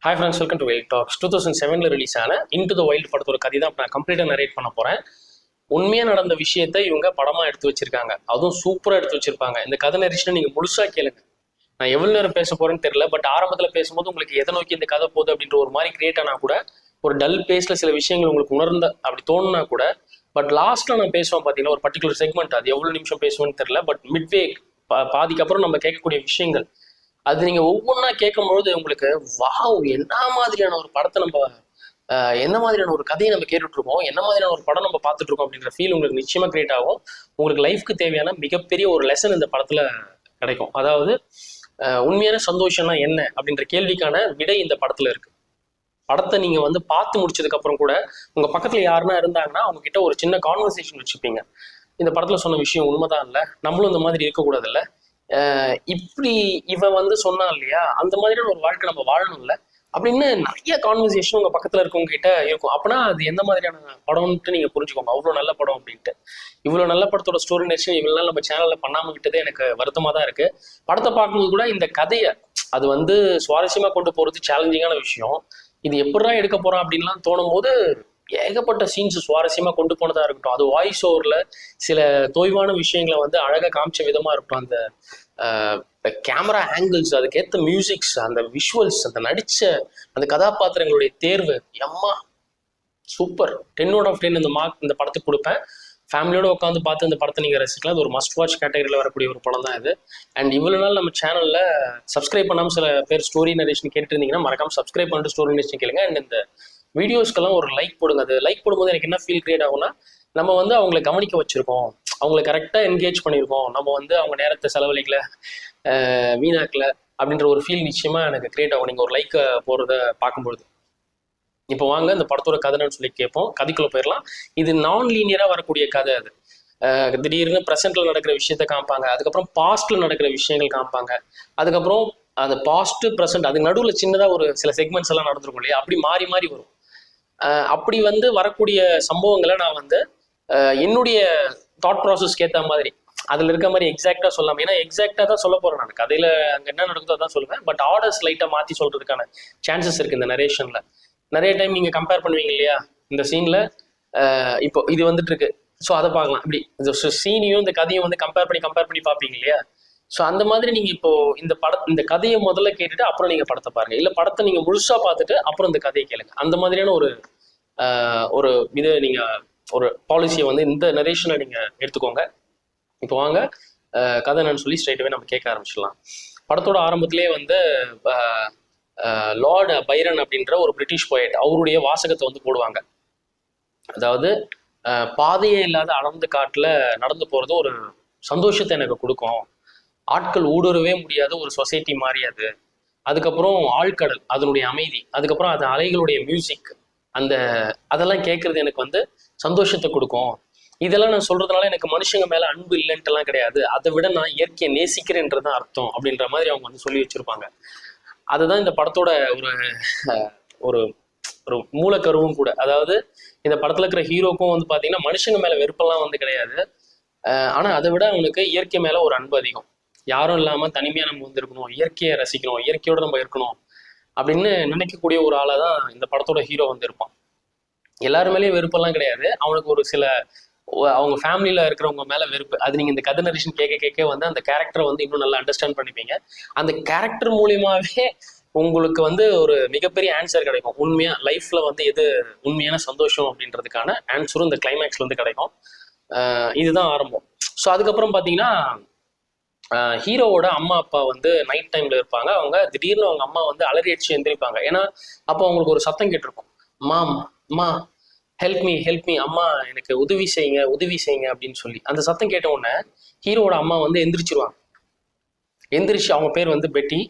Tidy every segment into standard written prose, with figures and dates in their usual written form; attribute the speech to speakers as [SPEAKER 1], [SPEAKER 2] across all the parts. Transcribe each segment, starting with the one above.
[SPEAKER 1] Hi friends, welcome to Wild Dogs. 2007 release ஆன into the wild படத்தோட கதை தான் நான் கம்ப்ளீட்டாக நரேட் பண்ண போகிறேன். உண்மையாக நடந்த விஷயத்தை இவங்க படமாக எடுத்து வச்சிருக்காங்க, அதுவும் சூப்பராக எடுத்து வச்சிருப்பாங்க. இந்த கதை நரேஷனை நீங்கள் முழுசாக கேளுங்க. நான் எவ்வளோ நேரம் பேச போகிறேன்னு தெரியல, பட் ஆரம்பத்தில் பேசும்போது உங்களுக்கு எதை நோக்கி இந்த கதை போகுது அப்படின்ற ஒரு மாதிரி கிரியேட் ஆனால் கூட, ஒரு டல் பேஸில் சில விஷயங்கள் உங்களுக்கு உணர்ந்த அப்படி தோணுனா கூட, பட் லாஸ்ட்டில் நான் பேசுவேன் பார்த்தீங்கன்னா ஒரு பர்டிகுலர் செக்மெண்ட், அது எவ்வளோ நிமிஷம் பேசுவேன்னு தெரியல, பட் மிட்வே பாதிக்கு அப்புறம் நம்ம கேட்கக்கூடிய விஷயங்கள் அது நீங்க ஒவ்வொன்றா கேட்கும்பொழுது உங்களுக்கு வாவ், என்ன மாதிரியான ஒரு படத்தை நம்ம என்ன மாதிரியான ஒரு கதையை நம்ம கேட்டுட்டு இருக்கோம், என்ன மாதிரியான ஒரு படம் நம்ம பார்த்துட்டு இருக்கோம் அப்படின்ற ஃபீல் உங்களுக்கு நிச்சயமா கிரியேட் ஆகும். உங்களுக்கு லைஃப்க்கு தேவையான மிகப்பெரிய ஒரு லெசன் இந்த படத்துல கிடைக்கும். அதாவது உண்மையான சந்தோஷம்னா என்ன அப்படின்ற கேள்விக்கான விடை இந்த படத்துல இருக்கு. படத்தை நீங்க வந்து பார்த்து முடிச்சதுக்கு அப்புறம் கூட உங்க பக்கத்துல யாருன்னா இருந்தாங்கன்னா அவங்க கிட்ட ஒரு சின்ன கான்வர்சேஷன் வச்சுப்பீங்க. இந்த படத்துல சொன்ன விஷயம் உண்மைதான் இல்லை, நம்மளும் இந்த மாதிரி இருக்கக்கூடாது இல்லை, இப்படி இவன் வந்து சொன்னான் இல்லையா, அந்த மாதிரியான ஒரு வாழ்க்கை நம்ம வாழணும்ல அப்படின்னு நிறைய கான்வர்சேஷன் உங்க பக்கத்துல இருக்கவங்க கிட்ட இருக்கும். அப்படின்னா அது எந்த மாதிரியான படம்ன்ட்டு நீங்க புரிஞ்சுக்கோங்க. அவ்வளவு நல்ல படம் அப்படின்ட்டு. இவ்வளவு நல்ல படத்தோட ஸ்டோரி நெக்ஸ்ட் இவ்வளவு நாள் நம்ம சேனல்ல பண்ணாம விட்டதே எனக்கு வருத்தமா தான் இருக்கு. படத்தை பார்க்கும்போது கூட இந்த கதையை அது வந்து சுவாரஸ்யமா கொண்டு போறது சேலஞ்சிங்கான விஷயம். இது எப்படிதான் எடுக்க போறோம் அப்படின்லாம் தோணும் போது ஏகப்பட்ட சீன்ஸ் சுவாரஸ்யமா கொண்டு போனதா இருக்கட்டும், அது வாய்ஸ் ஓவர்ல சில தொய்வான விஷயங்களை வந்து அழகா காமிச்ச விதமா இருக்கட்டும், அந்த கேமரா ஆங்கிள்ஸ், அதுக்கேற்ற மியூசிக்ஸ், அந்த விஷுவல்ஸ், அந்த நடிச்ச அந்த கதாபாத்திரங்களுடைய தேர்வு, எம்மா சூப்பர். 10 out of 10 இந்த மார்க் இந்த படத்துக்கு கொடுப்பேன். ஃபேமிலியோட உட்காந்து பார்த்து இந்த படத்தை நீங்கள் ரசிக்கலாம். அது ஒரு மஸ்ட் வாட்ச் கேட்டகரியில் வரக்கூடிய ஒரு படம் தான் இது. அண்ட் இவ்வளோ நாள் நம்ம சேனலில் சப்ஸ்கிரைப் பண்ணாமல் சில பேர் ஸ்டோரி நரேஷன் கேட்டு இருந்தீங்கன்னா மறக்காம சப்ஸ்கிரைப் பண்ணிட்டு ஸ்டோரி நரேஷன் கேளுங்க. அண்ட் இந்த வீடியோஸ்க்கெல்லாம் ஒரு லைக் போடுங்க. அது லைக் போடும்போது எனக்கு என்ன ஃபீல் கிரியேட் ஆகும்னா, நம்ம வந்து அவங்களை கவனிக்க வச்சிருக்கோம், அவங்களை கரெக்டாக என்கேஜ் பண்ணியிருக்கோம், நம்ம வந்து அவங்க நேரத்தை செலவழிக்கல, வீணாக்கல அப்படின்ற ஒரு ஃபீல் நிச்சயமா எனக்கு கிரியேட் ஆகும் நீங்கள் ஒரு லைக் போடுறத பார்க்கும்பொழுது. இப்போ வாங்க இந்த படத்தோட கதைன்னு சொல்லி கேட்போம், கதைக்குள்ள போயிடலாம். இது நான் லீனியரா வரக்கூடிய கதை. அது திடீர்னு ப்ரெசென்ட்ல நடக்கிற விஷயத்த காமிப்பாங்க, அதுக்கப்புறம் பாஸ்ட்ல நடக்கிற விஷயங்கள் காமிப்பாங்க, அதுக்கப்புறம் அந்த பாஸ்ட் ப்ரெசென்ட் அதுக்கு நடுவில் சின்னதாக ஒரு சில செக்மெண்ட்ஸ் எல்லாம் நடந்திருக்கும் இல்லையா, அப்படி மாறி மாறி வரும். அப்படி வந்து வரக்கூடிய சம்பவங்களை நான் வந்து என்னுடைய தாட் ப்ராசஸ்க்கு ஏற்ற மாதிரி அதில் இருக்க மாதிரி எக்ஸாக்டாக சொல்லாமல், ஏன்னா எக்ஸாக்டாக தான் சொல்ல போகிறேன் நான், கதையில் அங்கே என்ன நடக்குதோ அதான் சொல்லுவேன், பட் ஆர்டர்ஸ் லைட்டாக மாற்றி சொல்கிறதுக்கான சான்சஸ் இருக்குது இந்த நரேஷனில். நிறைய டைம் நீங்கள் கம்பேர் பண்ணுவீங்க இல்லையா, இந்த சீனில் இப்போ இது வந்துட்டு இருக்கு, ஸோ அதை பார்க்கலாம், இப்படி சீனையும் இந்த கதையும் வந்து கம்பேர் பண்ணி பார்ப்பீங்க இல்லையா. ஸோ அந்த மாதிரி நீங்கள் இப்போ இந்த கதையை முதல்ல கேட்டுட்டு அப்புறம் நீங்கள் படத்தை பாருங்க, இல்லை படத்தை நீங்கள் முழுசாக பார்த்துட்டு அப்புறம் இந்த கதையை கேளுங்க. அந்த மாதிரியான ஒரு இது நீங்கள் ஒரு பாலிசியை வந்து இந்த நரேஷனை நீங்கள் எடுத்துக்கோங்க. இப்போ வாங்க கதை என்னன்னு சொல்லி ஸ்ட்ரைட்டாகவே நம்ம கேட்க ஆரம்பிச்சிடலாம். படத்தோட ஆரம்பத்திலே வந்து லார்ட் பைரன் அப்படின்ற ஒரு பிரிட்டிஷ் போயட் அவருடைய வாசகத்தை வந்து போடுவாங்க. அதாவது பாதையே இல்லாத அடர்ந்த காட்டுல நடந்து போறது ஒரு சந்தோஷத்தை எனக்கு கொடுக்கும், ஆட்கள் ஊடுருவே முடியாத ஒரு சொசைட்டி மாதிரி அது, அதுக்கப்புறம் ஆழ்கடல் அதனுடைய அமைதி, அதுக்கப்புறம் அது அலைகளுடைய மியூசிக், அதெல்லாம் கேட்கறது எனக்கு வந்து சந்தோஷத்தை கொடுக்கும். இதெல்லாம் நான் சொல்றதுனால எனக்கு மனுஷங்க மேல அன்பு இல்லைன்ட்டுலாம் கிடையாது, அதை விட நான் இயற்கையை நேசிக்கிறேன்றதான் அர்த்தம் அப்படின்ற மாதிரி அவங்க வந்து சொல்லி வச்சிருப்பாங்க. அதுதான் இந்த படத்தோட ஒரு ஒரு மூலக்கருவும் கூட. அதாவது இந்த படத்துல இருக்கிற ஹீரோக்கும் வந்து பாத்தீங்கன்னா மனுஷங்க மேல வெறுப்பெல்லாம் வந்து கிடையாது, ஆனா அதை விட அவனுக்கு இயற்கை மேல ஒரு அன்பு அதிகம். யாரும் இல்லாம தனிமையா நம்ம வந்து இருக்கணும், இயற்கையை ரசிக்கணும், இயற்கையோட நம்ம இருக்கணும் அப்படின்னு நினைக்கக்கூடிய ஒரு ஆளா தான் இந்த படத்தோட ஹீரோ வந்து இருப்பான். எல்லாருமேலேயும் வெறுப்பெல்லாம் கிடையாது, அவனுக்கு ஒரு சில அவங்க ஃபேமிலியில இருக்கிறவங்க மேல வெறுப்பு. அது நீங்க இந்த கதை நரேஷன் கேட்க வந்து அந்த கேரக்டரை வந்து இன்னும் நல்லா அண்டர்ஸ்டாண்ட் பண்ணிப்பீங்க. அந்த கேரக்டர் மூலியமாவே உங்களுக்கு வந்து ஒரு மிகப்பெரிய ஆன்சர் கிடைக்கும். உண்மையா லைஃப்ல வந்து எது உண்மையான சந்தோஷம் அப்படின்றதுக்கான ஆன்சரும் இந்த கிளைமேக்ஸ்ல வந்து கிடைக்கும். இதுதான் ஆரம்பம். ஸோ அதுக்கப்புறம் பாத்தீங்கன்னா ஹீரோவோட அம்மா அப்பா வந்து நைட் டைம்ல இருப்பாங்க. அவங்க திடீர்னு அவங்க அம்மா வந்து அலறி அடிச்சு எந்திரிப்பாங்க. ஏன்னா அப்போ அவங்களுக்கு ஒரு சத்தம் கேட்டிருக்கும், அம்மா ஹெல்ப் மீ, அம்மா எனக்கு உதவி செய்யுங்க அப்படின்னு சொல்லி. அந்த சத்தம் கேட்ட உடனே ஹீரோவோட அம்மா வந்து எந்திரிச்சிருவாங்க. எந்திரிச்சு, அவங்க பேர் வந்து பெட்டி,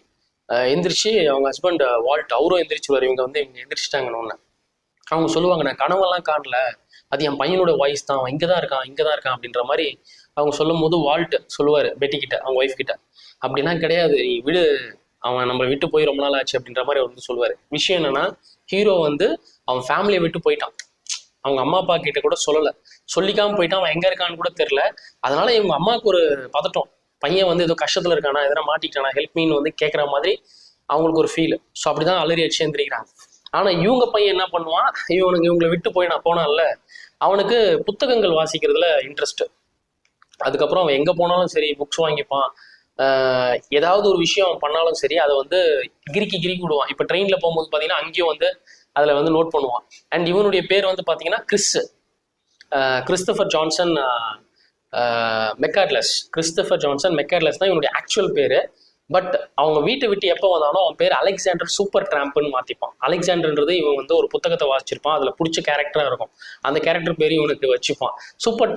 [SPEAKER 1] எந்திரிச்சு அவங்க ஹஸ்பண்ட் வால்ட் அவரும் எந்திரிச்சுவார். இவங்க எந்திரிச்சிட்டாங்கன்னு ஒன்று அவங்க சொல்லுவாங்க, நான் கனவெல்லாம் காணல, அது என் பையனோட வாய்ஸ் தான், அவன் இங்கதான் இருக்கான் அப்படின்ற மாதிரி அவங்க சொல்லும் போது வால்ட் சொல்லுவார் பெட்டி கிட்ட, அவங்க ஒய்ஃப் கிட்ட, அப்படின்னா கிடையாது, நீ விடு, அவன் நம்ம விட்டு போய் ரொம்ப நாள் ஆச்சு அப்படின்ற மாதிரி அவர் வந்து சொல்லுவார். விஷயம் என்னன்னா, ஹீரோ வந்து அவன் ஃபேமிலியை விட்டு போயிட்டான், அவங்க அம்மா அப்பா கிட்ட கூட சொல்லிக்காம போயிட்டான், அவன் எங்க இருக்கான்னு கூட தெரியல. அதனால இவங்க அம்மாவுக்கு ஒரு பதட்டம், பையன் வந்து ஏதோ கஷ்டத்துல இருக்கானா, எதனா மாட்டிக்கிட்டானா, ஹெல்ப் மீன்னு வந்து கேட்குற மாதிரி அவங்களுக்கு ஒரு ஃபீல். ஸோ அப்படிதான் அலறி அடிச்சு எழுந்திரிக்கிறாங்க. ஆனா இவங்க பையன் என்ன பண்ணுவான், இவங்களை விட்டு போய் நான் போனான்ல, அவனுக்கு புத்தகங்கள் வாசிக்கிறதுல இன்ட்ரெஸ்ட். அதுக்கப்புறம் அவன் எங்க போனாலும் சரி புக்ஸ் வாங்கிப்பான். ஏதாவது ஒரு விஷயம் அவன் பண்ணாலும் சரி அதை வந்து கிறுக்கி விடுவான். இப்போ ட்ரெயின்ல போகும்போது பார்த்தீங்கன்னா அங்கேயும் வந்து அதில் வந்து நோட் பண்ணுவான். அண்ட் இவனுடைய பேர் வந்து பார்த்தீங்கன்னா கிறிஸ்டோபர் ஜான்சன் மெக்கார்ட்லஸ். கிறிஸ்டோபர் ஜான்சன் மெக்கார்ட்லஸ் தான் இவனுடைய ஆக்சுவல் பேர். பட் அவங்க வீட்டை விட்டு எப்போ வந்தாலும் அவன் பேர் அலெக்சாண்டர் சூப்பர் ட்ராம்ப்னு மாற்றிப்பான். அலெக்சாண்டர்ன்றது இவன் வந்து ஒரு புத்தகத்தை வாசிச்சிருப்பான், அதில் பிடிச்ச கேரக்டராக இருக்கும், அந்த கேரக்டர் பேர் இவனுக்கு வச்சுப்பான். சூப்பர்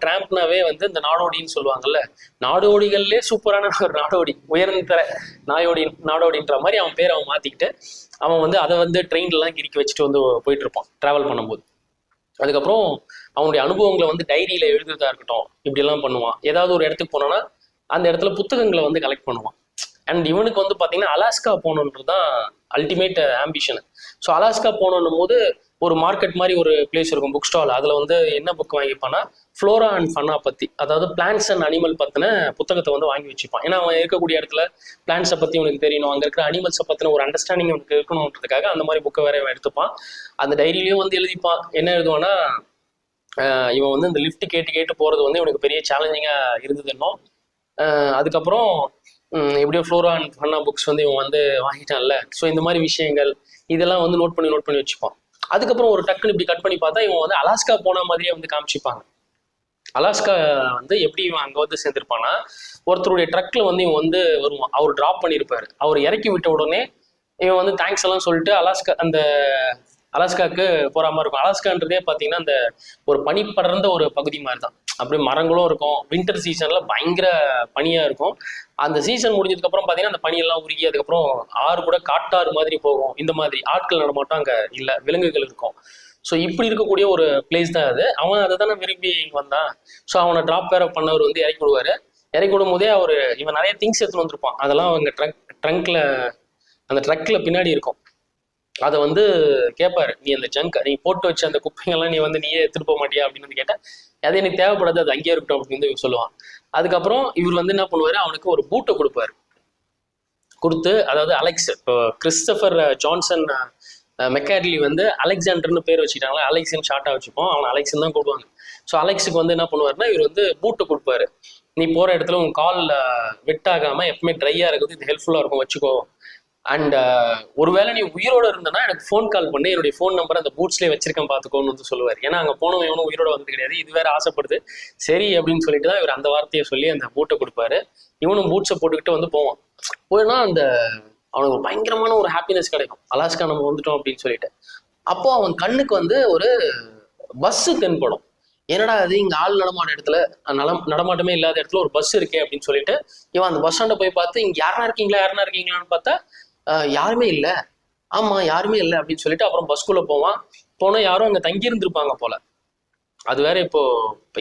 [SPEAKER 1] ட்ராம்ப்னாவே வந்து இந்த நாடோடின்னு சொல்லுவாங்கல்ல, நாடோடிகள்லேயே சூப்பரான ஒரு நாடோடி, உயர்ந்த நாடோடின்ற மாதிரி அவன் பேர் அவன் மாற்றிக்கிட்டு அவன் வந்து அதை வந்து ட்ரெயின்லாம் கிறுக்கி வச்சுட்டு வந்து போயிட்டு இருப்பான் ட்ராவல் பண்ணும்போது. அதுக்கப்புறம் அவனுடைய அனுபவங்களை வந்து டைரியில எழுதுறதா இருக்கட்டும், இப்படிலாம் பண்ணுவான். ஏதாவது ஒரு இடத்துக்கு போனோன்னா அந்த இடத்துல புத்தகங்களை வந்து கலெக்ட் பண்ணுவான். அண்ட் இவனுக்கு வந்து பார்த்தீங்கன்னா அலாஸ்கா போகணுன்றது தான் அல்டிமேட் ஆம்பிஷன். ஸோ அலாஸ்கா போகணும் போது ஒரு மார்க்கெட் மாதிரி ஒரு பிளேஸ் இருக்கும், புக் ஸ்டால். அதில் வந்து என்ன புக் வாங்கிப்பான்னா ஃப்ளோரா அண்ட் ஃபன்னா பற்றி, அதாவது பிளான்ட்ஸ் அண்ட் அனிமல் பற்றின புத்தகத்தை வந்து வாங்கி வச்சுப்பான். ஏன்னா அவன் இருக்கக்கூடிய இடத்துல பிளான்ட்ஸை பற்றி உனக்கு தெரியணும், அங்கே இருக்கிற அனிமல்ஸை பற்றின ஒரு அண்டர்ஸ்டாண்டிங் அவனுக்கு இருக்கணுன்றதுக்காக அந்த மாதிரி புக்கை வேற எடுத்துப்பான். அந்த டைரியிலையும் வந்து எழுதிப்பான். என்ன எழுதுவான்னா, இவன் வந்து இந்த லிஃப்ட் கேட்டு போகிறது வந்து இவனுக்கு பெரிய சேலஞ்சிங்காக இருந்தது இன்னும். அதுக்கப்புறம் எப்படியோ ஃப்ளோரா அண்ட் ஃபன்னா புக்ஸ் வந்து இவன் வந்து வாங்கிட்டான்ல. ஸோ இந்த மாதிரி விஷயங்கள் இதெல்லாம் வந்து நோட் பண்ணி வச்சுப்பான். அதுக்கப்புறம் ஒரு டக்குன்னு இப்படி கட் பண்ணி பார்த்தா இவன் வந்து அலாஸ்கா போன மாதிரியே வந்து காமிச்சிப்பாங்க. அலாஸ்கா வந்து எப்படி இவன் அங்கே வந்து சேர்ந்துருப்பான்னா, ஒருத்தருடைய ட்ரக்ல வந்து இவன் வந்து வருவான், அவர் ட்ராப் பண்ணியிருப்பாரு. அவர் இறக்கி விட்ட உடனே இவன் வந்து தேங்க்ஸ் எல்லாம் சொல்லிட்டு அலாஸ்காவுக்கு போற மாதிரி இருக்கும். அலாஸ்கான்றதே பார்த்தீங்கன்னா அந்த ஒரு பனி படர்ந்த ஒரு பகுதி மாதிரி தான். அப்படியே மரங்களும் இருக்கும். வின்டர் சீசன்ல பயங்கர பனியா இருக்கும். அந்த சீசன் முடிஞ்சதுக்கு அப்புறம் பார்த்தீங்கன்னா அந்த பனியெல்லாம் உருகி அதுக்கப்புறம் ஆறு கூட காட்டாறு மாதிரி போகும். இந்த மாதிரி ஆட்கள் நடமாட்டம் அங்கே இல்லை, விலங்குகள் இருக்கும். ஸோ இப்படி இருக்கக்கூடிய ஒரு பிளேஸ் தான் அது. அவன் அதை தானே விரும்பி இங்கே வந்தான். ஸோ அவனை ட்ராப் வேற பண்ணவர் வந்து இறக்கி விடுவாரு. இறக்கி விடும் போதே இவன் நிறைய திங்ஸ் எடுத்துன்னு வந்திருப்பான். அதெல்லாம் அவங்க அந்த ட்ரக்ல பின்னாடி இருக்கும். அதை வந்து கேட்பாரு, நீ அந்த நீ போட்டு வச்ச அந்த குப்பைங்கெல்லாம் நீ வந்து நீயே எடுத்துட்டு போக மாட்டியா அப்படின்னு வந்து கேட்டேன். அது எனக்கு தேவைப்படாது, அது அங்கேயே இருக்கட்டும் அப்படின்னு வந்து சொல்லுவான். அதுக்கப்புறம் இவர் வந்து என்ன பண்ணுவாரு, அவனுக்கு ஒரு பூட்டை கொடுப்பாரு. கொடுத்து, அதாவது இப்போ கிறிஸ்டோபர் ஜான்சன் மெக்கார்ட்லி வந்து அலெக்சாண்டர்னு பேர் வச்சுக்கிட்டாங்களா, அலெக்ஸ்ன்னு ஷார்ட்டா வச்சுப்போம், அவன் அலெக்ஸ்ன்னு தான் கூடுவாங்க. ஸோ அலெக்ஸுக்கு வந்து என்ன பண்ணுவாருன்னா, இவர் வந்து பூட்டை கொடுப்பாரு. நீ போற இடத்துல உன் கால் வெட்டாகாம எப்பவுமே ட்ரையா இருக்குது, இது ஹெல்ப்ஃபுல்லா இருக்கும், வச்சுக்கோ. அண்ட் ஒருவேளை நீ உயிரோட இருந்தனா எனக்கு ஃபோன் கால் பண்ணி, என்னுடைய ஃபோன் நம்பர் அந்த பூட்ஸ்லேயே வச்சிருக்கேன் பார்த்துக்கோன்னு வந்து சொல்லுவார். ஏன்னா அங்கே போனவன் இவனும் உயிரோட வந்து கிடையாது, இது வேற ஆசைப்படுது, சரி அப்படின்னு சொல்லிட்டு தான் இவர் அந்த வார்த்தையை சொல்லி அந்த பூட்டை கொடுப்பாரு. இவனும் பூட்ஸை போட்டுக்கிட்டு வந்து போவான். போயினா அவனுக்கு ஒரு பயங்கரமான ஒரு ஹாப்பினஸ் கிடைக்கும், அலாஸ்கா நம்ம வந்துட்டோம் அப்படின்னு சொல்லிட்டு. அப்போ அவன் கண்ணுக்கு வந்து ஒரு பஸ்ஸு தென்படும். என்னடா அது, இங்க ஆள் நடமாட்ட இடத்துல நடமாட்டமே இல்லாத இடத்துல ஒரு பஸ் இருக்கே அப்படின்னு சொல்லிட்டு இவன் அந்த பஸ் ஸ்டாண்டை போய் பார்த்து, இங்க யாருனா இருக்கீங்களான்னு பார்த்தா யாருமே இல்லை. ஆமா யாருமே இல்லை அப்படின்னு சொல்லிட்டு அப்புறம் பஸ்குள்ள போனா யாரும் அங்க தங்கி இருந்திருப்பாங்க போல. அது வேற இப்போ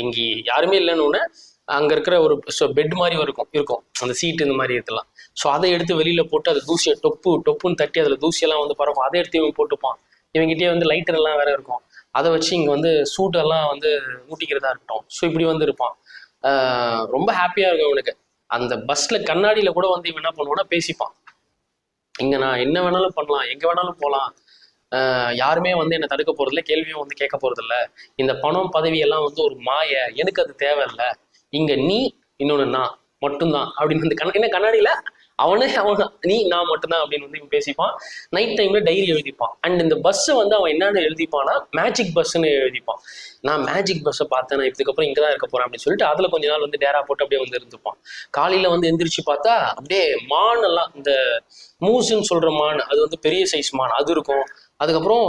[SPEAKER 1] இங்க யாருமே இல்லைன்னு அங்க இருக்கிற ஒரு பெட் மாதிரி இருக்கும் அந்த சீட்டு இந்த மாதிரி இருக்கலாம். ஸோ அதை எடுத்து வெளியில போட்டு அதை தூசியை டொப்புன்னு தட்டி அதில் தூசியெல்லாம் வந்து பரவும். அதை எடுத்து இவன் போட்டுப்பான். இவங்கிட்டே வந்து லைட்டர் எல்லாம் வேற இருக்கும், அதை வச்சு இங்க வந்து சூட்டெல்லாம் வந்து ஊட்டிக்கிறதா இருக்கட்டும். ஸோ இப்படி வந்து இருப்பான். ரொம்ப ஹாப்பியா இருக்கும் இவனுக்கு. அந்த பஸ்ல கண்ணாடியில கூட வந்து இவன் என்ன பண்ணுவான்னா பேசிப்பான், இங்க நான் என்ன வேணாலும் பண்ணலாம், எங்க வேணாலும் போகலாம், யாருமே வந்து என்னை தடுக்க போறதில்ல, கேள்வியும் வந்து கேட்க போறதில்ல, இந்த பணம் பதவி எல்லாம் வந்து ஒரு மாய, எனக்கு அது தேவையில்லை, இங்க நீ இன்னொன்னு நான் மட்டும்தான் அப்படின்னு வந்து என்ன கண்ணாடியில அவன் நீ நான் மட்டும்தான் அப்படின்னு வந்து இவன் பேசிப்பான். நைட் டைம்ல டைரி எழுதிப்பான். அண்ட் இந்த பஸ்ஸை வந்து அவன் என்னன்னு எழுதிப்பான்னா மேஜிக் பஸ்ன்னு எழுதிப்பான். நான் மேஜிக் பஸ்ஸை பார்த்தேன், நான் இதுக்கப்புறம் இங்கே தான் இருக்க போறேன் அப்படின்னு சொல்லிட்டு அதுல கொஞ்ச நாள் வந்து டேரா போட்டு அப்படியே வந்து இருந்துப்பான். காலையில வந்து எந்திரிச்சு பார்த்தா அப்படியே மான் எல்லாம், இந்த மூஸ்ன்னு சொல்ற மான், அது வந்து பெரிய சைஸ் மான் அது இருக்கும். அதுக்கப்புறம்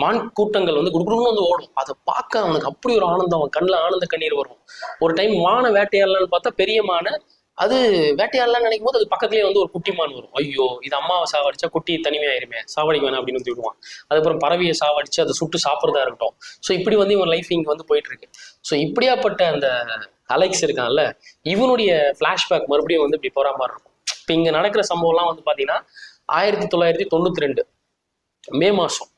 [SPEAKER 1] மான் கூட்டங்கள் வந்து குடுகுடுன்னு வந்து ஓடும். அதை பார்க்க அவனுக்கு அப்படி ஒரு ஆனந்தம், அவன் கண்ணில் ஆனந்த கண்ணீர் வரும். ஒரு டைம் மானை வேட்டையாடலான்னு பார்த்தா பெரிய மானை அது வேட்டையாடலாம்னு நினைக்கும் போது அது பக்கத்துலேயே வந்து ஒரு குட்டி மான் வரும். ஐயோ இது அம்மாவை சாவடிச்சா குட்டி தனிமையாயிருமே, சாவடிக்க வேணாம் அப்படின்னு வந்து விடுவான். அதுக்கப்புறம் பறவையை சாவடிச்சு அதை சுட்டு சாப்பிட்றதா இருக்கட்டும். ஸோ இப்படி வந்து இவன் லைஃப் இங்கே வந்து போயிட்டு இருக்கு. ஸோ இப்படியாப்பட்ட அந்த அலெக்ஸ் இருக்கான்ல, இவனுடைய ஃப்ளாஷ்பேக் மறுபடியும் வந்து இப்படி போகிற மாதிரி இருக்கும். இப்போ இங்கே நடக்கிற சம்பவம்லாம் வந்து பார்த்தீங்கன்னா 1992 மே மாதம்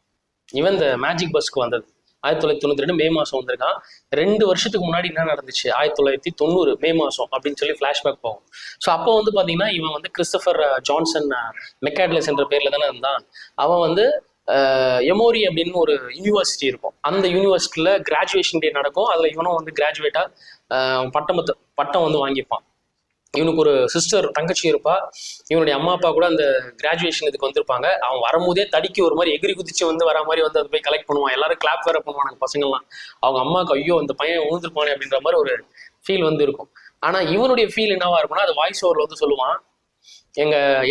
[SPEAKER 1] இவன் இந்த மேஜிக் பஸ்க்கு வந்தது. 1992 மே மாசம் வந்திருக்கான். 2 வருஷத்துக்கு முன்னாடி என்ன நடந்துச்சு 1990 மே மாசம் அப்படின்னு சொல்லி ஃபிளாஷ்பேக் போகும். ஸோ அப்போ வந்து பாத்தீங்கன்னா இவன் வந்து கிறிஸ்டபர் ஜான்சன் மெக்காட்லஸ் என்ற பேர்ல தானே இருந்தான். அவன் வந்து எமோரி அப்படின்னு ஒரு யூனிவர்சிட்டி இருக்கும். அந்த யூனிவர்சிட்டியில கிராஜுவேஷன் டே நடக்கும். அதுல இவனும் வந்து கிராஜுவேட்டா பட்டம் வந்து வாங்கிப்பான். இவனுக்கு ஒரு சிஸ்டர் தங்கச்சி இருப்பா. இவனுடைய அம்மா அப்பா கூட அந்த கிராஜுவேஷன் இதுக்கு வந்திருப்பாங்க. அவன் வரும்போதே தடிக்கி ஒரு மாதிரி எகிரி குதிச்சு வந்து வர மாதிரி வந்து அதை போய் கலெக்ட் பண்ணுவான். எல்லாரும் கிளாப் வேற பண்ணுவாங்க பசங்கள்லாம். அவங்க அம்மாவுக்கு ஐயோ அந்த பையன் ஊழ்ந்துருப்பானே அப்படின்ற மாதிரி ஒரு ஃபீல் வந்து இருக்கும். ஆனா இவனுடைய ஃபீல் என்னவா இருக்கும்னா அது வாய்ஸ் ஓவர்ல வந்து சொல்லுவான்.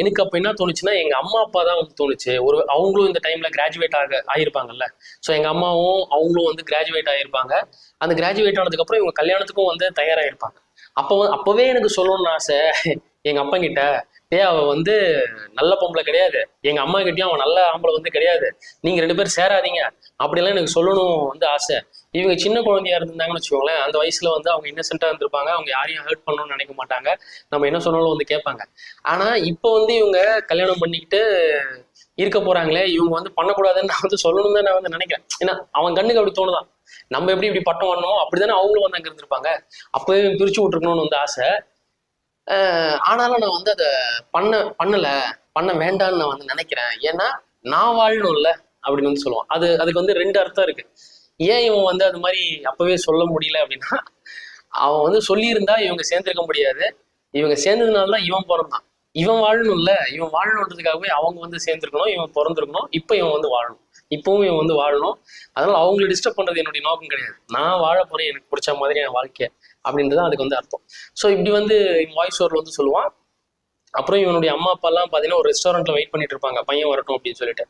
[SPEAKER 1] எனக்கு அப்ப என்ன தோணுச்சுன்னா எங்க அம்மா அப்பா தான் வந்து தோணுச்சு. அவங்களும் இந்த டைம்ல கிராஜுவேட் ஆயிருப்பாங்கல்ல. ஸோ எங்க அம்மாவும் அவங்களும் வந்து கிராஜுவேட் ஆயிருப்பாங்க. அந்த கிராஜுவேட் ஆனதுக்கு அப்புறம் இவங்க கல்யாணத்துக்கும் வந்து தயாராயிருப்பாங்க. அப்பவே எனக்கு சொல்லணும்னு ஆசை எங்க அப்பா கிட்ட, அவ வந்து நல்ல பொம்பளை கிடையாது, எங்க அம்மா கிட்டயும் அவன் நல்ல ஆம்பளை வந்து கிடையாது, நீங்க 2 பேரும் சேராதீங்க அப்படிலாம் எனக்கு சொல்லணும் வந்து ஆசை. இவங்க சின்ன குழந்தையா இருந்தாங்கன்னு வச்சுக்கோங்களேன், அந்த வயசுல வந்து அவங்க இன்னசென்ட்டா இருந்திருப்பாங்க. அவங்க யாரையும் ஹர்ட் பண்ணணும்னு நினைக்க மாட்டாங்க. நம்ம என்ன சொன்னாலும் வந்து கேட்பாங்க. ஆனா இப்போ வந்து இவங்க கல்யாணம் பண்ணிக்கிட்டு இருக்க போறாங்களே, இவங்க வந்து பண்ணக்கூடாதுன்னு நான் வந்து சொல்லணும் தான் நான் வந்து நினைக்கிறேன். ஏன்னா அவன் கண்ணுக்கு அப்படி தோணுதான். நம்ம எப்படி இப்படி பட்டம் வரணுமோ அப்படித்தானே அவங்களும் வந்து அங்க இருந்திருப்பாங்க. அப்பவே பிரிச்சு விட்டுருக்கணும்னு வந்து ஆசை. ஆனாலும் நான் வந்து அதை பண்ண வேண்டாம்னு நான் வந்து நினைக்கிறேன். ஏன்னா நான் வாழணும்ல அப்படின்னு வந்து சொல்லுவான். அதுக்கு வந்து 2 அர்த்தம் இருக்கு. ஏன் இவன் வந்து அது மாதிரி அப்பவே சொல்ல முடியல அப்படின்னா, அவன் வந்து சொல்லியிருந்தா இவங்க சேர்ந்திருக்க முடியாது. இவங்க சேர்ந்ததுனாலதான் இவன் பிறந்தான். இவன் வாழணும்ல, இவன் வாழணுன்றதுக்காகவே அவங்க வந்து சேர்ந்திருக்கணும், இவன் பிறந்திருக்கணும். இப்ப இவன் வந்து வாழணும், இப்பவும் இவன் வந்து வாழணும். அதனால அவங்களை டிஸ்டர்ப் பண்றது என்னுடைய நோக்கம் கிடையாது. நான் வாழ போறேன் எனக்கு பிடிச்ச மாதிரி என் வாழ்க்கை அப்படின்றதான் அதுக்கு வந்து அர்த்தம். ஸோ இப்படி வந்து வாய்ஸ் ஓவர்ல வந்து சொல்லுவான். அப்புறம் இவனுடைய அம்மா அப்பா எல்லாம் பாத்தீங்கன்னா ஒரு ரெஸ்டாரண்ட்ல வெயிட் பண்ணிட்டு இருப்பாங்க பையன் வரட்டும் அப்படின்னு சொல்லிட்டு.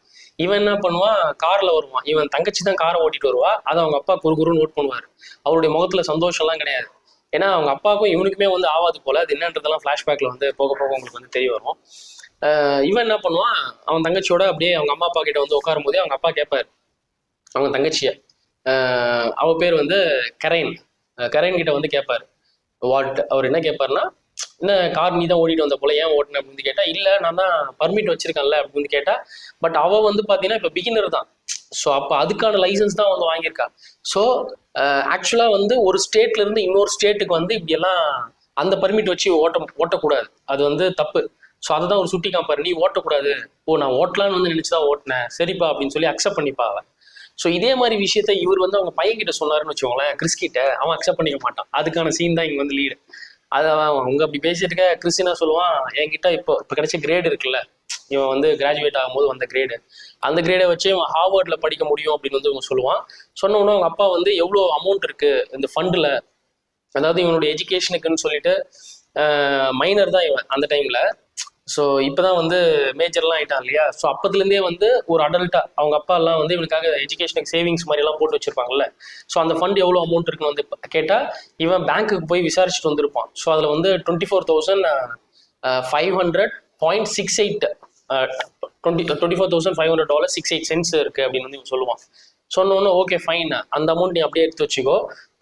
[SPEAKER 1] இவன் என்ன பண்ணுவான், கார்ல வருவான். இவன் தங்கச்சி தான் காரை ஓட்டிட்டு வருவா. அதை அவங்க அப்பா குறுகுறுன்னு நோட் பண்ணுவாரு. அவருடைய முகத்துல சந்தோஷம் எல்லாம் கிடையாது. ஏன்னா அவங்க அப்பாவுக்கும் இவனுக்குமே வந்து ஆவாது போல. அது என்னன்றதெல்லாம் பிளாஷ்பேக்ல வந்து போக போக உங்களுக்கு வந்து தெரிய வரும். இவன் என்ன பண்ணுவான், அவன் தங்கச்சியோட அப்படியே அவங்க அம்மா அப்பா கிட்ட வந்து உட்காரும் போதே அவங்க அப்பா கேட்பாரு அவங்க தங்கச்சிய. அவ பேர் வந்து கரைன் கிட்ட வந்து கேட்பாரு. அவர் என்ன கேட்பாருன்னா, என்ன கார் நீ தான் ஓடிட்டு வந்த போல, ஏன் ஓட்டின அப்படின்னு கேட்டா, இல்ல நான் தான் பர்மிட் வச்சிருக்கேன்ல அப்படின்னு கேட்டா. பட் அவ வந்து பாத்தீங்கன்னா இப்ப பிகினர் தான். ஸோ அப்போ அதுக்கான லைசன்ஸ் தான் வந்து வாங்கியிருக்கா. ஸோ ஆக்சுவலா வந்து ஒரு ஸ்டேட்ல இருந்து இன்னொரு ஸ்டேட்டுக்கு வந்து இப்படி எல்லாம் அந்த பர்மிட் வச்சு ஓட்டக்கூடாது. அது வந்து தப்பு. ஸோ அதை தான் ஒரு சுட்டி காப்பாரு, நீ ஓட்டக்கூடாது. நான் ஓட்டலான்னு வந்து நினைச்சுதான் ஓட்டினேன், சரிப்பா அப்படின்னு சொல்லி அக்செப்ட் பண்ணிப்பா அவன். ஸோ இதே மாதிரி விஷயத்த இவர் வந்து அவங்க பையன் கிட்ட சொன்னாருன்னு வச்சுக்கோங்களேன், கிறிஸ் கிட்ட, அவன் அக்செப்ட் பண்ணிக்க மாட்டான். அதுக்கான சீன் தான் இங்க வந்து லீடு. அதை அவங்க அப்படி பேசிட்டு இருக்க கிறிஸ்டினா சொல்லுவான், என்கிட்ட இப்போ கிடைச்ச கிரேடு இருக்குல்ல, இவன் வந்து கிராஜுவேட் ஆகும்போது வந்த கிரேடு, அந்த கிரேடை வச்சு இவன் ஹார்வர்ட்ல படிக்க முடியும் அப்படின்னு வந்து இவங்க சொல்லுவான். சொன்ன உடனே அவங்க அப்பா வந்து எவ்வளோ அமௌண்ட் இருக்கு இந்த ஃபண்டுல, அதாவது இவனுடைய எஜுகேஷனுக்குன்னு சொல்லிட்டு மைனர் தான் இவன் அந்த டைம்ல. ஸோ இப்போதான் வந்து மேஜர்லாம் ஆயிட்டான் இல்லையா. ஸோ அப்பத்துலேருந்தே வந்து ஒரு அடல்ட்டா அவங்க அப்பா எல்லாம் வந்து இவனுக்காக எஜுகேஷனுக்கு சேவிங்ஸ் மாதிரி எல்லாம் போட்டு வச்சிருப்பாங்கல்ல. ஸோ அந்த ஃபண்ட் எவ்வளோ அமௌண்ட் இருக்குன்னு வந்து கேட்டால் இவன் பேங்க்குக்கு போய் விசாரிச்சுட்டு வந்திருப்பான். ஸோ அதில் வந்து 24,500.68 $24,500.68 இருக்கு அப்படின்னு வந்து இவன் சொல்லுவான். சொன்னோன்னு ஓகே ஃபைன், அந்த அமௌண்ட் நீ அப்படியே எடுத்து வச்சுக்கோ.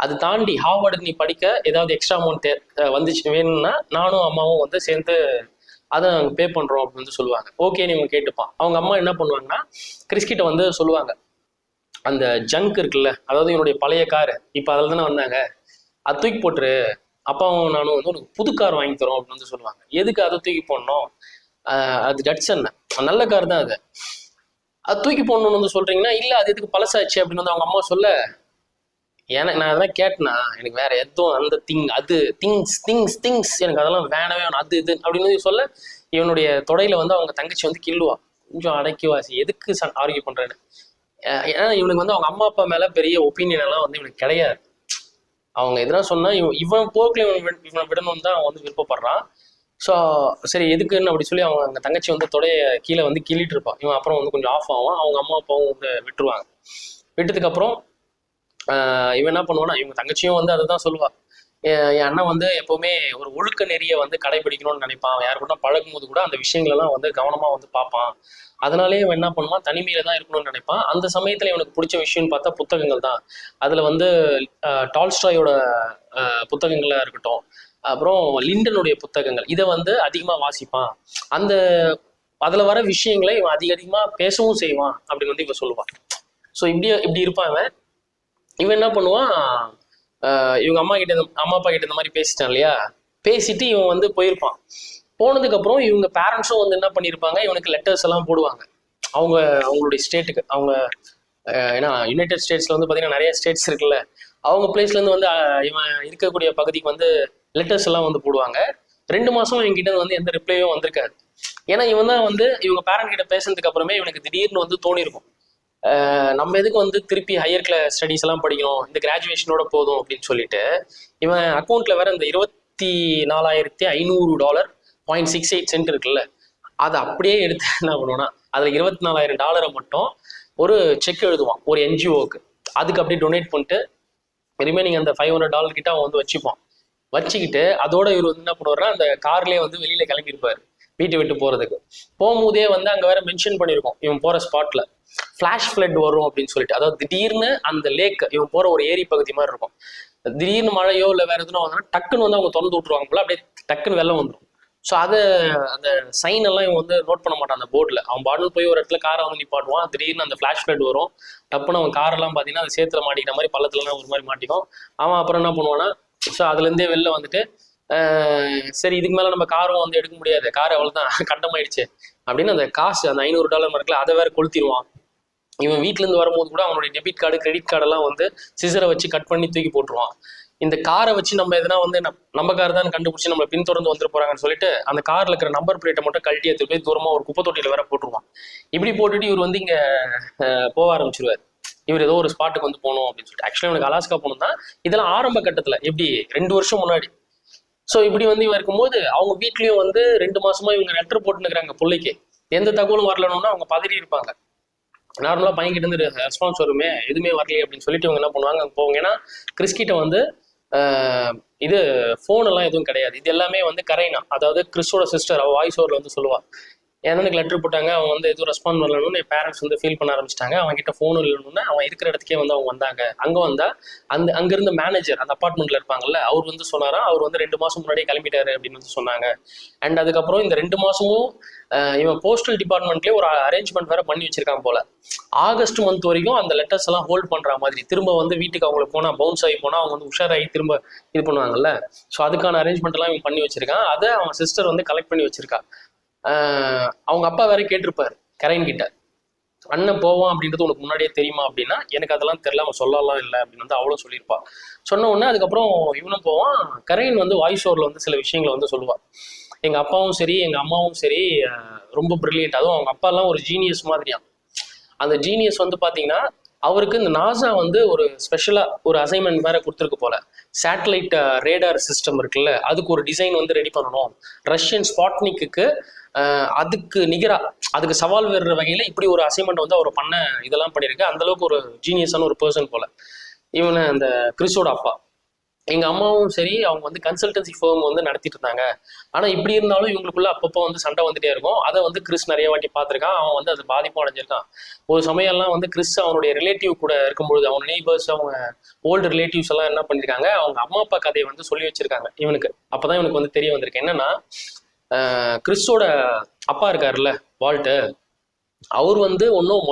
[SPEAKER 1] அது தாண்டி ஹார்வர்டு நீ படிக்க ஏதாவது எக்ஸ்ட்ரா அமௌண்ட் வந்துச்சு வேணும்னா நானும் அம்மாவும் வந்து சேர்ந்து அதை நாங்கள் பே பண்ணுறோம் அப்படின்னு வந்து சொல்லுவாங்க. ஓகே நீங்க கேட்டுப்பான். அவங்க அம்மா என்ன பண்ணுவாங்கன்னா கிறிஸ்கிட்ட வந்து சொல்லுவாங்க, அந்த ஜங்க் இருக்குல்ல, அதாவது என்னுடைய பழைய காரு இப்போ அதில் தானே வந்தாங்க, அது தூக்கி போட்டுரு, அப்பாவும் நானும் வந்து உனக்கு புது கார் வாங்கி தரோம் அப்படின்னு வந்து சொல்லுவாங்க. எதுக்கு அதை தூக்கி போடணும், அது டட்சன் நல்ல கார் தான், அது தூக்கி போடணும்னு வந்து சொல்றீங்கன்னா, இல்லை அது எதுக்கு பழசாச்சு அப்படின்னு வந்து அவங்க அம்மா சொல்ல, எனக்கு நான் அதெல்லாம் கேட்டேன்னா எனக்கு வேற எதுவும் அந்த திங்ஸ் எனக்கு அதெல்லாம் வேணவே வேணும், அது இது அப்படின்னு சொல்ல இவனுடைய தொடையில வந்து அவங்க தங்கச்சி வந்து கிள்ளுவா, கொஞ்சம் அடக்கி வாசி, எதுக்கு ஆர்கியூ பண்றேன்னு. ஏன்னா இவனுக்கு வந்து அவங்க அம்மா அப்பா மேல பெரிய ஒப்பீனியன் எல்லாம் வந்து இவனுக்கு கிடையாது. அவங்க எதுனா சொன்னா இவன் போக்குல இவனை விடணும்னு தான் அவன் வந்து விருப்பப்படுறான். ஸோ சரி எதுக்குன்னு அப்படி சொல்லி அவங்க அந்த தங்கச்சி வந்து தொடைய கீழே வந்து கிள்ளிட்டு இருப்பான். இவன் அப்புறம் வந்து கொஞ்சம் ஆஃப் ஆகும். அவங்க அம்மா அப்பாவும் வந்து விட்டுருவாங்க. விட்டதுக்கு அப்புறம் இவன் என்ன பண்ணுவான்னா, இவங்க தங்கச்சியும் வந்து அதை தான் சொல்லுவா, என் அண்ணன் வந்து எப்பவுமே ஒரு ஒழுக்க நெறியை வந்து கடைபிடிக்கணும்னு நினைப்பான், யாரு கூட பழகும் போது கூட அந்த விஷயங்களெல்லாம் வந்து கவனமா வந்து பார்ப்பான். அதனாலே இவன் என்ன பண்ணுவான், தனிமையில தான் இருக்கணும்னு நினைப்பான். அந்த சமயத்துல இவனுக்கு பிடிச்ச விஷயம்னு பார்த்தா புத்தகங்கள் தான். அதுல வந்து டால்ஸ்டாயோட புத்தகங்களா இருக்கட்டும், அப்புறம் லிண்டனுடைய புத்தகங்கள், இதை வந்து அதிகமா வாசிப்பான். அதுல வர விஷயங்களை இவன் அதிகமா பேசவும் செய்வான் அப்படின்னு வந்து இவன் சொல்லுவான். ஸோ இப்படி இருப்பான் இவன். இவன் என்ன பண்ணுவான், இவங்க அம்மா அப்பா கிட்ட இந்த மாதிரி பேசிட்டான் இல்லையா, பேசிட்டு இவன் வந்து போயிருப்பான். போனதுக்கு அப்புறம் இவங்க பேரண்ட்ஸும் வந்து என்ன பண்ணியிருப்பாங்க, இவனுக்கு லெட்டர்ஸ் எல்லாம் போடுவாங்க அவங்களுடைய ஸ்டேட்டுக்கு. அவங்க ஏன்னா யுனைடெட் ஸ்டேட்ஸ்ல வந்து பார்த்தீங்கன்னா நிறைய ஸ்டேட்ஸ் இருக்குல்ல, அவங்க பிளேஸ்லேருந்து வந்து இவன் இருக்கக்கூடிய பகுதிக்கு வந்து லெட்டர்ஸ் எல்லாம் வந்து போடுவாங்க. 2 மாசம் என்கிட்ட வந்து எந்த ரிப்ளையும் வந்திருக்காது. ஏன்னா இவன் தான் வந்து இவங்க பேரண்ட் கிட்ட பேசுனதுக்கு அப்புறமே இவனுக்கு திடீர்னு வந்து தோணிருக்கும், நம்ம எதுக்கு வந்து திருப்பி ஹையர் கிளாஸ் ஸ்டடீஸ் எல்லாம் படிக்கணும், இந்த கிராஜுவேஷனோட போதும் அப்படின்னு சொல்லிட்டு இவன் அக்கௌண்ட்ல வேற இந்த $24,500 0.68 இருக்குல்ல, அதை அப்படியே எடுத்து என்ன பண்ணுவோம்னா அதுல $24,000 மட்டும் ஒரு செக் எழுதுவான் ஒரு என்ஜிஓக்கு. அதுக்கு அப்படியே டொனேட் பண்ணிட்டு ரிமைனிங் அந்த $500 கிட்ட அவன் வந்து வச்சுக்கிட்டு அதோட இவர் வந்து என்ன பண்ணுவாருன்னா அந்த கார்லயே வந்து வெளியில கிளம்பியிருப்பாரு வீட்டை விட்டு போறதுக்கு. போகும்போதே வந்து அங்க வேற மென்ஷன் பண்ணியிருக்கோம் இவன் போற ஸ்பாட்ல ஃபிளாஷ் ஃபிளட் வரும் அப்படின்னு சொல்லிட்டு. அதாவது திடீர்னு அந்த லேக் இவன் போற ஒரு ஏரி பகுதி மாதிரி இருக்கும், திடீர்னு மழையோ இல்லை வேற எதுனா வந்தா டக்குன்னு வந்து அவங்க திறந்து விட்டுருவாங்க போல, அப்படியே டக்குன்னு வெள்ளம் வந்துடும். ஸோ அதை அந்த சைன் எல்லாம் இவன் வந்து நோட் பண்ண மாட்டான் அந்த போர்டில். அவன் பாட்டில் போய் ஒரு இடத்துல காரை வந்து நிப்பாட்டுவான், திடீர்னு அந்த ஃபிளாஷ் ஃபிளட் வரும், டப்புன்னு அவன் காரெல்லாம் பார்த்தீங்கன்னா அந்த சேத்துல மாட்டிக்கிற மாதிரி பள்ளத்துலலாம் ஒரு மாதிரி மாட்டிக்கும். அவன் அப்புறம் என்ன பண்ணுவான்னா ஸோ அதுலேருந்தே வெளில வந்துட்டு சரி இதுக்கு மேலே நம்ம காரும் வந்து எடுக்க முடியாது, கார் அவ்வளோதான் கண்டமாயிடுச்சு அப்படின்னு அந்த காசு அந்த $500 இருக்குல்ல அதை வேற கொளுத்திடுவான். இவன் வீட்டிலேருந்து வரும்போது கூட அவனுடைய டெபிட் கார்டு கிரெடிட் கார்டெல்லாம் வந்து சிசரை வச்சு கட் பண்ணி தூக்கி போட்டுருவான். இந்த காரை வச்சு நம்ம எதனா வந்து நம்ம கார் தான் கண்டுபிடிச்சி நம்ம பின்தொடர்ந்து வந்துட்டு போறாங்கன்னு சொல்லிட்டு அந்த கார்ல இருக்கிற நம்பர் பிளேட்டை மட்டும் கழட்டி எடுத்து போய் தூரமா ஒரு குப்பை தொட்டியில வேற போட்டுருவான். இப்படி போட்டுட்டு இவர் வந்து இங்க போக ஆரம்பிச்சிருவாரு, இவர் ஏதோ ஒரு ஸ்பாட்டுக்கு வந்து போகணும் அப்படின்னு சொல்லிட்டு. ஆக்சுவலா இவனுக்கு அலாஸ்கா போகணும் தான், இதெல்லாம் ஆரம்ப கட்டத்துல எப்படி 2 வருஷம் முன்னாடி. ஸோ இப்படி வந்து இவன் இருக்கும்போது அவங்க வீட்லயும் வந்து 2 மாசமா இவங்க லெட்டர் போட்டுனுக்குறாங்க பிள்ளைக்கு, எந்த தகவலும் வரலன்னா அவங்க பதறி இருப்பாங்க. நார்மலா பையன்கிட்ட இருந்து ரெஸ்பான்ஸ் வருமே, எதுவுமே வரலையே அப்படின்னு சொல்லிட்டு இவங்க என்ன பண்ணுவாங்க அங்கே போவாங்க. ஏன்னா கிறிஸ்கிட்ட வந்து இது ஃபோன் எல்லாம் எதுவும் கிடையாது, இது எல்லாமே வந்து கரைனா, அதாவது கிறிஸோட சிஸ்டர் அவள் வாய்ஸ் ஓவரில் வந்து சொல்லுவா, எனக்கு லெட்டர் போட்டாங்க அவன் வந்து எதுவும் ரெஸ்பாண்ட் பண்ணலன்னு என் பேரண்ட்ஸ் வந்து ஃபீல் பண்ண ஆரம்பிச்சிட்டாங்க, அவன் கிட்ட ஃபோனும் இல்லைன்னு அவன் இருக்கிற இடத்துக்கே வந்து அவங்க வந்தாங்க. அங்கே வந்தா அங்கிருந்த மேனேஜர் அந்த அப்பார்ட்மெண்ட்ல இருப்பாங்கல்ல அவர் வந்து சொன்னாராம், அவர் வந்து 2 மாசம் முன்னாடியே கிளம்பிட்டாரு அப்படின்னு வந்து சொன்னாங்க. அண்ட் அதுக்கப்புறம் இந்த 2 மாசமும் இவன் போஸ்டல் டிபார்ட்மெண்ட்லேயே ஒரு அரேஞ்ச்மெண்ட் வேற பண்ணி வச்சிருக்கான் போல, ஆகஸ்ட் மந்த் வரைக்கும் அந்த லெட்டர்ஸ் எல்லாம் ஹோல்ட் பண்ற மாதிரி, திரும்ப வந்து வீட்டுக்கு அவங்களுக்கு போனா பவுன்ஸ் ஆகி போனா அவங்க வந்து உஷாராகி திரும்ப இது பண்ணுவாங்கல்ல. ஸோ அதுக்கான அரேஞ்ச்மெண்ட் எல்லாம் இவன் பண்ணி வச்சிருக்கான். அதை அவன் சிஸ்டர் வந்து கலெக்ட் பண்ணி வச்சிருக்கா. அவங்க அப்பா வேற கேட்டிருப்பாரு கரைன் கிட்ட, அண்ணன் போவான் அப்படின்றது உனக்கு முன்னாடியே தெரியுமா அப்படின்னா, எனக்கு அதெல்லாம் தெரியல, அவன் சொல்லலாம் இல்லை அப்படின்னு வந்து அவளும் சொல்லியிருப்பா. சொன்ன உடனே அதுக்கப்புறம் இவனும் போவான். கரைன் வந்து வாய்ஸ் ஓவரில் வந்து சில விஷயங்களை வந்து சொல்லுவாள். எங்க அப்பாவும் சரி எங்க அம்மாவும் சரி ரொம்ப பிரில்லியன்ட், அதுவும் அவங்க அப்பா எல்லாம் ஒரு ஜீனியஸ் மாதிரியா. அந்த ஜீனியஸ் வந்து பாத்தீங்கன்னா அவருக்கு இந்த நாசா வந்து ஒரு ஸ்பெஷலா ஒரு அசைன்மெண்ட் வேற கொடுத்துருக்கு போல, சேட்டலைட் ரேடார் சிஸ்டம் இருக்குல்ல அதுக்கு ஒரு டிசைன் வந்து ரெடி பண்ணணும், ரஷ்யன் ஸ்பாட்னிக்கு அதுக்கு நிகரா அதுக்கு சவால் வர்ற வகையில இப்படி ஒரு அசைன்மெண்ட் வந்து அவர் பண்ண இதெல்லாம் பண்ணியிருக்கு. அந்த அளவுக்கு ஒரு ஜீனியஸான ஒரு பர்சன் போல இவனை அந்த கிறிஸோட அப்பா. எங்க அம்மாவும் சரி அவங்க வந்து கன்சல்டன்சி ஃபர்ம் வந்து நடத்திட்டு இருந்தாங்க. ஆனா இப்படி இருந்தாலும் இவங்களுக்குள்ள அப்பப்போ வந்து சண்டை வந்துட்டே இருக்கும். அதை வந்து கிறிஸ் நிறைய வாட்டி பார்த்துருக்கான். அவன் வந்து அது பாதிப்பு அடைஞ்சிருக்கான். ஒரு சமயம்லாம் வந்து கிறிஸ் அவனுடைய ரிலேட்டிவ் கூட இருக்கும்பொழுது அவங்க நெய்பர்ஸ் அவங்க ஓல்டு ரிலேட்டிவ்ஸ் எல்லாம் என்ன பண்ணிருக்காங்க, அவங்க அம்மா அப்பா கதையை வந்து சொல்லி வச்சிருக்காங்க இவனுக்கு. அப்பதான் இவனுக்கு வந்து தெரிய வந்திருக்கு என்னன்னா, கிறிஸோட அப்பா இருக்காருல்ல வால்ட்டு, அவர் வந்து ஒன்றும்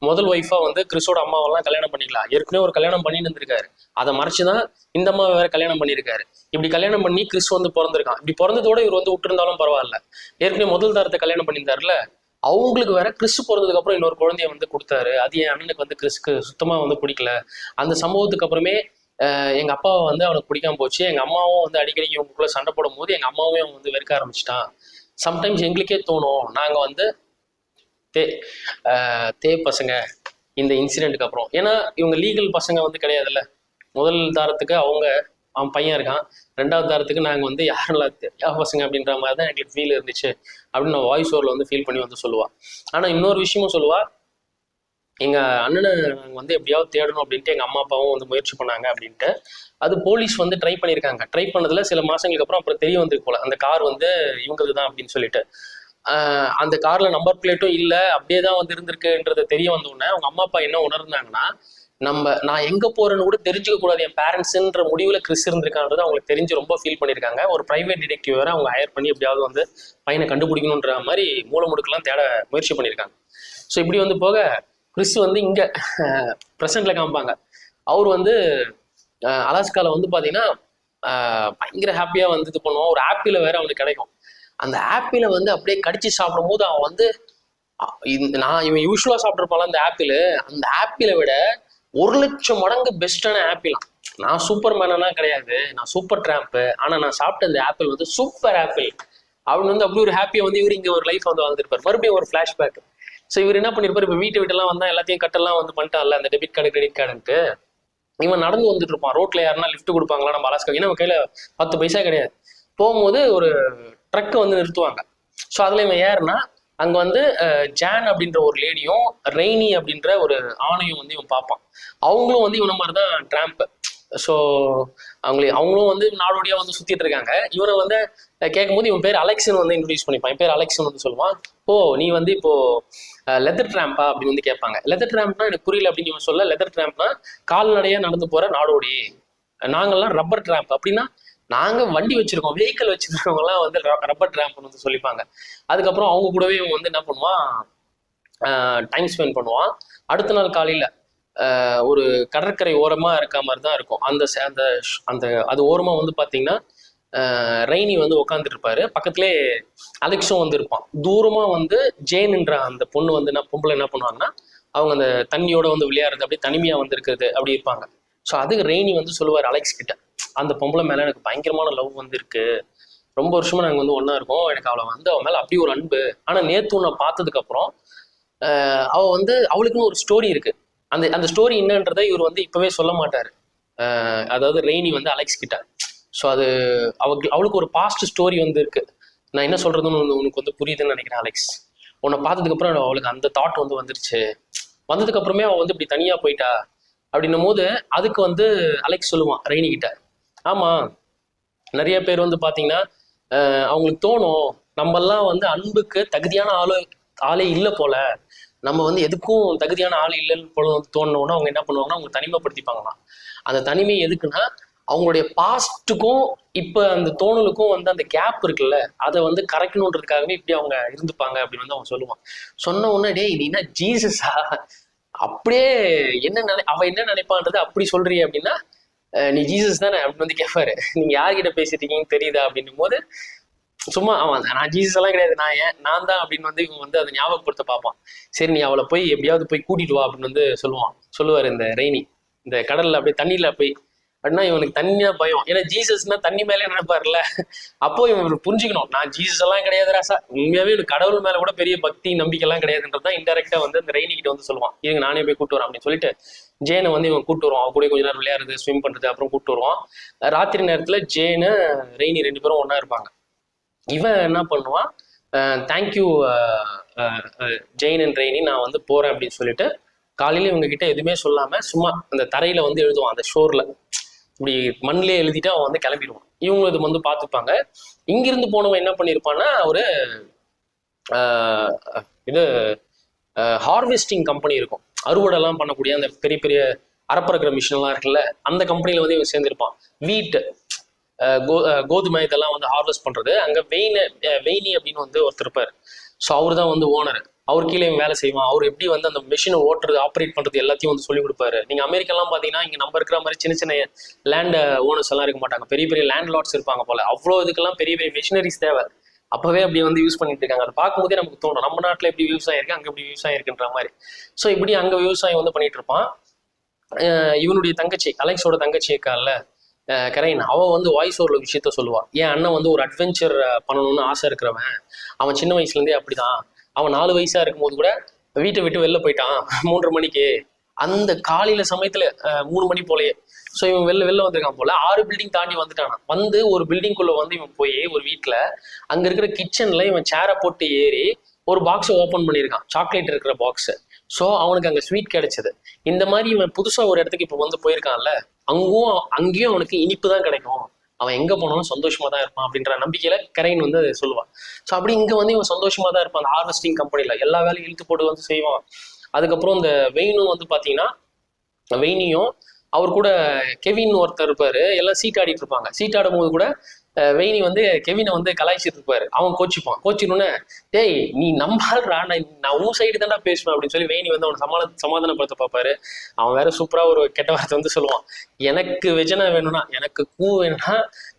[SPEAKER 1] முதல் ஒய்ஃபா வந்து கிறிஸோட அம்மாவெல்லாம் கல்யாணம் பண்ணிக்கலாம், ஏற்கனவே ஒரு கல்யாணம் பண்ணிட்டு இருந்திருக்காரு. அதை மறைச்சுதான் இந்த அம்மாவை வேற கல்யாணம் பண்ணியிருக்காரு. இப்படி கல்யாணம் பண்ணி கிறிஸ் வந்து பிறந்திருக்கான். இப்படி பிறந்ததோட இவர் வந்து விட்டுருந்தாலும் பரவாயில்ல, ஏற்கனவே முதல் தாரத்தை கல்யாணம் பண்ணியிருந்தாருல, அவங்களுக்கு வேற கிறிஸ் பிறந்ததுக்கு அப்புறம் இன்னொரு குழந்தைய வந்து கொடுத்தாரு. அது என் அண்ணனுக்கு வந்து கிறிஸ்க்கு சுத்தமா வந்து பிடிக்கல. அந்த சம்பவத்துக்கு அப்புறமே எங்க அப்பாவை வந்து அவனுக்கு பிடிக்காம போச்சு. எங்க அம்மாவும் வந்து அடிக்கடி இவங்களுக்குள்ள சண்டை போடும் போது எங்க அம்மாவே அவன் வந்து வெறுக்க ஆரம்பிச்சிட்டான். சம்டைம்ஸ் எங்களுக்கே தோணும் நாங்க வந்து தே பசங்க இந்த இன்சிடென்ட்டுக்கு அப்புறம், ஏன்னா இவங்க லீகல் பசங்க வந்து கிடையாதுல்ல. முதல் தாரத்துக்கு அவன் பையன் இருக்கான், 2வது தாரத்துக்கு நாங்கள் வந்து யார் பசங்க அப்படின்ற மாதிரி தான் எங்களுக்கு ஃபீல் இருந்துச்சு அப்படின்னு நான் வாய்ஸ் ஓவரில் வந்து ஃபீல் பண்ணி வந்து சொல்லுவா. ஆனால் இன்னொரு விஷயமும் சொல்லுவா, எங்கள் அண்ணனை நாங்கள் வந்து எப்படியாவது தேடணும் அப்படின்ட்டு எங்கள் அம்மா அப்பாவும் வந்து முயற்சி பண்ணாங்க அப்படின்ட்டு. அது போலீஸ் வந்து ட்ரை பண்ணியிருக்காங்க. ட்ரை பண்ணதில் சில மாதங்களுக்கு அப்புறம் தெரிய வந்திருக்கு போல அந்த கார் வந்து இவங்களுக்கு தான் அப்படின்னு சொல்லிட்டு. அந்த கார்ல நம்பர் பிளேட்டும் இல்லை, அப்படியே தான் வந்து இருந்திருக்குன்றது தெரிய வந்த உடனே அவங்க அம்மா அப்பா என்ன உணர்ந்தாங்கன்னா, நான் எங்க போறேன்னு கூட தெரிஞ்சுக்க கூடாது என் பேரண்ட்ஸ்ன்ற முடிவுல கிறிஸ் இருந்திருக்கான்றது அவங்களுக்கு தெரிஞ்சு ரொம்ப ஃபீல் பண்ணியிருக்காங்க. ஒரு பிரைவேட் டிடெக்டிவ் வேற அவங்க ஹயர் பண்ணி எப்படியாவது வந்து பையனை கண்டுபிடிக்கணுன்ற மாதிரி மூலமுடுக்கெல்லாம் தேட முயற்சி பண்ணியிருக்காங்க. ஸோ இப்படி வந்து போக கிறிஸ் வந்து இங்க ப்ரெசென்ட்ல காமிப்பாங்க. அவர் வந்து அலாஸ்கால வந்து பாத்தீங்கன்னா பயங்கர ஹாப்பியா வந்து இது பண்ணுவான். ஒரு ஆப்பிள வேற அவனுக்கு கிடைக்கும். அந்த ஆப்பிள வந்து அப்படியே கடிச்சு சாப்பிடும் போது அவன் வந்து நான் இவன் யூஸ்வலா சாப்பிட்டுருப்பான் அந்த ஆப்பிள், அந்த ஆப்பிளை விட 1,00,000 மடங்கு பெஸ்டான ஆப்பிளாம். நான் சூப்பர் மேனா கிடையாது, நான் சூப்பர் டிராம்ப், ஆனா நான் சாப்பிட்ட அந்த ஆப்பிள் வந்து சூப்பர் ஆப்பிள். அவன் வந்து அப்படி ஒரு ஹாப்பியா வந்து இவர் இங்க ஒரு லைஃப் வந்து வாழ்ந்துருப்பார். மறுபடியும் ஒரு ஃபிளாஷ்பேக். ஸோ இவர் என்ன பண்ணிருப்பாரு, இப்போ வீட்டெல்லாம் வந்தா எல்லாத்தையும் கட்டெல்லாம் வந்து பண்ணிட்டான்ல அந்த டெபிட் கார்டு கிரெடிட் கார்டுன்ட்டு, இவன் நடந்து வந்துட்டு இருப்பான். ரோட்ல யாருன்னா லிஃப்ட் கொடுப்பாங்களா நம்ம அலாஸ்கா, ஏன்னா கையில 10 பைசா கிடையாது. போகும்போது ஒரு ட்ரக் வந்து நிறுத்துவாங்க. ஸோ அதுல இவன் ஏறுனா அங்க வந்து ஜான் அப்படின்ற ஒரு லேடியும் ரெய்னி அப்படின்ற ஒரு ஆணையும் வந்து இவன் பார்ப்பான். அவங்களும் வந்து இவன மாதிரி தான் ட்ராம்ப். ஸோ அவங்களும் வந்து நாடோடியா வந்து சுத்திட்டு இருக்காங்க. இவனை வந்து கேட்கும்போது இவன் பேர் அலெக்ஸ்னு வந்து இன்ட்ரடியூஸ் பண்ணிப்பான். என் பேர் அலெக்ஸ்னு வந்து சொல்லுவான். ஓ நீ வந்து இப்போ லெதர் ட்ராம்பா அப்படின்னு வந்து கேட்பாங்க. லெதர் ட்ராம்ப்னா எனக்கு புரியல அப்படின்னு இவன் சொல்ல, லெதர் ட்ராம்ப்னா கால்நடையா நடந்து போற நாடோடி, நாங்கள்லாம் ரப்பர் ட்ராம்ப் அப்படின்னா நாங்க வண்டி வச்சிருக்கோம், வெஹிக்கல் வச்சிருக்கவங்க எல்லாம் வந்து ரப்பர் ட்ராம்ப்னு வந்து சொல்லிப்பாங்க. அதுக்கப்புறம் அவங்க கூடவே இவன் வந்து என்ன பண்ணுவான், டைம் ஸ்பெண்ட் பண்ணுவான். அடுத்த நாள் காலையில ஒரு கடற்கரை ஓரமா இருக்க மாதிரி தான் இருக்கும். அந்த அந்த அந்த அது ஓரமா வந்து பாத்தீங்கன்னா ரெய்னி வந்து உட்காந்துட்டு இருப்பாரு. பக்கத்துலேயே அலெக்ஸும் வந்து இருப்பான். தூரமா வந்து ஜேன்ன்ற அந்த பொண்ணு வந்து பொம்பளை என்ன பண்ணுவாங்கன்னா அவங்க அந்த தண்ணியோட வந்து விளையாடுறது, அப்படியே தனிமையா வந்து இருக்கிறது அப்படி இருப்பாங்க. ஸோ அதுக்கு ரெய்னி வந்து சொல்லுவார் அலெக்ஸ் கிட்ட, அந்த பொம்பளை மேல எனக்கு பயங்கரமான லவ் வந்து இருக்கு, ரொம்ப வருஷமா நாங்கள் வந்து ஒன்னா இருக்கோம், எனக்கு அவளை வந்து அவன் மேல அப்படி ஒரு அன்பு. ஆனா நேத்து நான் பார்த்ததுக்கு அப்புறம் அவ வந்து அவளுக்குன்னு ஒரு ஸ்டோரி இருக்கு. அந்த அந்த ஸ்டோரி என்னன்றதை இவர் வந்து இப்பவே சொல்ல மாட்டாரு, அதாவது ரெய்னி வந்து அலெக்ஸ் கிட்ட. ஸோ அது அவளுக்கு ஒரு பாஸ்ட் ஸ்டோரி வந்து இருக்கு. நான் என்ன சொல்றதுன்னு உனக்கு வந்து புரியுதுன்னு நினைக்கிறேன் அலெக்ஸ். உன்னை பார்த்ததுக்கு அப்புறம் அவளுக்கு அந்த தாட் வந்து வந்துருச்சு. வந்ததுக்கு அப்புறமே அவன் வந்து இப்படி தனியா போயிட்டா அப்படின்னும் போது அதுக்கு வந்து அலெக்ஸ் சொல்லுவான் ரெய்னி கிட்ட, ஆமா நிறைய பேர் வந்து பாத்தீங்கன்னா அவங்களுக்கு தோணும் நம்மெல்லாம் வந்து அன்புக்கு தகுதியான ஆளே இல்லை போல, நம்ம வந்து எதுக்கும் தகுதியான ஆள் இல்லைன்னு போல வந்து தோணுன்னா அவங்க என்ன பண்ணுவாங்கன்னா அவங்க தனிமைப்படுத்திப்பாங்களாம். அந்த தனிமை எதுக்குன்னா அவங்களுடைய பாஸ்ட்டுக்கும் இப்ப அந்த தோணலுக்கும் வந்து அந்த கேப் இருக்குல்ல, அதை வந்து கரைக்கணுன்றதுக்காகவே இப்படி அவங்க இருந்துப்பாங்க அப்படின்னு வந்து அவன் சொல்லுவான். சொன்ன உடனே டேய் நீ என்ன ஜீசஸா, அப்படியே அவ என்ன நினைப்பான்றது அப்படி சொல்றிய அப்படின்னா, நீ ஜீசஸ் தானே அப்படின்னு வந்து கேட்பாரு. நீங்க யார்கிட்ட பேசிட்டு இருக்கீங்கன்னு தெரியுதா அப்படின்னும் போது சும்மா அவன் நான் ஜீசஸ் எல்லாம் கிடையாது, நான் தான் அப்படின்னு வந்து இவங்க வந்து அதை ஞாபகப்படுத்த பார்ப்பான். சரி நீ அவளை போய் எப்படியாவது போய் கூட்டிட்டு வா அப்படின்னு வந்து சொல்லுவாரு இந்த ரெய்னி. இந்த கடல்ல அப்படியே தண்ணியில போய் அப்படின்னா இவனுக்கு தண்ணியா பயம், ஏன்னா ஜீசஸ்னா தண்ணி மேலே நினைப்பாருல்ல. அப்போ இவன் புரிஞ்சுக்கணும் நான் ஜீசஸ் எல்லாம் கிடையாது ராசா, உண்மையாவே இவனுக்கு கடவுள் மேல கூட பெரிய பக்தி நம்பிக்கை எல்லாம் கிடையாதுன்றதான் இன்டெரக்டா வந்து இந்த ரெய்னி கிட்ட வந்து சொல்லுவான். இவங்க நானே போய் கூட்டு வரேன் அப்படின்னு சொல்லிட்டு ஜேனை வந்து இவன் கூட்டு வருவான். அவ கூட கொஞ்ச நேரம் விளையாடுறது, ஸ்விம் பண்றது, அப்புறம் கூட்டு வருவான். ராத்திரி நேரத்துல ஜேனு ரெய்னி 2 பேரும் ஒன்னா இருப்பாங்க. இவன் என்ன பண்ணுவான், தேங்க்யூ ஜெயின் அண்ட் ரெய்னி, நான் வந்து போறேன் அப்படின்னு சொல்லிட்டு காலையில இவங்க கிட்ட எதுவுமே சொல்லாம சும்மா அந்த தரையில வந்து எழுதுவான், அந்த ஷோர்ல இப்படி மண்ணிலே எழுதிட்டு அவன் வந்து கிளம்பிடுவான். இவங்க இது வந்து பார்த்துப்பாங்க. இங்கிருந்து போனவன் என்ன பண்ணியிருப்பான்னா ஒரு இது ஹார்வெஸ்டிங் கம்பெனி இருக்கும், அறுவடை எல்லாம் பண்ணக்கூடிய அந்த பெரிய பெரிய அறப்பறக்கிற மிஷின் எல்லாம் இருக்குல்ல, அந்த கம்பெனில வந்து இவன் சேர்ந்திருப்பான். வீட் கோதுமை இதெல்லாம் வந்து ஹார்வெஸ்ட் பண்றது அங்க வெய்னி அப்படின்னு வந்து ஒருத்தர் இருப்பார். ஸோ அவரு தான் வந்து ஓனர். அவர் கீழே வேலை செய்வான். அவர் எப்படி வந்து அந்த மிஷினை ஓட்டுறது, ஆப்ரேட் பண்றது எல்லாத்தையும் வந்து சொல்லி கொடுப்பாரு. நீங்க அமெரிக்கெல்லாம் பாத்தீங்கன்னா இங்க நம்ம இருக்கிற மாதிரி சின்ன சின்ன லேண்ட் ஓனர்ஸ் எல்லாம் இருக்க மாட்டாங்க, பெரிய பெரிய லேண்ட் லாட்ஸ் இருப்பாங்க போல. அவ்வளோ இதுக்கெல்லாம் பெரிய பெரிய மிஷினரிஸ் தேவை. அப்பவே அப்படி வந்து யூஸ் பண்ணிட்டு இருக்காங்க. அதை பார்க்கும்போதே நமக்கு தோணும் நம்ம நாட்டுல எப்படி விவசாயம் இருக்கு, அங்க எப்படி விவசாயம் இருக்குன்ற மாதிரி. ஸோ இப்படி அங்க விவசாயம் வந்து பண்ணிட்டு இருப்பான். இவனுடைய தங்கச்சி அலெக்ஸோட தங்கச்சி இருக்கான்ல கரைன், அவன் வந்து வாய்ஸ் ஓவர்ல விஷயத்த சொல்லுவான். என் அண்ணன் வந்து ஒரு அட்வென்ச்சர் பண்ணணும்னு ஆசை இருக்கிறவன், அவன் சின்ன வயசுல இருந்தே அப்படிதான். அவன் 4 வயசா இருக்கும்போது கூட வீட்டை விட்டு வெளில போயிட்டான் 3:30 மணிக்கு. அந்த காலையில சமயத்துல 3 மணி போலயே. ஸோ இவன் வெளில வந்திருக்கான் போல. 6 பில்டிங் தாண்டி வந்துட்டான். வந்து ஒரு பில்டிங்குள்ள வந்து இவன் போய் ஒரு வீட்டுல அங்க இருக்கிற கிச்சன்ல இவன் சேரை போட்டு ஏறி ஒரு பாக்ஸை ஓப்பன் பண்ணியிருக்கான், சாக்லேட் இருக்கிற பாக்ஸ். ஸோ அவனுக்கு அங்க ஸ்வீட் கிடைச்சது. இந்த மாதிரி இவன் புதுசா ஒரு இடத்துக்கு இப்போ வந்து போயிருக்கான்ல, அங்கேயும் அவனுக்கு இனிப்பு தான் கிடைக்கும், அவன் எங்க போனாலும் சந்தோஷமா தான் இருப்பான் அப்படின்ற நம்பிக்கையில கரைன் வந்து சொல்லுவான். ஸோ அப்படி இங்க வந்து இவன் சந்தோஷமா தான் இருப்பான். அந்த ஹார்வெஸ்டிங் கம்பெனில எல்லா வேலையும் இழுத்து போட்டு வந்து செய்வான். அதுக்கப்புறம் இந்த வெயினும் வந்து பாத்தீங்கன்னா வெயினியும் அவர் கூட கெவின் ஒருத்தர் இருப்பாரு, எல்லாம் சீட் ஆடிட்டு இருப்பாங்க. சீட் ஆடும் போது கூட வெயினி வந்து கெவினை வந்து கலாய்ச்சிட்டு இருப்பாரு. அவன் கோச்சிக்கணும்னு, டேய் நீ நம்பாள்றா, நான் உன் சைடு தான்டா பேசுவேன் அப்படின்னு சொல்லி வெயினி வந்து அவனை சமாதானப்படுத்த பார்ப்பாரு. அவன் வேற சூப்பரா ஒரு கெட்ட வார்த்தை வந்து சொல்லுவான், எனக்கு வெஜனா வேணும்னா, எனக்கு கூ வேணும்னா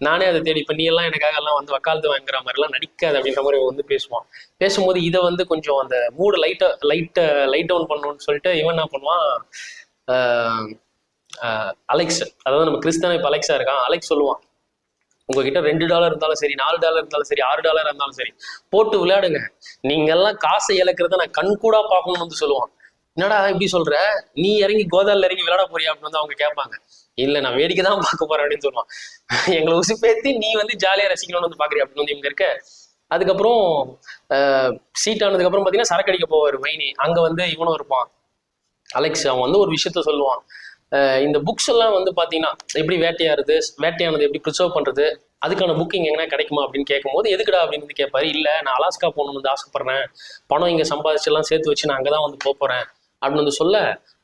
[SPEAKER 1] நானே அதை தேடி, இப்ப நீ எல்லாம் எனக்காக எல்லாம் வந்து வக்காலத்து வாங்குற மாதிரி எல்லாம் நடிக்காது அப்படின்ற மாதிரி வந்து பேசுவான். பேசும்போது இதை வந்து கொஞ்சம் அந்த மூடு லைட் டவுன் பண்ணணும்னு சொல்லிட்டு இவன் என்ன பண்ணுவான், அலெக்ஸ், அதாவது நம்ம கிறிஸ்தான இப்ப அலெக்ஸா இருக்கான், அலெக்ஸ் சொல்லுவான், உங்ககிட்ட $2 இருந்தாலும் சரி, $4 இருந்தாலும் சரி, $6 இருந்தாலும் சரி, போட்டு விளையாடுங்க, நீங்க எல்லாம் காசை இழக்கிறத நான் கண்கூடா பார்க்கணும்னு வந்து சொல்லுவான். என்னடா இப்படி சொல்ற, நீ இறங்கி கோதால இறங்கி விளையாட போறியா அப்படின்னு வந்து அவங்க கேட்பாங்க. இல்ல நான் வேடிக்கை தான் பார்க்க போறேன் அப்படின்னு சொல்லுவான். எங்களை உசுப்பேத்தி நீ வந்து ஜாலியா ரசிக்கணும்னு வந்து பாக்குறியா அப்படின்னு வந்து இவங்க இருக்க. அதுக்கப்புறம் சீட் ஆனதுக்கு அப்புறம் பாத்தீங்கன்னா சரக்கு அடிக்க போவார் வைனி. அங்க வந்து இவனும் இருப்பான் அலெக்ஸ். அவன் வந்து ஒரு விஷயத்த சொல்லுவான், இந்த புக்ஸ் எல்லாம் வந்து பாத்தீங்கன்னா எப்படி வேட்டையானது எப்படி ப்ரிசர்வ் பண்றது, அதுக்கான புக்கிங் எங்கன்னா கிடைக்குமா அப்படின்னு கேட்கும்போது, எதுக்குடா அப்படின்னு வந்து கேட்பாரு. இல்ல நான் அலாஸ்கா போகணும்னு வந்து ஆசைப்படுறேன், பணம் இங்க சம்பாதிச்சு எல்லாம் சேர்த்து வச்சு நான் அங்கதான் வந்து போறேன் அப்படின்னு வந்து சொல்ல,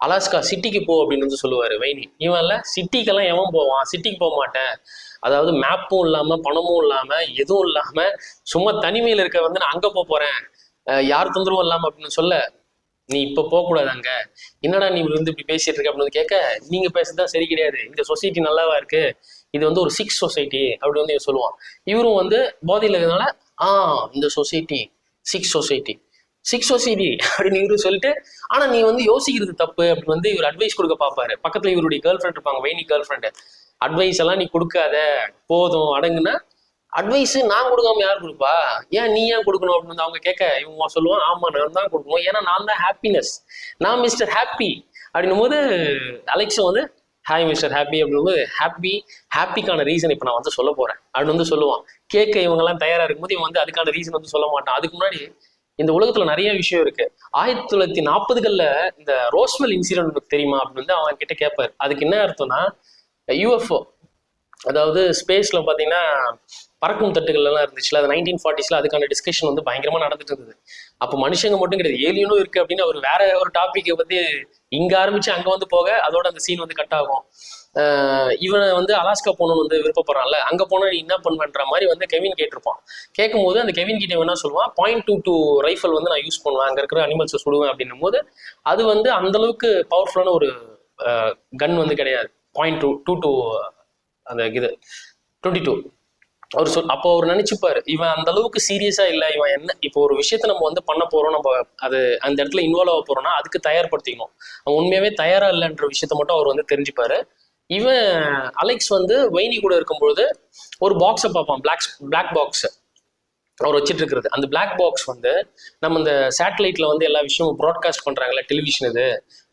[SPEAKER 1] அலாஸ்கா சிட்டிக்கு போ அப்படின்னு வந்து சொல்லுவாரு வைனி. இவன் இல்ல, சிட்டிக்கெல்லாம் எவன் போவான், சிட்டிக்கு போக மாட்டேன், அதாவது மேப்பும் இல்லாம பணமும் இல்லாம எதுவும் இல்லாம சும்மா தனிமையில இருக்க வந்து நான் அங்க போறேன், யார் தொந்தரவும் இல்லாம அப்படின்னு சொல்ல, நீ இப்ப போக கூடாது அங்க, என்னடா நீ வந்து இப்படி பேசிட்டு இருக்க அப்படின்னு கேட்க, நீங்க பேசுறதுதான் சரி கிடையாது, இந்த சொசைட்டி நல்லாவா இருக்கு, இது வந்து ஒரு சிக்ஸ் சொசைட்டி அப்படி வந்து சொல்லுவான். இவரும் வந்து போதையில் இருக்கிறதுனால இந்த சொசைட்டி சிக்ஸ் சொசைட்டி அப்படின்னு இவரு சொல்லிட்டு, ஆனா நீ வந்து யோசிக்கிறது தப்பு அப்படின்னு வந்து இவர் அட்வைஸ் கொடுக்க பார்ப்பாரு. பக்கத்துல இவருடைய கேர்ள் ஃப்ரெண்ட் இருப்பாங்க, வைனி கேர்ள் ஃப்ரெண்டு. அட்வைஸ் எல்லாம் நீ கொடுக்காத, போதும் அடங்குன்னா, அட்வைஸ் நான் கொடுக்காம யார் கொடுப்பா, ஏன் நீ ஏன் கொடுக்கணும் அப்படின்னு வந்து அவங்க கேட்க, இவங்க சொல்லுவான், ஆமா நான் தான் கொடுக்கணும், ஏன்னா நான் தான் ஹாப்பினஸ், நான் மிஸ்டர் ஹாப்பி அப்படின்னும் போது அலெக்ஸும் வந்து ஹாய் மிஸ்டர் ஹாப்பி அப்படிங்கும்போது, ஹாப்பிக்கான ரீசன் இப்போ நான் வந்து சொல்ல போறேன் அப்படின்னு வந்து சொல்லுவான். கேட்க இவங்கெல்லாம் தயாரா இருக்கும்போது இவன் வந்து அதுக்கான ரீசன் வந்து சொல்ல மாட்டான். அதுக்கு முன்னாடி இந்த உலகத்துல நிறைய விஷயம் இருக்கு. 1940கள்ல இந்த ரோஸ்வெல் இன்சிடென்ட் தெரியுமா அப்படின்னு வந்து அவன் கிட்ட கேட்பாரு. அதுக்கு என்ன அர்த்தம்னா, யூஎஃப்ஓ, அதாவது ஸ்பேஸ்ல பாத்தீங்கன்னா பறக்கும் தட்டுகள் எல்லாம் இருந்துச்சுல, அது 1940s அதுக்கான டிஸ்கஷன் வந்து பயங்கரமா நடந்துட்டு இருந்தது. அப்போ மனுஷங்க மட்டும் கிடையாது, ஏலியனும் இருக்கு அப்படின்னு அவர் வேற ஒரு டாபிக்கை பத்தி இங்க ஆரம்பிச்சு அங்க வந்து போக, அதோட அந்த சீன் வந்து கட் ஆகும். இவனை வந்து அலாஸ்கா போகணும்னு வந்து விருப்பப்படுறான்ல, அங்க போனா நீ என்ன பண்ணுவேன்ற மாதிரி வந்து கெவின் கேட்டிருப்பான். கேட்கும்போது அந்த கெவின் கிட்ட என்ன சொல்லுவான், .22 ரைஃபிள் வந்து நான் யூஸ் பண்ணுவேன், அங்க இருக்கிற அனிமல்ஸை சுடுவேன் அப்படின்னும் போது, அது வந்து அந்த அளவுக்கு பவர்ஃபுல்லான ஒரு கன் வந்து கிடையாது. .22 அந்த இது 22 அவர் அப்போ அவர் நினைச்சுப்பாரு, இவன் அந்த அளவுக்கு சீரியஸா இல்ல, இவன் என்ன இப்போ ஒரு விஷயத்த நம்ம வந்து பண்ண போறோம், நம்ம அது அந்த இடத்துல இன்வால்வ் ஆக போறோம்னா அதுக்கு தயார்படுத்திக்கணும். அவன் உண்மையாவே தயாரா இல்லைன்ற விஷயத்த மட்டும் அவர் வந்து தெரிஞ்சுப்பாரு. இவன் அலெக்ஸ் வந்து வைனி கூட இருக்கும்பொழுது ஒரு பாக்ஸை பார்ப்பான், பிளாக் பாக்ஸ் அவர் வச்சுட்டு இருக்கிறது. அந்த பிளாக் பாக்ஸ் வந்து நம்ம இந்த சேட்டலைட்ல வந்து எல்லா விஷயமும் ப்ராட்காஸ்ட் பண்றாங்கல்ல, டெலிவிஷன், இது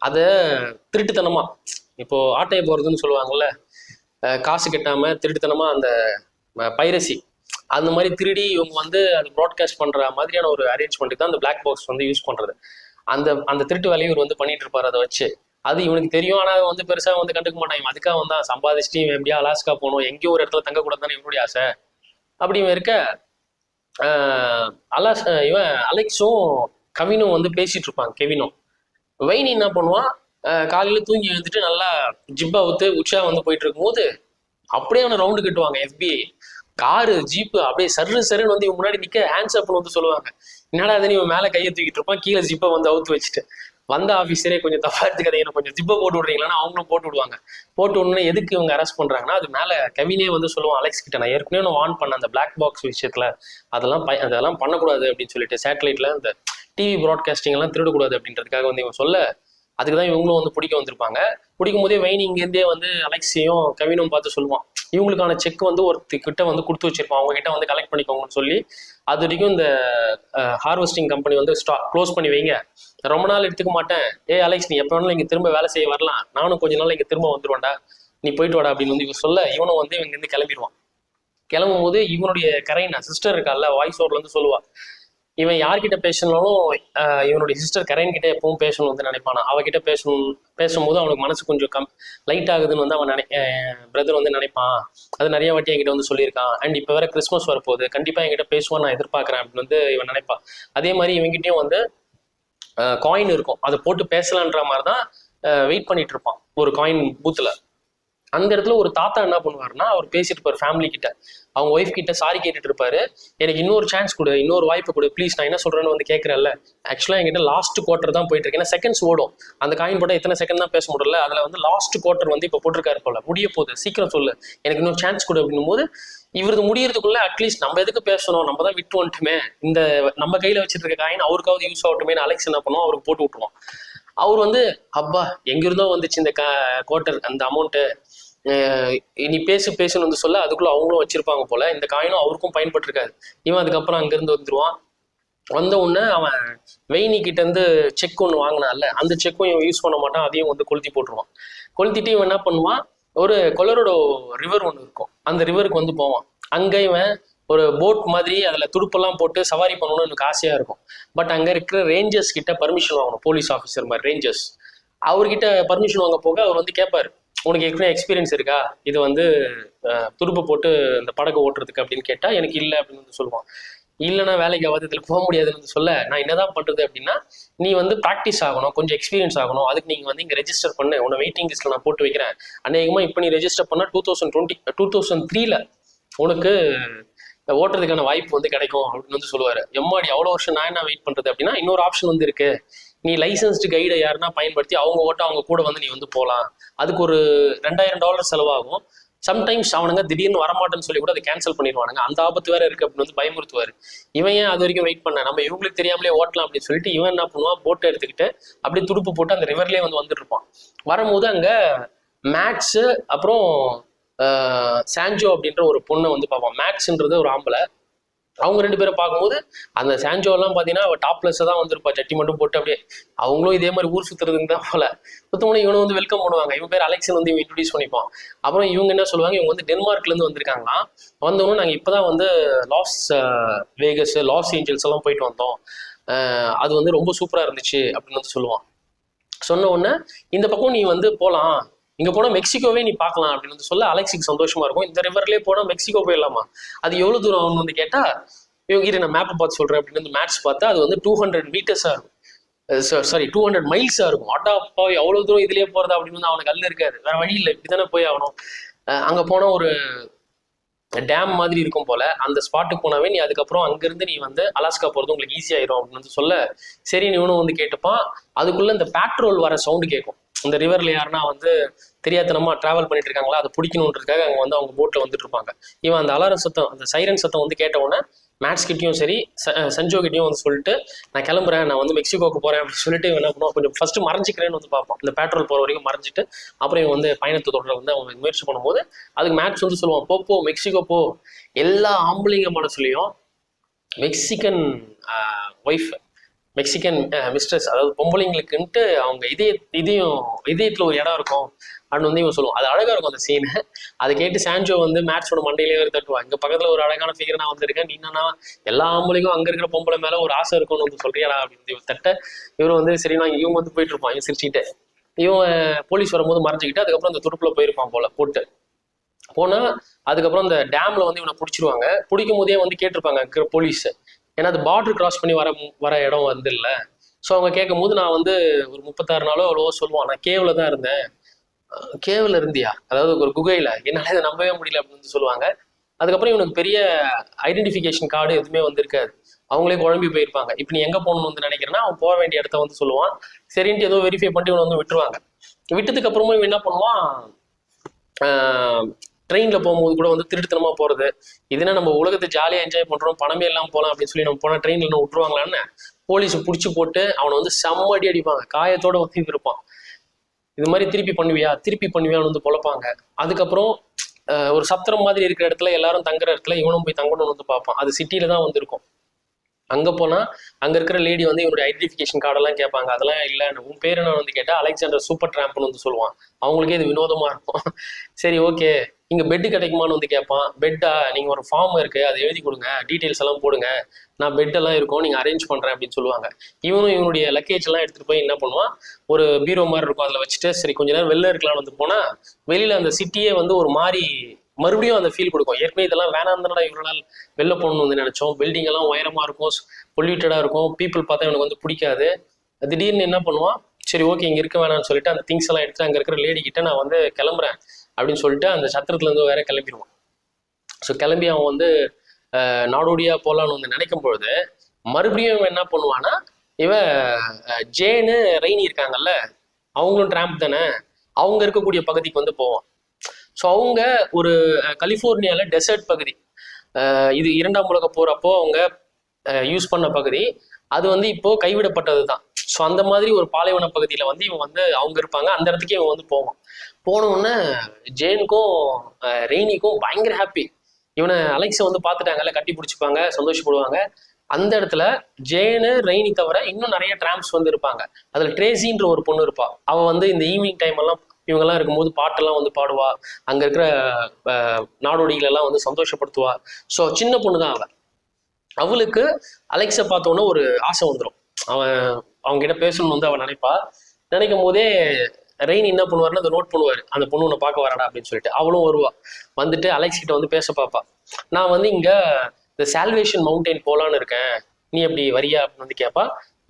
[SPEAKER 1] அதை திருட்டுத்தனமா, இப்போ ஆட்டைய போறதுன்னு சொல்லுவாங்கல்ல, காசு கட்டாம திருட்டுத்தனமா அந்த பைரசி, அந்த மாதிரி திருடி இவங்க வந்து அது ப்ராட்காஸ்ட் பண்ற மாதிரியான ஒரு அரேஞ்ச்மெண்ட் தான் அந்த பிளாக் பாக்ஸ் வந்து யூஸ் பண்றது. அந்த திருட்டு வேலையை இவர் வந்து பண்ணிட்டு இருப்பாரு. அதை வச்சு அது இவனுக்கு தெரியும், ஆனா வந்து பெருசா வந்து கண்டுக்க மாட்டான். அதுக்காக வந்து சம்பாதிச்சுட்டு எப்படியா அலாஸ்கா போகணும், எங்கேயோ ஒரு இடத்துல தங்கக்கூடாதுன்னு இவனுடைய ஆசை. அப்படி இருக்க இவன் அலெக்ஸும் கவினும் வந்து பேசிட்டு இருப்பாங்க. கெவினும் வைனி என்ன பண்ணுவான், காலையில தூங்கி எழுந்துட்டு நல்லா ஜிப்பா ஊத்து உச்சா வந்து போயிட்டு இருக்கும்போது அப்படியே அவனை ரவுண்டு கட்டுவாங்க FBI, காரு ஜீப்பு அப்படியே சருன்னு வந்து இவன் முன்னாடி நிக்க ஹேண்ட்ஸ் அப்னு வந்து சொல்லுவாங்க. என்னடா அது, இவன் மேல கையை தூக்கிட்டு இருப்பான், கீழே ஜிப்பை வந்து அவுத்து வச்சுட்டு, வந்த ஆஃபீஸரே கொஞ்சம் தப்பா எடுத்துக்காதீங்க, கொஞ்சம் ஜிப்பை போட்டு விடுறீங்களா, அவங்களும் போட்டு விடுவாங்க. போட்டு விடனே எதுக்கு இவங்க அரெஸ்ட் பண்றாங்கன்னா, அது மேல கவினே வந்து சொல்லுவான் அலெக்ஸ் கிட்ட, நான் ஏற்கனவே நான் வார்ன் பண்ண அந்த பிளாக் பாக்ஸ் விஷயத்துல அதெல்லாம் பண்ணக்கூடாது அப்படின்னு சொல்லிட்டு, சேட்டலைட்ல இந்த டிவி ப்ராட்காஸ்டிங் எல்லாம் திருடக்கூடாது அப்படின்றதுக்காக வந்து இவன் சொல்ல, அதுக்குதான் இவங்களும் வந்து பிடிக்க வந்திருப்பாங்க. பிடிக்கும் போதே வைனி இங்கேருந்தே வந்து அலெக்ஸையும் கவினும் பார்த்து சொல்லுவான், இவங்களுக்கான செக் வந்து ஒருத்திக்கிட்ட வந்து கொடுத்து வச்சிருப்பான், அவங்க கிட்ட வந்து கலெக்ட் பண்ணிக்கோங்கன்னு சொல்லி, அது வரைக்கும் இந்த ஹார்வெஸ்டிங் கம்பெனி வந்து க்ளோஸ் பண்ணி வைங்க, ரொம்ப நாள் எடுத்துக்க மாட்டேன், அலெக்ஸ் நீ எப்போ வேணாலும் இங்கே திரும்ப வேலை செய்ய வரலாம், நானும் கொஞ்ச நாள் இங்கே திரும்ப வந்துருவேன்டா, நீ போயிட்டு வாடா அப்படின்னு வந்து இவன் சொல்ல, இவனும் வந்து இவங்க இருந்து கிளம்பிடுவான். கிளம்பும் போது இவனுடைய கரைனா சிஸ்டர் இருக்கால, வாய்ஸ் ஓவர்ல வந்து சொல்லுவா, இவன் யார்கிட்ட பேசணும்னாலும் இவனுடைய சிஸ்டர் கரைன் கிட்ட எப்பவும் பேசணும் வந்து நினைப்பானா. அவகிட்ட பேசும்போது அவனுக்கு மனசு கொஞ்சம் லைட் ஆகுதுன்னு வந்து அவன் பிரதர் வந்து நினைப்பான். அது நிறைய வாட்டி என்கிட்ட வந்து சொல்லியிருக்கான். அண்ட் இப்போ வேற கிறிஸ்மஸ் வரப்போகுது, கண்டிப்பா என்கிட்ட பேசுவான்னு நான் எதிர்பார்க்கறேன் அப்படின்னு வந்து இவன் நினைப்பான். அதே மாதிரி இவங்கிட்டையும் வந்து காயின் இருக்கும், அதை போட்டு பேசலான்ற மாதிரிதான் வெயிட் பண்ணிட்டு இருப்பான் ஒரு காயின் பூத்துல. அந்த இடத்துல ஒரு தாத்தா என்ன பண்ணுவாருன்னா, அவர் பேசிட்டு இருப்பாரு ஃபேமிலி கிட்ட, அவங்க ஒய்ஃப் கிட்ட சாரி கேட்டுட்டு இருப்பாரு. எனக்கு இன்னொரு சான்ஸ் கொடு, இன்னொரு வாய்ப்பு கொடு ப்ளீஸ், நான் என்ன சொல்றேன்னு வந்து கேட்கறேன்ல. ஆக்சுவலா என்கிட்ட லாஸ்ட் குவார்டர் தான் போயிட்டு இருக்கு, ஏன்னா செகண்ட்ஸ் ஓடும். அந்த காயின் போட்டால் எத்தனை செகண்ட் தான் பேச முடியல, அதுல வந்து லாஸ்ட் குவார்டர் வந்து இப்போ போட்டிருக்காரு போல, முடிய போகுது, சீக்கிரம் சொல்லு, எனக்கு இன்னொரு சான்ஸ் கொடு அப்படின்னும் போது இவரது முடியறதுக்குள்ள அட்லீஸ்ட் நம்ம எதுக்கு பேசணும், நம்ம தான் விட்டு வந்துட்டுமே, இந்த நம்ம கையில வச்சிட்டு இருக்க காயின் அவருக்காவது யூஸ் ஆகட்டுமே, அலெக்ஸ் என்ன பண்ணுவோம், அவருக்கு போட்டு விட்டுருவோம். அவர் வந்து அப்பா எங்கிருந்தோ வந்துச்சு இந்த குவார்டர் அந்த அமௌண்ட்டு, நீ பேசுன்னு வந்து சொல்ல அதுக்குள்ள அவங்களும் வச்சிருப்பாங்க போல, இந்த காயினும் அவருக்கும் பயன்பட்டிருக்காது. இவன் அதுக்கப்புறம் அங்கிருந்து வந்துருவான். வந்த உடனே அவன் வெயினி கிட்ட இருந்து செக் ஒன்று வாங்கினான்ல, அந்த செக்கும் இவன் யூஸ் பண்ண மாட்டான், அதையும் வந்து கொளுத்தி போட்டுருவான். கொளுத்திட்டு இவன் என்ன பண்ணுவான், ஒரு கொலரோடோ ரிவர் ஒன்று இருக்கும், அந்த ரிவருக்கு வந்து போவான். அங்கே இவன் ஒரு போட் மாதிரி அதில் துடுப்பெல்லாம் போட்டு சவாரி பண்ணணும்னு எனக்கு ஆசையாக இருக்கும். பட் அங்கே இருக்கிற ரேஞ்சர்ஸ் கிட்ட பர்மிஷன் வாங்கணும், போலீஸ் ஆஃபீஸர் மாதிரி ரேஞ்சர்ஸ், அவர்கிட்ட பர்மிஷன் வாங்க போக அவர் வந்து கேட்பாரு, உனக்கு ஏற்கனவே எக்ஸ்பீரியன்ஸ் இருக்கா இது வந்து துடுப்பு போட்டு இந்த படகு ஓட்டுறதுக்கு அப்படின்னு கேட்டால் எனக்கு இல்லை அப்படின்னு வந்து சொல்லுவான். இல்லைன்னா வேலைக்கு ஆகாது, இதில் போக முடியாதுன்னு வந்து சொல்ல, நான் என்னதான் பண்ணுறது அப்படின்னா, நீ வந்து ப்ராக்டிஸ் ஆகணும், கொஞ்சம் எக்ஸ்பீரியன்ஸ் ஆகணும், அதுக்கு நீங்கள் வந்து இங்கே ரெஜிஸ்டர் பண்ணு, உன்னை வெயிட்டிங் லிஸ்ட்டில் நான் போட்டு வைக்கிறேன். அநேகமாக இப்போ நீ ரெஜிஸ்டர் பண்ணால் 2003 உனக்கு ஓட்டுறதுக்கான வாய்ப்பு வந்து கிடைக்கும் அப்படின்னு வந்து சொல்லுவார். எம்மாடி அவ்வளோ வருஷம் நான் என்ன வெயிட் பண்ணுறது அப்படின்னா, இன்னொரு ஆப்ஷன் வந்து இருக்கு, நீ லைசன்ஸ்டு கைடை யாருன்னா பயன்படுத்தி அவங்க ஓட்ட அவங்க கூட வந்து நீ வந்து போகலாம், அதுக்கு ஒரு $2000 செலவாகும். சம்டைம்ஸ் அவனுங்க திடீர்னு வரமாட்டேன்னு சொல்லி கூட அதை கேன்சல் பண்ணிடுவானுங்க, அந்த ஆபத்து வேற இருக்கு அப்படின்னு வந்து பயமுறுத்துவார். இவன் ஏன் அது வரைக்கும் வெயிட் பண்ண, நம்ம இவங்களுக்கு தெரியாமலே ஓட்டலாம் அப்படின்னு சொல்லிட்டு இவன் என்ன பண்ணுவான், போட்டை எடுத்துக்கிட்டு அப்படியே துடுப்பு போட்டு அந்த ரிவர்லேயே வந்து வந்துட்டு இருப்பான். வரும்போது அங்க மேக்ஸு அப்புறம் சான்ஜோ அப்படின்ற ஒரு பொண்ணை வந்து பார்ப்பான். மேக்ஸ்ன்றது ஒரு ஆம்பளை, அவங்க 2 பேரை பார்க்கும்போது அந்த சான்ஜோ எல்லாம் பார்த்தீங்கன்னா அவள் டாப்லெஸ் தான் வந்திருப்பா, சட்டி மட்டும் போட்டு அப்படியே. அவங்களும் இதே மாதிரி ஊர் சுற்றுறதுக்கு தான் போல. சுத்தவொன்னே இவனை வந்து வெல்கம் பண்ணுவாங்க. இவன் பேர் அலெக்ஸன் வந்து இவன் இன்ட்ரடியூஸ் பண்ணிப்பான். அப்புறம் இவங்க என்ன சொல்லுவாங்க, இவங்க வந்து டென்மார்க்லேருந்து வந்திருக்காங்களாம். வந்தவொன்னே நாங்கள் இப்போ தான் வந்து லாஸ் ஏஞ்சல்ஸ் எல்லாம் போயிட்டு வந்தோம், அது வந்து ரொம்ப சூப்பராக இருந்துச்சு அப்படின்னு வந்து சொல்லுவான். சொன்ன உடனே இந்த பக்கம் நீ வந்து போகலாம், இங்க போனா மெக்சிகோவே நீ பார்க்கலாம் அப்படின்னு வந்து சொல்ல அலெக்ஸுக்கு சந்தோஷமா இருக்கும். இந்த ரிவர்லேயே போனா மெக்சிகோ போயிடலாமா, அது எவ்வளவு தூரம் ஆகும்னு வந்து கேட்டா, இவங்க நான் மேப்பை பார்த்து சொல்றேன் அப்படின்னு வந்து மேட்ச் பார்த்தா அது வந்து 200 மீட்டர்ஸா இருக்கும், 200 மைல்ஸா இருக்கும். அட்டாப்பா எவ்வளவு தூரம் இதுலயே போறதா அப்படின்னு வந்து அவனுக்கு அல்ல இருக்காது, வேற வழி இல்லை, இப்படித்தானே போய் ஆகணும். அங்க போனா ஒரு டேம் மாதிரி இருக்கும் போல, அந்த ஸ்பாட்டுக்கு போனாவே நீ அதுக்கப்புறம் அங்கிருந்து நீ வந்து அலாஸ்கா போறது உங்களுக்கு ஈஸி ஆயிரும் அப்படின்னு வந்து சொல்ல, சரி நீ இவனும் வந்து கேட்டுப்பான். அதுக்குள்ள இந்த பேட்ரோல் வர சவுண்டு கேட்கும். இந்த ரிவர்ல யாருன்னா வந்து தெரியாதனமா டிராவல் பண்ணிட்டு இருக்காங்களா, அதை பிடிக்கணுன்றதுக்காக அங்கே வந்து அவங்க போட்ல வந்துட்டு இருப்பாங்க. இவன் அந்த அலாரம் சத்தம், அந்த சைரன் சத்தம் வந்து கேட்ட உடனே மேட்ஸ் கிட்டையும் சரி சஞ்சோ கிட்டையும் வந்து சொல்லிட்டு, நான் கிளம்புறேன், நான் வந்து மெக்சிகோக்கு போறேன் அப்படின்னு சொல்லிட்டு இவன் என்ன பண்ணுவான், கொஞ்சம் ஃபர்ஸ்ட் மறைஞ்சிக்கிறேன்னு வந்து பார்ப்பான். இந்த பேட்ரோல் போற வரைக்கும் மறைஞ்சிட்டு அப்புறம் இவன் வந்து பயணத்தை தொடர வந்து அவன் முயற்சி பண்ணும்போது அதுக்கு மேட்ஸ் வந்து சொல்லுவான், போ மெக்சிகோ போ. எல்லா ஆம்பளைங்க மனசுலையும் மெக்சிகன் ஒய்ஃப், மெக்சிகன் மிஸ்ட்ரஸ், அதாவது பொம்பளைங்களுக்குன்ட்டு அவங்க இதயத்துல ஒரு இடம் இருக்கும் அப்படின்னு வந்து இவன் சொல்லுவான். அது அழகா இருக்கும் அந்த சீனு. அதை கேட்டு சான்ஜோ வந்து மேட்சோட மண்டையிலே தட்டுவான், இங்க பக்கத்துல ஒரு அழகான ஃபிகர் நான் வந்திருக்கேன், நீ என்னன்னா எல்லா ஆம்பளைக்கும் அங்க இருக்கிற பொம்பளை மேல ஒரு ஆசை இருக்கும்னு வந்து சொல்றியாடா அப்படின்னு தட்ட, இவரு வந்து சரி நான் இவங்க வந்து போயிட்டு இருப்பான் இவன் சிரிச்சுட்டு. இவன் போலீஸ் வரும்போது மறைஞ்சிக்கிட்டு அதுக்கப்புறம் அந்த துடுப்புல போயிருப்பான் போல போட்டு போனா, அதுக்கப்புறம் அந்த டேம்ல வந்து இவனை பிடிச்சிருவாங்க. பிடிக்கும் போதே வந்து கேட்டிருப்பாங்க போலீஸ், ஏன்னா அது பார்டர் கிராஸ் பண்ணி வர இடம் வந்து இல்லை. ஸோ அவங்க கேட்கும் போது நான் வந்து ஒரு 36 நாளோ அவ்வளவோ சொல்லுவான், நான் கேவ்ல தான் இருந்தேன். கேவ்ல இருந்தியா, அதாவது ஒரு குகையில, என்னால இதை நம்பவே முடியல அப்படின்னு சொல்லுவாங்க. அதுக்கப்புறம் இவனுக்கு பெரிய ஐடென்டிஃபிகேஷன் கார்டு எதுவுமே வந்து இருக்காது, அவங்களே குழம்பி போயிருப்பாங்க. இப்போ நீ எங்க போகணும்னு வந்து நினைக்கிறேன்னா அவன் போக வேண்டிய இடத்த வந்து சொல்லுவான். சரின்ட்டு ஏதோ வெரிஃபை பண்ணிட்டு இவனை வந்து விட்டுருவாங்க. விட்டதுக்கு அப்புறமா இவன் என்ன பண்ணுவான், ட்ரெயின்ல போகும்போது கூட வந்து திருட்டுத்தனமா போறது, இதுனா நம்ம உலகத்தை ஜாலியா என்ஜாய் பண்றோம், பணமே எல்லாம் போகலாம் அப்படின்னு சொல்லி நம்ம போனா ட்ரெயின்ல என்ன விட்டுருவாங்களான்னு போலீஸ் பிடிச்சி போட்டு அவனை வந்து செம்மடி அடிப்பாங்க, காயத்தோட வந்து இருப்பான். இது மாதிரி திருப்பி பண்ணுவியான்னு வந்து பொழப்பாங்க. அதுக்கப்புறம் ஒரு சத்திரம் மாதிரி இருக்கிற இடத்துல எல்லாரும் தங்குற இடத்துல இவனும் போய் தங்கணும்னு வந்து பார்ப்பான். அது சிட்டியில தான் வந்து இருக்கும். அங்க போனா அங்க இருக்கிற லேடி வந்து இவனுடைய ஐடென்டிஃபிகேஷன் கார்டெல்லாம் கேட்பாங்க. அதெல்லாம் இல்லை, உன் பேர் என்ன வந்து கேட்டா அலெக்சாண்டர் சூப்பர் ட்ராம்ப்னு வந்து சொல்லுவான். அவங்களுக்கே இது வினோதமா இருக்கும். சரி ஓகே, இங்க பெட்டு கிடைக்குமான்னு வந்து கேட்பான். பெட்டா, நீங்க ஒரு ஃபார்ம் இருக்கு அதை எழுதி கொடுங்க, டீட்டெயில்ஸ் எல்லாம் போடுங்க, நான் பெட் எல்லாம் இருக்கும் நீங்க அரேஞ்ச் பண்றேன் அப்படின்னு சொல்லுவாங்க. இவனும் இவனுடைய லக்கேஜ் எல்லாம் எடுத்துட்டு போய் என்ன பண்ணுவான், ஒரு பீரோ மாதிரி இருக்கும் அதில் வச்சுட்டு சரி கொஞ்ச நேரம் வெளில இருக்கலாம்னு வந்து போனா வெளியில அந்த சிட்டியே வந்து ஒரு மாதிரி மறுபடியும் அந்த ஃபீல் கொடுக்கும். ஏற்கனவே இதெல்லாம் வேணாம் தானடா இவ்வளோ நாள் வெளில போகணும்னு வந்து நினைச்சோம், பில்டிங் எல்லாம் உயரமா இருக்கும், பொல்யூட்டடா இருக்கும், பீப்புள் பார்த்தா எனக்கு வந்து பிடிக்காது. திடீர்னு என்ன பண்ணுவான், சரி ஓகே இங்க இருக்க வேணாம்னு சொல்லிட்டு அந்த திங்ஸ் எல்லாம் எடுத்து அங்க இருக்கிற லேடி கிட்ட நான் வந்து கிளம்புறேன், அப்படின்னு சொல்லிட்டு அந்த சத்திரத்துல இருந்து வேற கிளம்பிடுவான். ஸோ கிளம்பி அவன் வந்து நாடோடியா போலான்னு வந்து நினைக்கும் பொழுது மறுபடியும் இவன் என்ன பண்ணுவான்னா, இவன் ஜேனு ரெய்னி இருக்காங்கல்ல, அவங்களும் ட்ராம்ப் தானே, அவங்க இருக்கக்கூடிய பகுதிக்கு வந்து போவான். ஸோ அவங்க ஒரு கலிஃபோர்னியாவில் டெசர்ட் பகுதி, இது 2ஆம் உலக போர் அப்போ அவங்க யூஸ் பண்ண பகுதி, அது வந்து இப்போ கைவிடப்பட்டது தான். ஸோ அந்த மாதிரி ஒரு பாலைவன பகுதியில் வந்து இவன் வந்து அவங்க இருப்பாங்க, அந்த இடத்துக்கே இவன் வந்து போவான். போனவுடனே ஜேனுக்கும் ரெய்னிக்கும் பயங்கர ஹாப்பி. இவனை அலெக்ஸை வந்து பார்த்துட்டாங்கல்ல, கட்டி பிடிச்சிப்பாங்க, சந்தோஷப்படுவாங்க. அந்த இடத்துல ஜேனு ரெய்னி தவிர இன்னும் நிறைய ட்ராம்ப்ஸ் வந்து இருப்பாங்க. அதுல ட்ரேசின்ற ஒரு பொண்ணு இருப்பா. அவ வந்து இந்த ஈவினிங் டைம் எல்லாம் இவங்கெல்லாம் இருக்கும்போது பாட்டெல்லாம் வந்து பாடுவா, அங்க இருக்கிற நாடோடிகள் எல்லாம் வந்து சந்தோஷப்படுத்துவா. ஸோ சின்ன பொண்ணு தான் அவ. அவளுக்கு அலெக்ஸை பார்த்தோன்னே ஒரு ஆசை வந்துடும். அவங்க கிட்ட பேசணும்னு வந்து அவன் நினைக்கும் போதே ரெய்னி என்ன பண்ணுவாருன்னா அதை நோட் பண்ணுவாரு, அந்த பொண்ணு உன்னை பார்க்க வரடா அப்படின்னு சொல்லிட்டு. அவளும் வருவா, வந்துட்டு அலெக்ஸ் கிட்ட வந்து பேச பார்ப்பா. நான் வந்து இங்க இந்த சால்வேஷன் மவுண்டெயின் போலான்னு இருக்கேன், நீ எப்படி வரியா அப்படின்னு வந்து கேட்பா.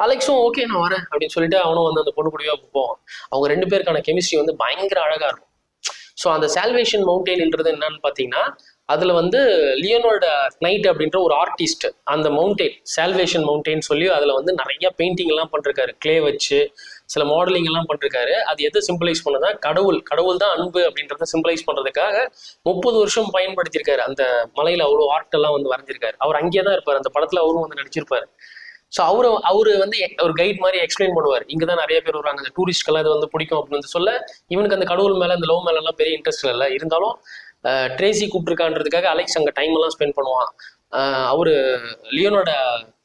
[SPEAKER 1] அலெக்ஸும் ஓகே நான் வரேன் அப்படின்னு சொல்லிட்டு அவனும் வந்து அந்த பொண்ணு கூடவே போவான். அவங்க 2 பேருக்கான கெமிஸ்ட்ரி வந்து பயங்கர அழகா இருக்கும். ஸோ அந்த சால்வேஷன் மவுண்டெயின்ன்றது என்னன்னு பார்த்தீங்கன்னா, அதுல வந்து லியோனார்டோ நைட் அப்படின்ற ஒரு ஆர்டிஸ்ட் அந்த மவுண்டெயின் சால்வேஷன் மவுண்டெயின் சொல்லி அதுல வந்து நிறைய பெயிண்டிங் எல்லாம் பண்ணிருக்காரு, கிளே வச்சு சில மாடலிங் எல்லாம் பண்ணிருக்காரு. அது எதை சிம்பிளைஸ் பண்ணதா, கடவுள் தான் அன்பு அப்படின்றத சிம்பிளைஸ் பண்றதுக்காக 30 வருஷம் பயன்படுத்தியிருக்காரு. அந்த மலையில அவ்வளோ ஆர்ட் எல்லாம் வந்து வரைஞ்சிருக்காரு. அவர் அங்கேயே தான் இருப்பார், அந்த படத்துல அவரும் வந்து நடிச்சிருப்பாரு. ஸோ அவரு வந்து ஒரு கைட் மாதிரி எக்ஸ்பிளைன் பண்ணுவார், இங்கதான் நிறைய பேர் வருவாங்க, அந்த டூரிஸ்ட்கெல்லாம் இது வந்து பிடிக்கும் அப்படின்னு சொல்ல. இவனுக்கு அந்த கடவுள் மேல அந்த லவ் மேல எல்லாம் பெரிய இன்ட்ரெஸ்ட் இல்லை, இருந்தாலும் ட்ரேசி கூப்பிட்டுருக்கான்றதுக்காக அலெக்ஸ் அங்கே டைம் எல்லாம் ஸ்பெண்ட் பண்ணுவான். அவரு லியோனார்டோ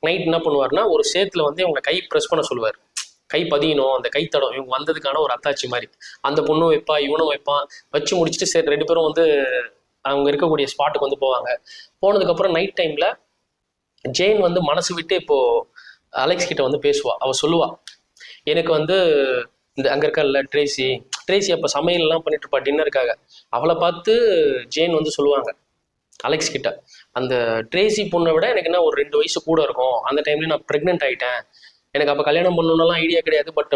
[SPEAKER 1] நைட் என்ன பண்ணுவார்னா, ஒரு சேத்துல வந்து இவங்க கை ப்ரெஸ் பண்ண சொல்லுவார், கை பதியணும், அந்த கைத்தடம் இவங்க வந்ததுக்கான ஒரு அத்தாட்சி மாதிரி. அந்த பொண்ணும் வைப்பா, இவனும் வைப்பான். வச்சு முடிச்சுட்டு சரி 2 பேரும் வந்து அவங்க இருக்கக்கூடிய ஸ்பாட்டுக்கு வந்து போவாங்க. போனதுக்கப்புறம் நைட் டைம்ல ஜெயின் வந்து மனசு விட்டு இப்போ அலெக்ஸ் கிட்ட வந்து பேசுவா. அவ சொல்லுவா, எனக்கு வந்து இந்த அங்க இருக்கல ட்ரேசி அப்ப சமையல் எல்லாம் பண்ணிட்டு இருப்பா டின்னருக்காக. அவளை பார்த்து ஜெயின் வந்து சொல்லுவாங்க அலெக்ஸ் கிட்ட, அந்த ட்ரேசி பொண்ணை விட எனக்கு என்ன ஒரு 2 வயசு கூட இருக்கும், அந்த டைம்ல நான் ப்ரெக்னென்ட் ஆயிட்டேன், எனக்கு அப்ப கல்யாணம் பண்ணணும்லாம் ஐடியா கிடையாது, பட்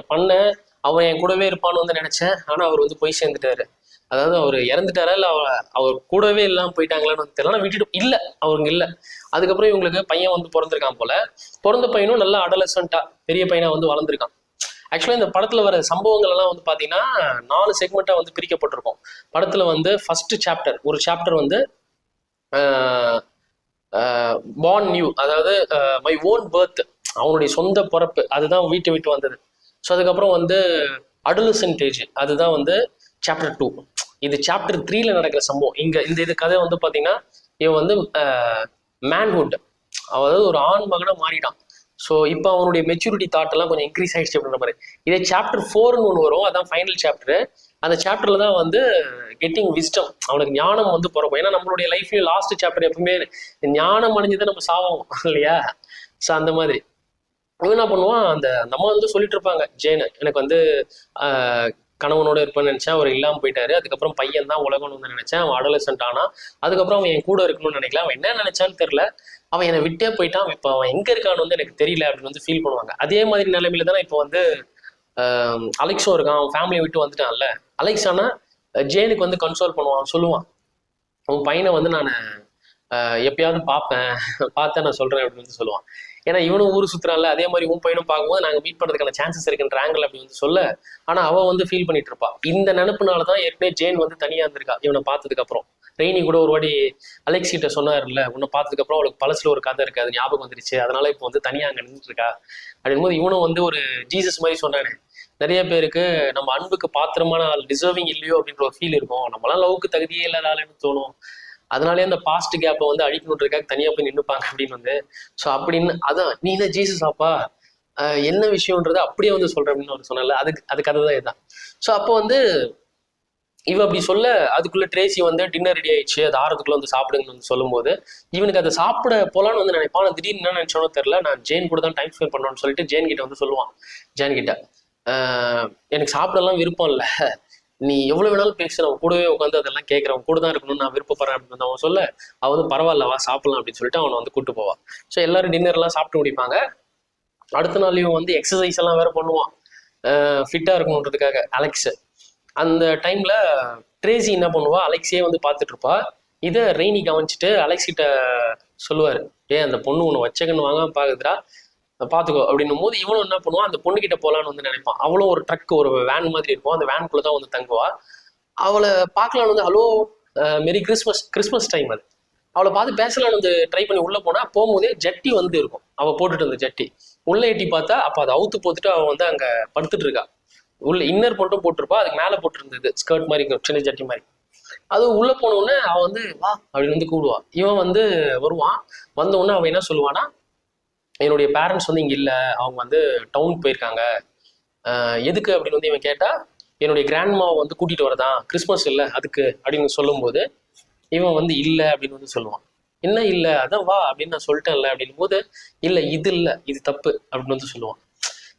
[SPEAKER 1] அவன் என் கூடவே இருப்பான்னு வந்து நினைச்சேன், ஆனா அவர் வந்து போய் சேர்ந்துட்டாரு. அதாவது அவர் இறந்துட்டாரா இல்ல அவர் கூடவே இல்லாம போயிட்டாங்களான்னு வந்து தெரியல, விட்டுட்டு இல்ல அவங்க இல்ல. அதுக்கப்புறம் இவங்களுக்கு பையன் வந்து பிறந்திருக்கான் போல. பிறந்த பையனும் நல்லா அடலசென்ட்டா பெரிய பையனா வந்து வளர்ந்துருக்கான். ஆக்சுவலா இந்த படத்துல வர சம்பவங்கள் எல்லாம் வந்து பாத்தீங்கன்னா 4 செக்மெண்டா வந்து பிரிக்கப்பட்டிருக்கும். படத்துல வந்து ஃபர்ஸ்ட் சாப்டர், ஒரு சாப்டர் வந்து பார்ன் நியூ, அதாவது மை ஓன் பர்த், அவனுடைய சொந்த பிறப்பு, அதுதான் வீட்டை விட்டு வந்தது. ஸோ அதுக்கப்புறம் வந்து அடலசென்டேஜ், அதுதான் வந்து சாப்டர் 2. இது சாப்டர் 3ல நடக்கிற சம்பவம். இது கதை வந்து பாத்தீங்கன்னா, இவன் வந்து மேன்ஹுட், அதாவது ஒரு ஆண் மகனா மாறிட்டான். ஸோ இப்போ அவனுடைய மெச்சூரிட்டி தாட் எல்லாம் கொஞ்சம் இன்க்ரீஸ் ஆயிடுச்சு அப்படின்ற மாதிரி. இதே சாப்டர் 4ன்னு ஒன்று வரும், அதான் ஃபைனல் சாப்டர். அந்த சாப்டர்ல தான் வந்து கெட்டிங் விஸ்டம், அவனுக்கு ஞானம் வந்து பிறக்கும். ஏன்னா நம்மளுடைய லைஃப்லயும் லாஸ்ட் சாப்டர் எப்பவுமே ஞானம் அடைஞ்சுதான் நம்ம சாவோம் இல்லையா. ஸோ அந்த மாதிரி இவன் என்ன பண்ணுவான், அந்த நம்ம வந்து சொல்லிட்டு இருப்பாங்க ஜெயனு, எனக்கு வந்து கணவனோட இருப்பேன்னு நினைச்சேன், அவர் இல்லாமல் போயிட்டாரு, அதுக்கப்புறம் பையன் தான் உலகம்னு வந்து நினைச்சேன், அவன் அடலசென்ட் ஆனா, அதுக்கப்புறம் அவன் என் கூட இருக்கணும்னு நினைக்கல, அவன் என்ன நினைச்சான்னு தெரியல, அவன் என்னை விட்டே போயிட்டான், இப்போ அவன் எங்க இருக்கான்னு வந்து எனக்கு தெரியல அப்படின்னு வந்து ஃபீல் பண்ணுவாங்க. அதே மாதிரி நிலைமையில தானே இப்போ வந்து அலெக்ஸும் இருக்கான், அவன் ஃபேமிலியை விட்டு வந்துட்டான்ல. அலெக்ஸ் ஆனா ஜேனுக்கு வந்து கன்சோல் பண்ணுவான், சொல்லுவான், அவன் பையனை வந்து நான் எப்பயாவது பார்த்தேன் நான் சொல்றேன் அப்படின்னு வந்து சொல்லுவான். ஏன்னா இவனும் ஊர் சுத்துறான்ல, அதே மாதிரி உன் பையனும் பார்க்கும்போது நாங்கள் மீட் பண்ணுறதுக்கான சான்சஸ் இருக்குன்ற ஆங்கிள் அப்படி வந்து சொல்ல. ஆனால் அவன் வந்து ஃபீல் பண்ணிட்டு இருப்பா. இந்த நினப்புனால தான் ஏற்கனவே ஜேன் வந்து தனியாக இருந்திருக்கா இவனை பார்த்ததுக்கு அப்புறம். ரெய்னி கூட ஒரு வாட்டி அலெக்ஸ் கிட்ட சொன்னார்ல, உன்னை பார்த்ததுக்கு அப்புறம் அவளுக்கு பழசுல ஒரு கதை இருக்கு, அது ஞாபகம் வந்துருச்சு, அதனால இப்போ வந்து தனியாக அங்கே நின்றுட்டு இருக்கா அப்படின் போது இவனும் வந்து ஒரு ஜீசஸ் மாதிரி சொன்னானே, நிறைய பேருக்கு நம்ம அன்புக்கு பாத்திரமான ஆள் டிசர்விங் இல்லையோ அப்படின்ற ஒரு ஃபீல் இருக்கும், நம்மளாம் லவ்க்கு தகுதியே இல்லாத ஆளுன்னு தோணும், அதனாலே அந்த பாஸ்ட் கேப்பை வந்து அழிக்கணுன்றதுக்காக தனியா போய் நின்றுப்பாங்க அப்படின்னு வந்து. ஸோ அப்படின்னு அதான் நீ என்ன ஜீசஸ் ஆப்பா என்ன விஷயம்ன்றது அப்படியே வந்து சொல்றேன் அப்படின்னு அவர் சொன்னால, அது கதை தான் இதுதான். ஸோ அப்போ வந்து இவ அப்படி சொல்ல, அதுக்குள்ள ட்ரேசி வந்து டின்னர் ரெடி ஆயிடுச்சு, அது ஆறதுக்குள்ள வந்து சாப்பிடுங்கன்னு வந்து சொல்லும்போது இவனுக்கு அதை சாப்பிட போலான்னு வந்து நினைப்பான். திடீர்னு என்ன நினைச்சோனோ தெரியல, நான் ஜேன் கூட தான் டைம் ஸ்பெண்ட் பண்ணணும்னு சொல்லிட்டு ஜேன் கிட்ட வந்து சொல்லுவான். ஜேன் கிட்ட எனக்கு சாப்பிடலாம் விருப்பம் இல்லை, நீ எவ்வளவு வேணாலும் பேச, அவன் கூடவே உட்காந்து அதெல்லாம் கேட்கறவன் கூட தான் இருக்கணும்னு நான் விருப்பப்படுறேன் அப்படின்னு அவன் சொல்ல, அவன் வந்து பரவாயில்ல வா சாப்பிடலாம் அப்படின்னு சொல்லிட்டு அவனை வந்து கூட்டு போவான். ஸோ எல்லாரும் டின்னர் எல்லாம் சாப்பிட்டு முடிப்பாங்க. அடுத்த நாள் இவன் வந்து எக்ஸசைஸ் எல்லாம் வேற பண்ணுவான் ஃபிட்டா இருக்கணுன்றதுக்காக அலெக்ஸ். அந்த டைம்ல ட்ரேசி என்ன பண்ணுவா, அலெக்ஸே வந்து பார்த்துட்டு இருப்பா. இதை ரெய்னி கவனிச்சுட்டு அலெக்ஸ் கிட்ட சொல்லுவார், அந்த பொண்ணு உன்னை வச்சகன்னு வாங்க பாக்குதுடா, பார்த்துக்கோ அப்படின்னும் போது இவனும் என்ன பண்ணுவான், அந்த பொண்ணு கிட்ட போகலான்னு வந்து நினைப்பான். அவளும் ஒரு ட்ரக், ஒரு வேன் மாதிரி இருக்கும், அந்த வேனுக்குள்ள தான் வந்து தங்குவா. அவளை பார்க்கலான்னு வந்து ஹலோ மெரி கிறிஸ்மஸ் டைம் அது, அவளை பார்த்து பேசலான்னு வந்து ட்ரை பண்ணி உள்ள போனா, போகும்போதே ஜட்டி வந்து இருக்கும், அவள் போட்டுட்டு இருந்த ஜட்டி உள்ள எட்டி பார்த்தா அப்போ அதை அவுத்து போட்டுட்டு அவள் வந்து அங்கே படுத்துட்டு இருக்கா. உள்ள இன்னர் மட்டும் போட்டிருப்பா, அதுக்கு மேலே போட்டுருந்தது ஸ்கர்ட் மாதிரி சின்ன ஜட்டி மாதிரி. அது உள்ள போனோடனே அவன் வந்து வா அப்படின்னு வந்து கூடுவா. இவன் வந்து வருவான். வந்த உடனே அவன் என்ன சொல்லுவானா, என்னுடைய பேரண்ட்ஸ் வந்து இங்கே இல்லை, அவங்க வந்து டவுனுக்கு போயிருக்காங்க, எதுக்கு அப்படின்னு வந்து இவன் கேட்டா, என்னுடைய கிராண்ட்மாவை வந்து கூட்டிட்டு வரதான், கிறிஸ்மஸ் இல்லை அதுக்கு அப்படின்னு சொல்லும்போது இவன் வந்து இல்லை அப்படின்னு வந்து சொல்லுவான். என்ன இல்லை, அதான் வா அப்படின்னு நான் சொல்லிட்டேன்ல அப்படின் போது, இல்லை இது இல்லை, இது தப்பு அப்படின்னு வந்து சொல்லுவான்.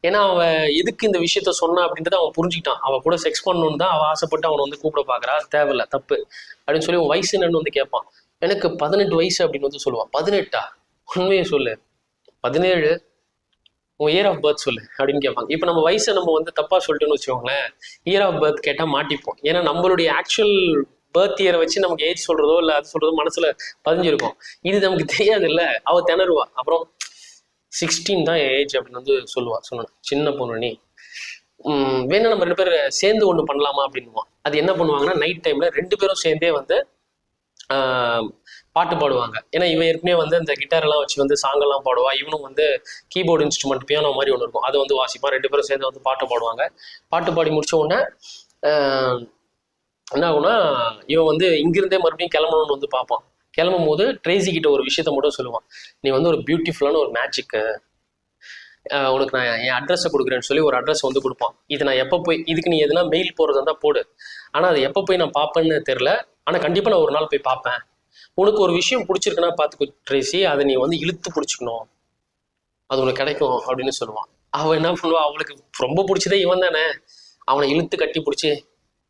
[SPEAKER 1] ஏன்னா அவன் எதுக்கு இந்த விஷயத்த சொன்னா அப்படின்றத அவன் புரிஞ்சுக்கிட்டான். அவன் கூட செக்ஸ் பண்ணணும்னு தான் அவன் ஆசைப்பட்டு அவனை வந்து கூப்பிட பாக்குறா, அது தேவையில்லை, தப்பு அப்படின்னு சொல்லி உன் வயசு என்னன்னு வந்து கேட்பான். எனக்கு 18 வயசு அப்படின்னு வந்து சொல்லுவான். 18ஆ? உண்மையை சொல்லு, 17, உன் இயர் ஆஃப் பர்த் சொல்லு அப்படின்னு கேட்பாங்க. இப்போ நம்ம வயசை நம்ம வந்து தப்பா சொல்லிட்டோன்னு வச்சுக்கோங்களேன், இயர் ஆஃப் பர்த் கேட்டால் மாட்டிப்போம். ஏன்னா நம்மளுடைய ஆக்சுவல் பர்த் இயரை வச்சு நமக்கு ஏஜ் சொல்றதோ இல்லை அது சொல்றதோ மனசுல பதிஞ்சிருக்கும். இது நமக்கு தெரியாது இல்லை, அவ திணறுவா. அப்புறம் 16 தான் ஏஜ் அப்படின்னு வந்து சொல்லுவா. சொன்ன சின்ன பொண்ணு நீ, வேணா நம்ம 2 பேர் சேர்ந்து ஒன்று பண்ணலாமா அப்படின்னுவான். அது என்ன பண்ணுவாங்கன்னா, நைட் டைம்ல 2 பேரும் சேர்ந்தே வந்து பாட்டு பாடுவாங்க. ஏன்னா இவன் ஏற்கனவே வந்து அந்த கிட்டார் எல்லாம் வச்சு வந்து சாங்கெல்லாம் பாடுவா, இவனும் வந்து கீபோர்டு இன்ஸ்ட்ருமெண்ட் பியானோ மாதிரி ஒன்று இருக்கும், அதை வந்து வாசிப்பான். 2 பேரும் சேர்ந்து வந்து பாட்டு பாடுவாங்க. பாட்டு பாடி முடிச்ச உடனே என்ன ஆகும்னா, இவன் வந்து இங்கிருந்தே மறுபடியும் கிளம்பணும்னு வந்து பார்ப்பான். கிளம்பும் போது ட்ரேசி கிட்ட ஒரு விஷயத்த மட்டும் சொல்லுவான், நீ வந்து ஒரு பியூட்டிஃபுல்லான ஒரு மேஜிக்கு, உனக்கு நான் என் அட்ரஸை கொடுக்குறேன்னு சொல்லி ஒரு அட்ரஸ் வந்து கொடுப்பான். இது நான் எப்போ போய், இதுக்கு நீ எதுனா மெயில் போடுறதா இருந்தால் போடு, ஆனால் அது எப்போ போய் நான் பார்ப்பேன்னு தெரில, ஆனால் கண்டிப்பாக நான் ஒரு நாள் போய் பார்ப்பேன். உனக்கு ஒரு விஷயம் பிடிச்சிருக்குன்னா பார்த்துக்கோ ட்ரேசி, அதை நீ வந்து இழுத்து பிடிச்சிக்கணும், அது உனக்கு கிடைக்கும் அப்படின்னு சொல்லுவான். அவன் என்ன பண்ணுவான், அவளுக்கு ரொம்ப பிடிச்சதே இவன் தானே, அவனை இழுத்து கட்டி பிடிச்சி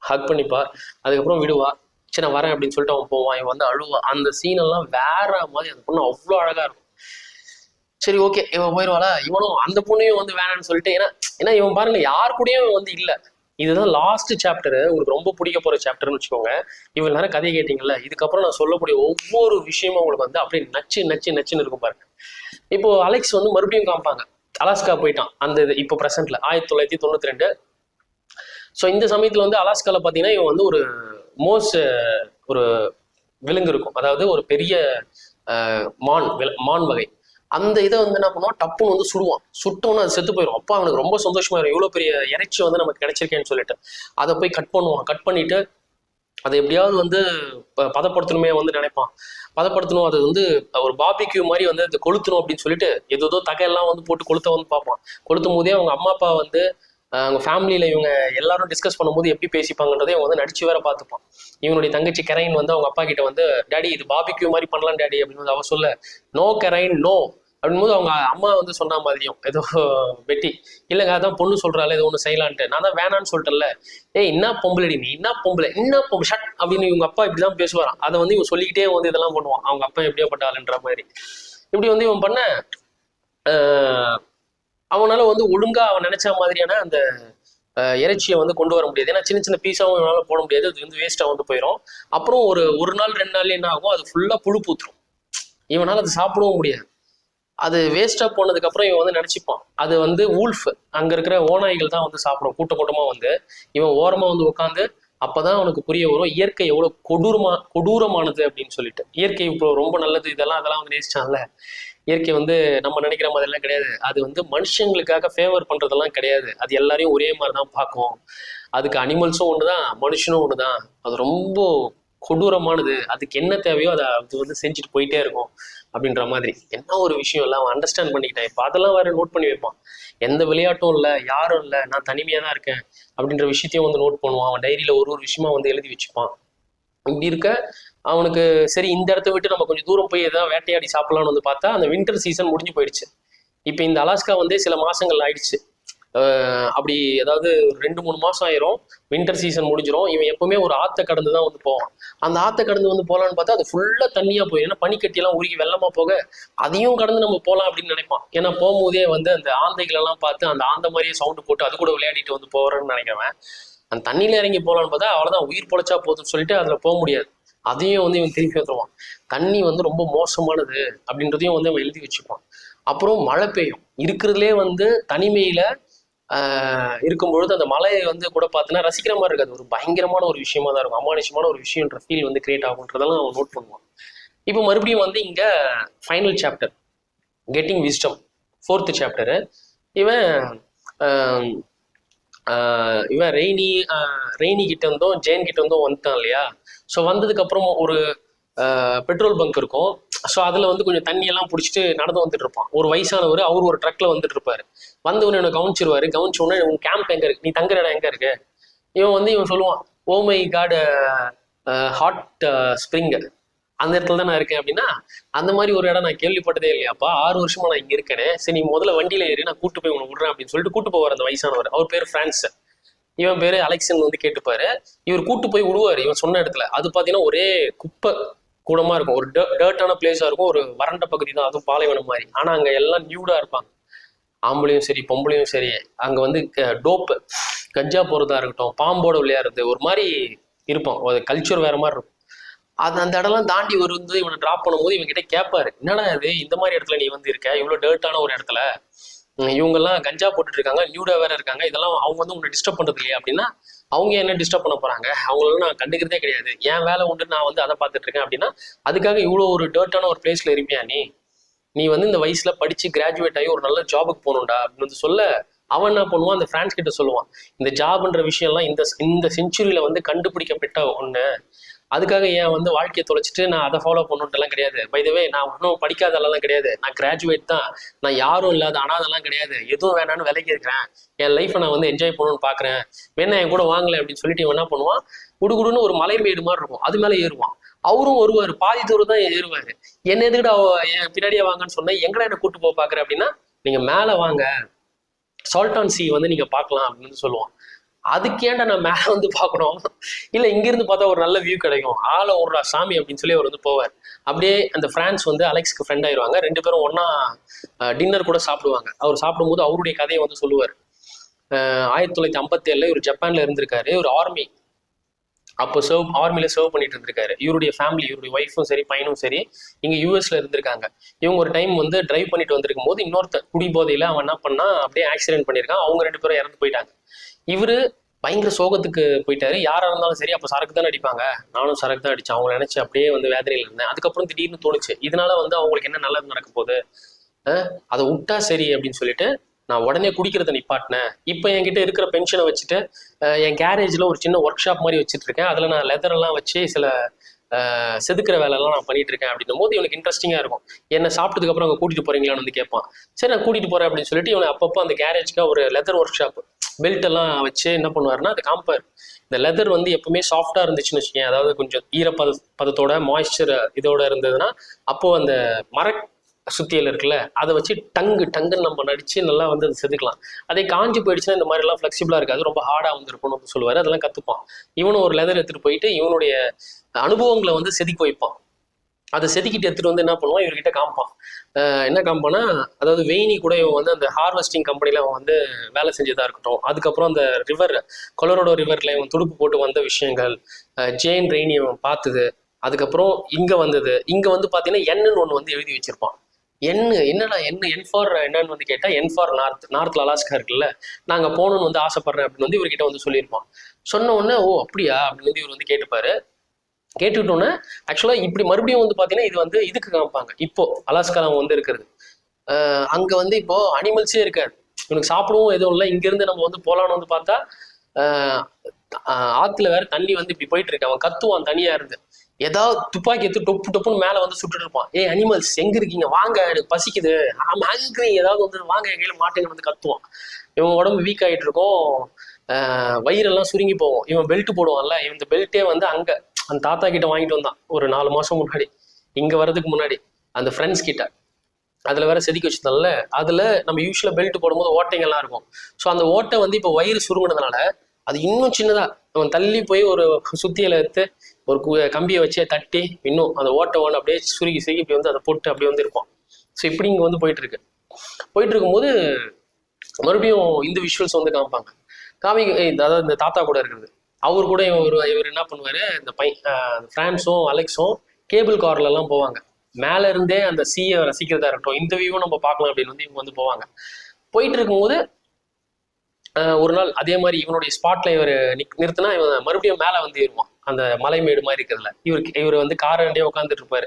[SPEAKER 1] ஹக் பண்ணிப்பா. அதுக்கப்புறம் விடுவா. சரி நான் வரேன் அப்படின்னு சொல்லிட்டு அவன் போவான். இவன் வந்து அழுவா. அந்த சீனெல்லாம் வேற மாதிரி, அந்த பொண்ணு அவ்வளோ அழகா இருக்கும். சரி ஓகே, இவன் போயிடுவாளா, இவனும் அந்த பொண்ணையும் வந்து வேணான்னு சொல்லிட்டு, ஏன்னா இவன் பாருங்க யார் கூடயும் வந்து இல்லை. இதுதான் லாஸ்ட் சாப்டரு, உங்களுக்கு ரொம்ப பிடிக்க போற சாப்டர்னு வச்சுக்கோங்க. இவன் நேரம் கதையை கேட்டீங்கல்ல, இதுக்கப்புறம் நான் சொல்லக்கூடிய ஒவ்வொரு விஷயமும் உங்களுக்கு வந்து அப்படியே நச்சுன்னு இருக்கும் பாருங்க. இப்போ அலெக்ஸ் வந்து மறுபடியும் காமிப்பாங்க, அலாஸ்கா போயிட்டான். அந்த இது இப்போ ப்ரெசென்ட்ல 1992. ஸோ இந்த சமயத்துல வந்து அலாஸ்கால பார்த்தீங்கன்னா இவன் வந்து ஒரு ஒரு விலங்கு இருக்கும், அதாவது ஒரு பெரிய மான் வகை. அந்த இதை வந்து என்ன பண்ணுவான், டப்புன்னு வந்து சுடுவான். சுட்டோன்னு அது செத்து போயிடும். அப்பா அவனுக்கு ரொம்ப சந்தோஷமா இருக்கும், இவ்வளோ பெரிய இறைச்சி வந்து நமக்கு கிடைச்சிருக்கேன்னு சொல்லிட்டு அதை போய் கட் பண்ணுவான். கட் பண்ணிட்டு அதை எப்படியாவது வந்து பதப்படுத்தணுமே வந்து நினைப்பான். பதப்படுத்தணும், அது வந்து ஒரு பாபிக்யூ மாதிரி வந்து அதை கொளுத்தணும் அப்படின்னு சொல்லிட்டு ஏதோ தகையெல்லாம் வந்து போட்டு கொளுத்த வந்து பார்ப்பான். கொளுத்தும் போதே அவங்க அம்மா அப்பா வந்து அவங்க ஃபேமிலியில இவங்க எல்லாரும் டிஸ்கஸ் பண்ணும்போது எப்படி பேசிப்பாங்கன்றதை இவங்க வந்து நடிச்சு வேற பார்த்துப்பான். இவனுடைய தங்கச்சி கெரைன் வந்து அவங்க அப்பா கிட்ட வந்து, டேடி இது பாபிக்யூ மாதிரி பண்ணலாம் டேடி அப்படின்னு அவ சொல்ல, நோ கெரைன் நோ அப்படின் போது அவங்க அம்மா வந்து சொன்ன மாதிரியும் ஏதோ வெட்டி, இல்லைங்க அதான் பொண்ணு சொல்றாள் ஏதோ ஒன்று செய்யலான்ட்டு, நான் தான் வேணான்னு சொல்லிட்டேன்ல, என்ன பொம்பளடி நீ, என்ன பொம்பளை ஷட் அப்படின்னு இவங்க அப்பா இப்படிதான் பேசுவாரான். அதை வந்து இவன் சொல்லிக்கிட்டே வந்து இதெல்லாம் பண்ணுவான், அவங்க அப்பா எப்படியோ பட்டாளுன்ற மாதிரி. இப்படி வந்து இவன் பண்ண அவனால வந்து ஒழுங்கா அவன் நினைச்ச மாதிரியான அந்த இறைச்சியை வந்து கொண்டு வர முடியாது. ஏன்னா சின்ன பீஸாவும் இவனால போட முடியாது, அது வந்து வேஸ்டா வந்து போயிடும். அப்புறம் ஒரு நாள் 2 நாள் என்ன ஆகும், அது ஃபுல்லா புழு பூத்துரும், இவனால அது சாப்பிடவும் முடியாது. அது வேஸ்டா போனதுக்கு அப்புறம் இவன் வந்து நினைச்சுப்பான் அது வந்து ஊல்ஃப், அங்க இருக்கிற ஓநாய்கள் தான் வந்து சாப்பிடும் கூட்டமா வந்து. இவன் ஓரமா வந்து உட்காந்து அப்பதான் அவனுக்கு புரிய வரும் இயற்கை எவ்வளவு கொடூரமானது அப்படின்னு சொல்லிட்டு. இயற்கை இப்போ ரொம்ப நல்லது, அதெல்லாம் வந்து நேசிச்சான்ல. இயற்கை வந்து நம்ம நினைக்கிற மாதிரிலாம் கிடையாது, அது வந்து மனுஷங்களுக்காக ஃபேவர் பண்றதெல்லாம் கிடையாது, அது எல்லாரையும் ஒரே மாதிரிதான் பார்க்கும். அதுக்கு அனிமல்ஸும் ஒண்ணுதான், மனுஷனும் ஒண்ணுதான், அது ரொம்ப கொடூரமானது, அதுக்கு என்ன தேவையோ அதை அது வந்து செஞ்சுட்டு போயிட்டே இருக்கும் அப்படின்ற மாதிரி. என்ன ஒரு விஷயம் இல்லை, அவன் அண்டர்ஸ்டாண்ட் பண்ணிக்கிட்டான். இப்போ அதெல்லாம் வேற நோட் பண்ணி வைப்பான். எந்த விளையாட்டும் இல்லை, யாரும் இல்லை, நான் தனிமையா தான் இருக்கேன் அப்படின்ற விஷயத்தையும் வந்து நோட் பண்ணுவான். அவன் டைரியில ஒரு விஷயமா வந்து எழுதி வச்சுப்பான். இப்படி இருக்க அவனுக்கு சரி இந்த இடத்த விட்டு நம்ம கொஞ்சம் தூரம் போய் ஏதாவது வேட்டையாடி சாப்பிடலாம்னு வந்து பார்த்தா அந்த வின்டர் சீசன் முடிஞ்சு போயிடுச்சு. இப்போ இந்த அலாஸ்கா வந்து சில மாசங்கள் ஆயிடுச்சு. அப்படி ஏதாவது 2-3 மாசம் ஆயிரும், வின்டர் சீசன் முடிஞ்சிடும். இவன் எப்பவுமே ஒரு ஆத்த கடந்து தான் வந்து போவான். அந்த ஆத்த கடந்து வந்து போகலான்னு பார்த்தா அது ஃபுல்லா தண்ணியா போயிடும். ஏன்னா பனிக்கட்டியெல்லாம் உருகி வெள்ளமா போக அதையும் கடந்து நம்ம போகலாம் அப்படின்னு நினைப்பான். ஏன்னா போகும்போதே வந்து அந்த ஆந்தைகள் எல்லாம் பார்த்து அந்த ஆந்த மாதிரியே சவுண்டு போட்டு அது கூட விளையாடிட்டு வந்து போறேன்னு நினைக்கிறவன் அந்த தண்ணியில இறங்கி போகலான்னு பார்த்தா அவ்வளோதான், உயிர் பொழைச்சா போதுன்னு சொல்லிட்டு அதில் போக முடியாது. அதையும் வந்து இவன் திருப்பி வந்துடுவான். தண்ணி வந்து ரொம்ப மோசமானது அப்படின்றதையும் வந்து அவன் எழுதி வச்சுப்பான். அப்புறம் மழை பெய்யும். இருக்கிறதுலே வந்து தனிமையில இருக்கும்பொழுது அந்த மலையை வந்து கூட பார்த்தீங்கன்னா ரசிக்கிற மாதிரி இருக்காது, ஒரு பயங்கரமான ஒரு விஷயமா தான் இருக்கும், அமானுஷமான ஒரு விஷயம்ன்ற ஃபீல் வந்து கிரியேட் ஆகுன்றதெல்லாம் அவன் நோட் பண்ணுவான். இப்போ மறுபடியும் வந்து இங்க final chapter getting wisdom, 4th chapter. இவன் இவன் ரெய்னி கிட்ட இருந்தும் ஜெயின் கிட்ட இருந்தும் வந்துட்டான் இல்லையா. ஸோ வந்ததுக்கு அப்புறம் ஒரு பெட்ரோல் பங்க் இருக்கும். ஸோ அதில் வந்து கொஞ்சம் தண்ணியெல்லாம் பிடிச்சிட்டு நடந்து வந்துட்டு இருப்பான். ஒரு வயசானவர், அவர் ஒரு ட்ரக்ல வந்துட்டு இருப்பாரு. வந்தவனு என்ன கவனிச்சிருவாரு. கவனிச்ச உடனே உன் கேம்ப் எங்க இருக்கு, நீ தங்குற இடம் எங்க இருக்கு. இவன் சொல்லுவான், oh my god hot spring, அந்த இடத்துல தான் நான் இருக்கேன் அப்படின்னா. அந்த மாதிரி ஒரு இடம் நான் கேள்விப்பட்டதே இல்லையாப்பா, 6 வருஷமா நான் இங்க இருக்கேனே, சரி நீ முதல்ல வண்டியில ஏறி நான் கூட்டு போய் உன்னை விடுறேன் அப்படின்னு சொல்லிட்டு கூட்டு போவார் அந்த வயசானவர். அவர் பேர் பிரான்ஸ், இவன் பேரு அலெக்சன் வந்து கேட்டுப்பாரு. இவர் கூட்டு போய் விடுவாரு இவன் சொன்ன இடத்துல. அது பாத்தீங்கன்னா ஒரே குப்பை கூடமா இருக்கும், ஒரு டர்ட்டான பிளேஸா இருக்கும், ஒரு வறண்ட பகுதி தான், அதுவும் பாலைவனம் மாதிரி. ஆனா அங்க எல்லாம் நியூடா இருப்பாங்க, ஆம்பளையும் சரி பொம்பளையும் சரி. அங்க வந்து டோப்பு கஞ்சா போறதா இருக்கட்டும், பாம்போட விளையாடுறது, ஒரு மாதிரி இருப்பான், ஒரு கல்ச்சர் வேற மாதிரி இருக்கும். அந்த இடம்லாம் தாண்டி ஒரு வந்து இவனை டிராப் பண்ணும்போது இவன் கிட்ட கேட்பாரு, என்னடா இது இந்த மாதிரி இடத்துல நீ வந்து இருக்க, இவ்வளவு டர்ட்டான ஒரு இடத்துல, இவங்கெல்லாம் கஞ்சா போட்டுட்டு இருக்காங்க, நியூடா வேற இருக்காங்க, இதெல்லாம் அவங்க வந்து உன்னை டிஸ்டர்ப் பண்றது இல்லையா அப்படின்னா. அவங்க என்ன டிஸ்டர்ப் பண்ண போறாங்க, அவங்களெல்லாம் நான் கண்டுக்கிறதே கிடையாது, என் வேலை உண்டு, நான் வந்து அதை பார்த்துட்டு இருக்கேன் அப்படின்னா. அதுக்காக இவ்வளோ ஒரு டர்ட்டான ஒரு பிளேஸ்ல இருப்பியா நீ வந்து இந்த வயசுல படிச்சு கிராஜுவேட் ஆகி ஒரு நல்ல ஜாபுக்கு போகணும்டா அப்படின்னு வந்து சொல்ல. அவன் என்ன பண்ணுவான், அந்த பிரான்ஸ் கிட்ட சொல்லுவான், இந்த ஜாப்ன்ற விஷயம்லாம் இந்த செஞ்சுரியில வந்து கண்டுபிடிக்கப்பட்ட ஒண்ணு, அதுக்காக ஏன் வந்து வாழ்க்கையை தொலைச்சிட்டு நான் அதை ஃபாலோ பண்ணுன்ட்டுலாம் கிடையாது. பைதவே நான் ஒன்றும் படிக்காதெல்லாம் கிடையாது, நான் கிராஜுவேட் தான், நான் யாரும் இல்லாத அனாதெல்லாம் கிடையாது, எதுவும் வேணான்னு விலைக்கு இருக்கிறேன், என் லைஃப்பை நான் வந்து என்ஜாய் பண்ணணும்னு பார்க்குறேன், வேணா என் கூட வாங்கலை அப்படின்னு சொல்லிட்டு இவன் என்ன பண்ணுவான், குடுகுடுன்னு ஒரு மலை மேடு மாதிரி இருக்கும், அது மேலே ஏறுவான். அவரும் வருவார், பாதி தூரம் தான் ஏறுவாரு. என்ன எதுக்கிட்ட என் பின்னாடியே வாங்கன்னு சொன்னேன், எங்கடா என்ன கூட்டு போக பார்க்குறேன் அப்படின்னா, நீங்க மேலே வாங்க, சால்டான் சி வந்து நீங்க பார்க்கலாம் அப்படின்னு சொல்லுவான். அதுக்கேண்டா நான் மேலே வந்து பார்க்கணும், இல்லை இங்கிருந்து பார்த்தா ஒரு நல்ல வியூ கிடைக்கும், ஆளை ஒரு சாமி அப்படின்னு சொல்லி அவர் வந்து போவார். அப்படியே அந்த பிரான்ஸ் வந்து அலெக்ஸ்க்கு ஃப்ரெண்ட் ஆயிடுவாங்க, 2 பேரும் ஒன்னா டின்னர் கூட சாப்பிடுவாங்க. அவர் சாப்பிடும்போது அவருடைய கதையை வந்து சொல்லுவார். 1957 இவர் ஜப்பான்ல இருந்திருக்காரு, ஒரு ஆர்மி, அப்போ ஆர்மியில சர்வ் பண்ணிட்டு இருந்திருக்காரு. இவருடைய ஃபேமிலி, இவருடைய ஒய்ஃபும் சரி பையனும் சரி இங்க யூஎஸ்ல இருந்திருக்காங்க. இவங்க ஒரு டைம் வந்து டிரைவ் பண்ணிட்டு வந்திருக்கும் போது இன்னொருத்த குடி போதையில அவன் என்ன பண்ணா, அப்படியே ஆக்சிடென்ட் பண்ணியிருக்கான். அவங்க 2 பேரும் இறந்து போயிட்டாங்க. இவரு பயங்கர சோகத்துக்கு போயிட்டாரு. யாரா இருந்தாலும் சரி, அப்போ சரக்கு தான் அடிப்பாங்க, நானும் சரக்கு தான் அடிச்சேன், அவங்க நினைச்சு அப்படியே வந்து வேதனையில இருந்தேன். அதுக்கப்புறம் திடீர்னு தோணுச்சு, இதனால வந்து அவங்களுக்கு என்ன நல்லது நடக்க போகுது, அதை விட்டா சரி அப்படின்னு சொல்லிட்டு நான் உடனே குடிக்கிறத நிப்பாட்டினேன். இப்போ என்கிட்ட இருக்கிற பென்ஷனை வச்சுட்டு என் கேரேஜில் ஒரு சின்ன ஒர்க் ஷாப் மாதிரி வச்சுட்டு இருக்கேன், அதில் நான் லெதரெல்லாம் வச்சு சில செதுக்கிற வேலையெல்லாம் நான் பண்ணிட்டு இருக்கேன் அப்படின்னும் போது இவனுக்கு இன்ட்ரெஸ்டிங்காக இருக்கும். என்ன சாப்பிட்டதுக்கு அப்புறம் அங்கே கூட்டிட்டு போறீங்களான்னு வந்து கேட்பான். சரி நான் கூட்டிட்டு போறேன் அப்படின்னு சொல்லிட்டு இவனை அப்பப்போ அந்த கேரேஜ்க்காக ஒரு லெதர் ஒர்க் ஷாப் பெல்ட் எல்லாம் வச்சு என்ன பண்ணுவாருன்னா, அது காம்பார். இந்த லெதர் வந்து எப்பவுமே சாஃப்டா இருந்துச்சுன்னு வச்சுக்கேன், அதாவது கொஞ்சம் ஈரப்பதத்தோட மாய்ஸ்சர் இதோட இருந்ததுன்னா, அப்போ அந்த சுத்தியல் இருக்குல்ல, அதை வச்சு டங்குன்னு நம்ம நடிச்சு நல்லா வந்து அதை செதுக்கலாம். அதே காஞ்சி போயிடுச்சுன்னா இந்த மாதிரி எல்லாம் ஃபிளெக்சிபிளா இருக்காது, ரொம்ப ஹார்டா வந்து இருக்கணும்னு சொல்லுவாரு. அதெல்லாம் கத்துப்பான். இவனும் ஒரு லெதர் எடுத்துட்டு போயிட்டு இவனுடைய அனுபவங்களை வந்து செதுக்கி வைப்பான். அதை செதுக்கிட்டு எடுத்துட்டு வந்து என்ன பண்ணுவான், இவர்கிட்ட காமிப்பான். என்ன காமிப்பானா, அதாவது வெயினி கூட இவன் வந்து அந்த ஹார்வெஸ்டிங் கம்பெனில அவன் வந்து வேலை செஞ்சதா இருக்கட்டும், அதுக்கப்புறம் அந்த கொலராடோ ரிவர்ல இவன் துடுப்பு போட்டு வந்த விஷயங்கள், ஜேன் ரெய்னி அவன் பார்த்தது, அதுக்கப்புறம் இங்க வந்தது. இங்க வந்து பாத்தீங்கன்னா என்னு ஒண்ணு வந்து எழுதி வச்சிருப்பான். என்னடா என் ஃபார் என்னன்னு வந்து கேட்டா, என் ஃபார் நார்த்ல அலாஸ்கா இருக்குல்ல, நாங்க போகணும்னு வந்து ஆசைப்படுறேன் அப்படின்னு வந்து இவர்கிட்ட வந்து சொல்லியிருப்பான். சொன்ன உடனே ஓ அப்படியா அப்படின்னு வந்து இவர் வந்து கேட்டுப்பாரு. கேட்டுக்கிட்டோன்னே ஆக்சுவலா இப்படி மறுபடியும் வந்து பாத்தீங்கன்னா இது வந்து இதுக்கு காமிப்பாங்க. இப்போ அலாஸ்கால அவன் வந்து இருக்கிறது, அங்க வந்து இப்போ அனிமல்ஸே இருக்காது, இவனுக்கு சாப்பிடவும் எதுவும் இல்லை. இங்க இருந்து நம்ம வந்து போலான்னு வந்து பார்த்தா ஆத்துல வேற தண்ணி வந்து இப்படி போயிட்டு இருக்கு. அவன் கத்துவான் தனியா இருந்து, ஏதாவது துப்பாக்கி எடுத்து டொப்புன்னு மேல வந்து சுட்டுட்டு இருப்பான். அனிமல்ஸ் எங்க இருக்கீங்க, வாங்க எனக்கு பசிக்குது, ஹங்கிரி, ஏதாவது வந்து வாங்க என் கையில மாட்டுங்க வந்து கத்துவான். இவன் உடம்பு வீக் ஆகிட்டு இருக்கும், வயிறெல்லாம் சுருங்கி போவோம். இவன் பெல்ட் போடுவான்ல, இவன் இந்த பெல்ட்டே வந்து அங்க அந்த தாத்தா கிட்ட வாங்கிட்டு வந்தான் ஒரு 4 மாசம் முன்னாடி, இங்க வர்றதுக்கு முன்னாடி அந்த ஃப்ரெண்ட்ஸ் கிட்ட. அதுல வேற செதுக்கி வச்சிருந்தால, அதுல நம்ம யூஸ்வலா பெல்ட் போடும்போது ஓட்டைங்கள்லாம் இருக்கும். ஸோ அந்த ஓட்டை வந்து இப்போ வயிறு சுருங்கினதுனால அது இன்னும் சின்னதா அவன் தள்ளி போய் ஒரு சுத்தியில எடுத்து ஒரு கம்பியை வச்சு தட்டி இன்னும் அந்த ஓட்டை ஒன்று அப்படியே சுருகி இப்படி வந்து அதை போட்டு அப்படியே வந்து இருப்பான். ஸோ இப்படி இங்கே வந்து போயிட்டு இருக்கும்போது மறுபடியும் இந்த விஷுவல்ஸ் வந்து காமிப்பாங்க. அதாவது இந்த தாத்தா கூட இருக்கிறது. அவர் கூட இவர் என்ன பண்ணுவாரு, இந்த பிரான்ஸும் அலெக்ஸும் கேபிள் கார்ல எல்லாம் போவாங்க. மேல இருந்தே அந்த சீயை ரசிக்கிறதா இருக்கட்டும், இந்த வியூவும் நம்ம பார்க்கலாம் அப்படின்னு வந்து இவங்க வந்து போவாங்க. போயிட்டு இருக்கும்போது ஒரு நாள் அதே மாதிரி இவனுடைய ஸ்பாட்ல இவர் நிறுத்தினா இவன் மறுபடியும் மேல வந்து ஏறுவான், அந்த மலைமேடு மாதிரி இருக்கிறதுல. இவர் வந்து காரண்டே உட்காந்துட்டு இருப்பாரு.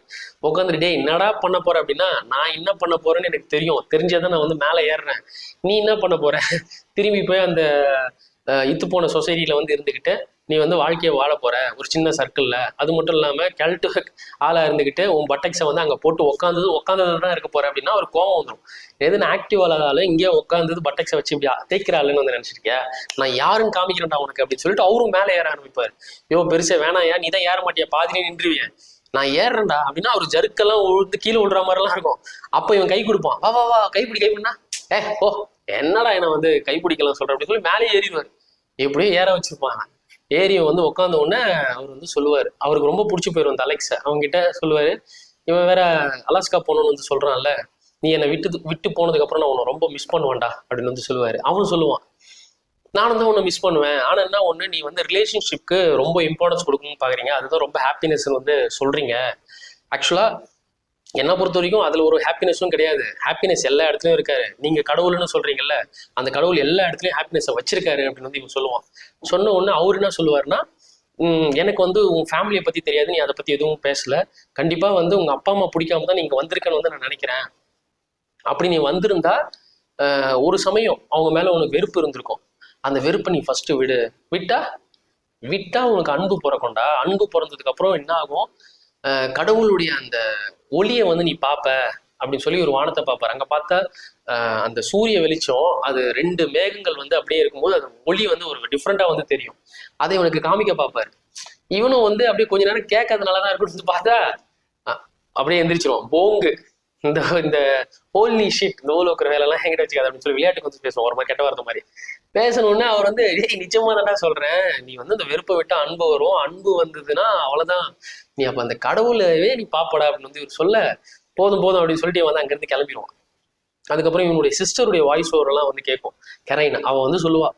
[SPEAKER 1] உட்காந்துட்டு டே என்னடா பண்ண போற அப்படின்னா, நான் என்ன பண்ண போறேன்னு எனக்கு தெரியும், தெரிஞ்சாதான் நான் வந்து மேலே ஏறுறேன், நீ என்ன பண்ண போற, திரும்பி போய் அந்த இத்து போன சொசைட்டியில வந்து இருந்துக்கிட்டு நீ வந்து வாழ்க்கையை வாழ போற ஒரு சின்ன சர்க்கிள்ல, அது மட்டும் இல்லாம கெல்ட்டு ஆளா இருந்துக்கிட்டு உன் பட்டெக்ஸை வந்து அங்க போட்டு உட்காந்ததான் இருக்க போற அப்படின்னா ஒரு கோவம் வந்துடும். எதுன்னு ஆக்டிவ் ஆளாலும் இங்கே உட்காந்து பட்டெக்ஸை வச்சு இப்படி தேய்க்கிறாள்னு வந்து நினைச்சிருக்கியா, நான் யாருன்னு காமிக்கிறேன்டா உனக்கு அப்படின்னு சொல்லிட்டு அவரும் மேலே ஏற ஆரம்பிப்பாரு. யோ பெருசா வேணாயா, நீ தான் ஏற மாட்டியா, பாதிலே நின்றுவிய, நான் ஏறேன்டா அப்படின்னா அவர் ஜருக்கெல்லாம் உழுத்து கீழே விடுற மாதிரிலாம் இருக்கும். அப்ப இவன் கை கொடுப்பான், வா வா வா கைப்பிடினா ஓ என்னடா என்ன வந்து கைப்பிடிக்கலாம் சொல்ற அப்படின்னு சொல்லி மேலே ஏறிடுவாரு. எப்படியும் ஏற வச்சிருப்பாங்க. ஏரியை வந்து உட்காந்த உடனே அவர் வந்து சொல்லுவார், அவருக்கு ரொம்ப பிடிச்சி போயிடும் அந்த அலெக்ஸை. அவங்க கிட்ட சொல்லுவாரு, இவன் வேற அலாஸ்கா போகணும்னு வந்து சொல்றான்ல, நீ என்னை விட்டு போனதுக்கு அப்புறம் நான் உன்னை ரொம்ப மிஸ் பண்ணுவேன்டா அப்படின்னு வந்து சொல்லுவாரு. அவன் சொல்லுவான், நானும் தான் உன்னை மிஸ் பண்ணுவேன், ஆனா என்ன ஒண்ணு, நீ வந்து ரிலேஷன்ஷிப்க்கு ரொம்ப இம்பார்ட்டன்ஸ் கொடுக்கணும்னு பாக்குறீங்க, அதுதான் ரொம்ப ஹாப்பினஸ் வந்து சொல்றீங்க. ஆக்சுவலா என்னை பொறுத்த வரைக்கும் அதுல ஒரு ஹாப்பினஸும் கிடையாது. ஹாப்பினஸ் எல்லா இடத்துலயும் இருக்காரு. நீங்க கடவுள்னு சொல்றீங்கல்ல, அந்த கடவுள் எல்லா இடத்துலயும் ஹாப்பினஸை வச்சிருக்காரு அப்படின்னு வந்து இவன் சொல்லுவான். சொன்ன உடனே அவர் என்ன சொல்லுவாருன்னா, எனக்கு வந்து உன் ஃபேமிலியை பத்தி தெரியாது, நீ அதை பத்தி எதுவும் பேசல, கண்டிப்பா வந்து உங்க அப்பா அம்மா பிடிக்காம தான் நீங்க வந்திருக்கன்னு வந்து நான் நினைக்கிறேன். அப்படி நீ வந்திருந்தா ஒரு சமயம் அவங்க மேல உனக்கு வெறுப்பு இருந்திருக்கும், அந்த வெறுப்பை நீ ஃபர்ஸ்ட் விட்டா உனக்கு அன்பு பிறக்கும்டா. அன்பு பிறந்ததுக்கு அப்புறம் என்ன ஆகும், கடவுளுடைய அந்த ஒளியை வந்து நீ பார்ப்ப அப்படின்னு சொல்லி ஒரு வானத்தை பார்ப்பாரு. அங்க பார்த்தா அந்த சூரிய வெளிச்சம், அது 2 மேகங்கள் வந்து அப்படியே இருக்கும்போது அது ஒளி வந்து ஒரு டிஃப்ரெண்டா வந்து தெரியும். அதை இவனுக்கு காமிக்க பார்ப்பாரு. இவனும் வந்து அப்படியே கொஞ்ச நேரம் கேட்கறதுனாலதான் இருக்குன்னு பார்த்தா அப்படியே எந்திரிச்சிருவான். போங்கு இந்த ஹோல்னி ஷீட் நோலோக்கிற வேலை எல்லாம் எங்கிட்ட வச்சுக்காது அப்படின்னு சொல்லி விளையாட்டுக்கு வந்து பேசுவோம், ஒரு மாதிரி கெட்ட வார்த்தை மாதிரி பேசணும்னு. அவர் வந்து நிச்சயமா தான்டா சொல்றேன், நீ வந்து இந்த வெறுப்பை விட்டு அன்பு வரும், அன்பு வந்ததுன்னா அவ்வளவுதான், நீ அப்ப அந்த கடவுளவே நீ பாப்படா அப்படின்னு வந்து இவர் சொல்ல, போதும் அப்படின்னு சொல்லிட்டு வந்து அங்கிருந்து கிளம்பிடுவான். அதுக்கப்புறம் இவனுடைய சிஸ்டருடைய வாய்ஸ் ஓவர் எல்லாம் வந்து கேட்கும். கரைன் அவன் வந்து சொல்லுவா,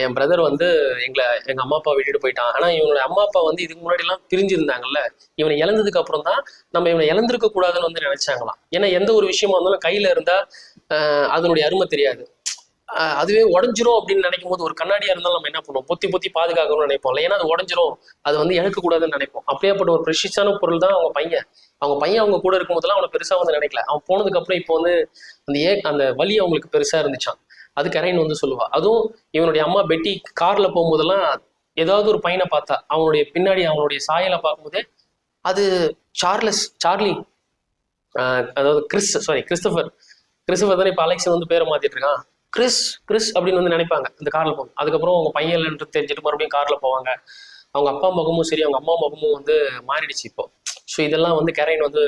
[SPEAKER 1] என் பிரதர் வந்து எங்க அம்மா அப்பா விட்டுட்டு போயிட்டான், ஆனா இவனுடைய அம்மா அப்பா வந்து இதுக்கு முன்னாடி எல்லாம் பிரிஞ்சிருந்தாங்கல்ல, இவனை இழந்ததுக்கு அப்புறம் தான் நம்ம இவனை இழந்திருக்க கூடாதுன்னு வந்து நினைச்சாங்களாம். ஏன்னா எந்த ஒரு விஷயமா இருந்தாலும் கையில இருந்தா அதனுடைய அருமை தெரியாது, அதுவே உடஞ்சிரும் அப்படின்னு நினைக்கும் போது, ஒரு கண்ணாடியா இருந்தாலும் நம்ம என்ன பண்ணுவோம், பொத்தி பாதுகாக்கணும்னு நினைப்போம், ஏன்னா அது உடஞ்சிரும், அது வந்து இழக்கக்கூடாதுன்னு நினைப்போம். அப்படியேப்பட்ட ஒரு ப்ரெஷியஸான பொருள் தான் அவங்க பையன். அவங்க கூட இருக்கும் போதெல்லாம் அவனை பெருசா வந்து நினைக்கல. அவன் போனதுக்கு அப்புறம் இப்போ வந்து அந்த வலி அவங்களுக்கு பெருசா இருந்துச்சான். அது கரைன்னு வந்து சொல்லுவா. அதுவும் இவனுடைய அம்மா பெட்டி கார்ல போகும்போதெல்லாம் ஏதாவது ஒரு பையனை பார்த்தா அவனுடைய பின்னாடி அவனுடைய சாயலை பார்க்கும்போதே அது சார்லி அதாவது கிறிஸ்டபர் தானே இப்ப அலெக்ஸ் வந்து பேரை மாத்திட்டு இருக்கான், கிறிஸ் அப்படின்னு வந்து நினைப்பாங்க இந்த கார்ல போகும். அதுக்கப்புறம் அவங்க பையன் இல்லைன்றது தெரிஞ்சுட்டு மறுபடியும் கார்ல போவாங்க. அவங்க அப்பா முகமும் சரி, அவங்க அம்மா முகமும் வந்து மாறிடுச்சு இப்போ. ஸோ இதெல்லாம் வந்து கரைன் வந்து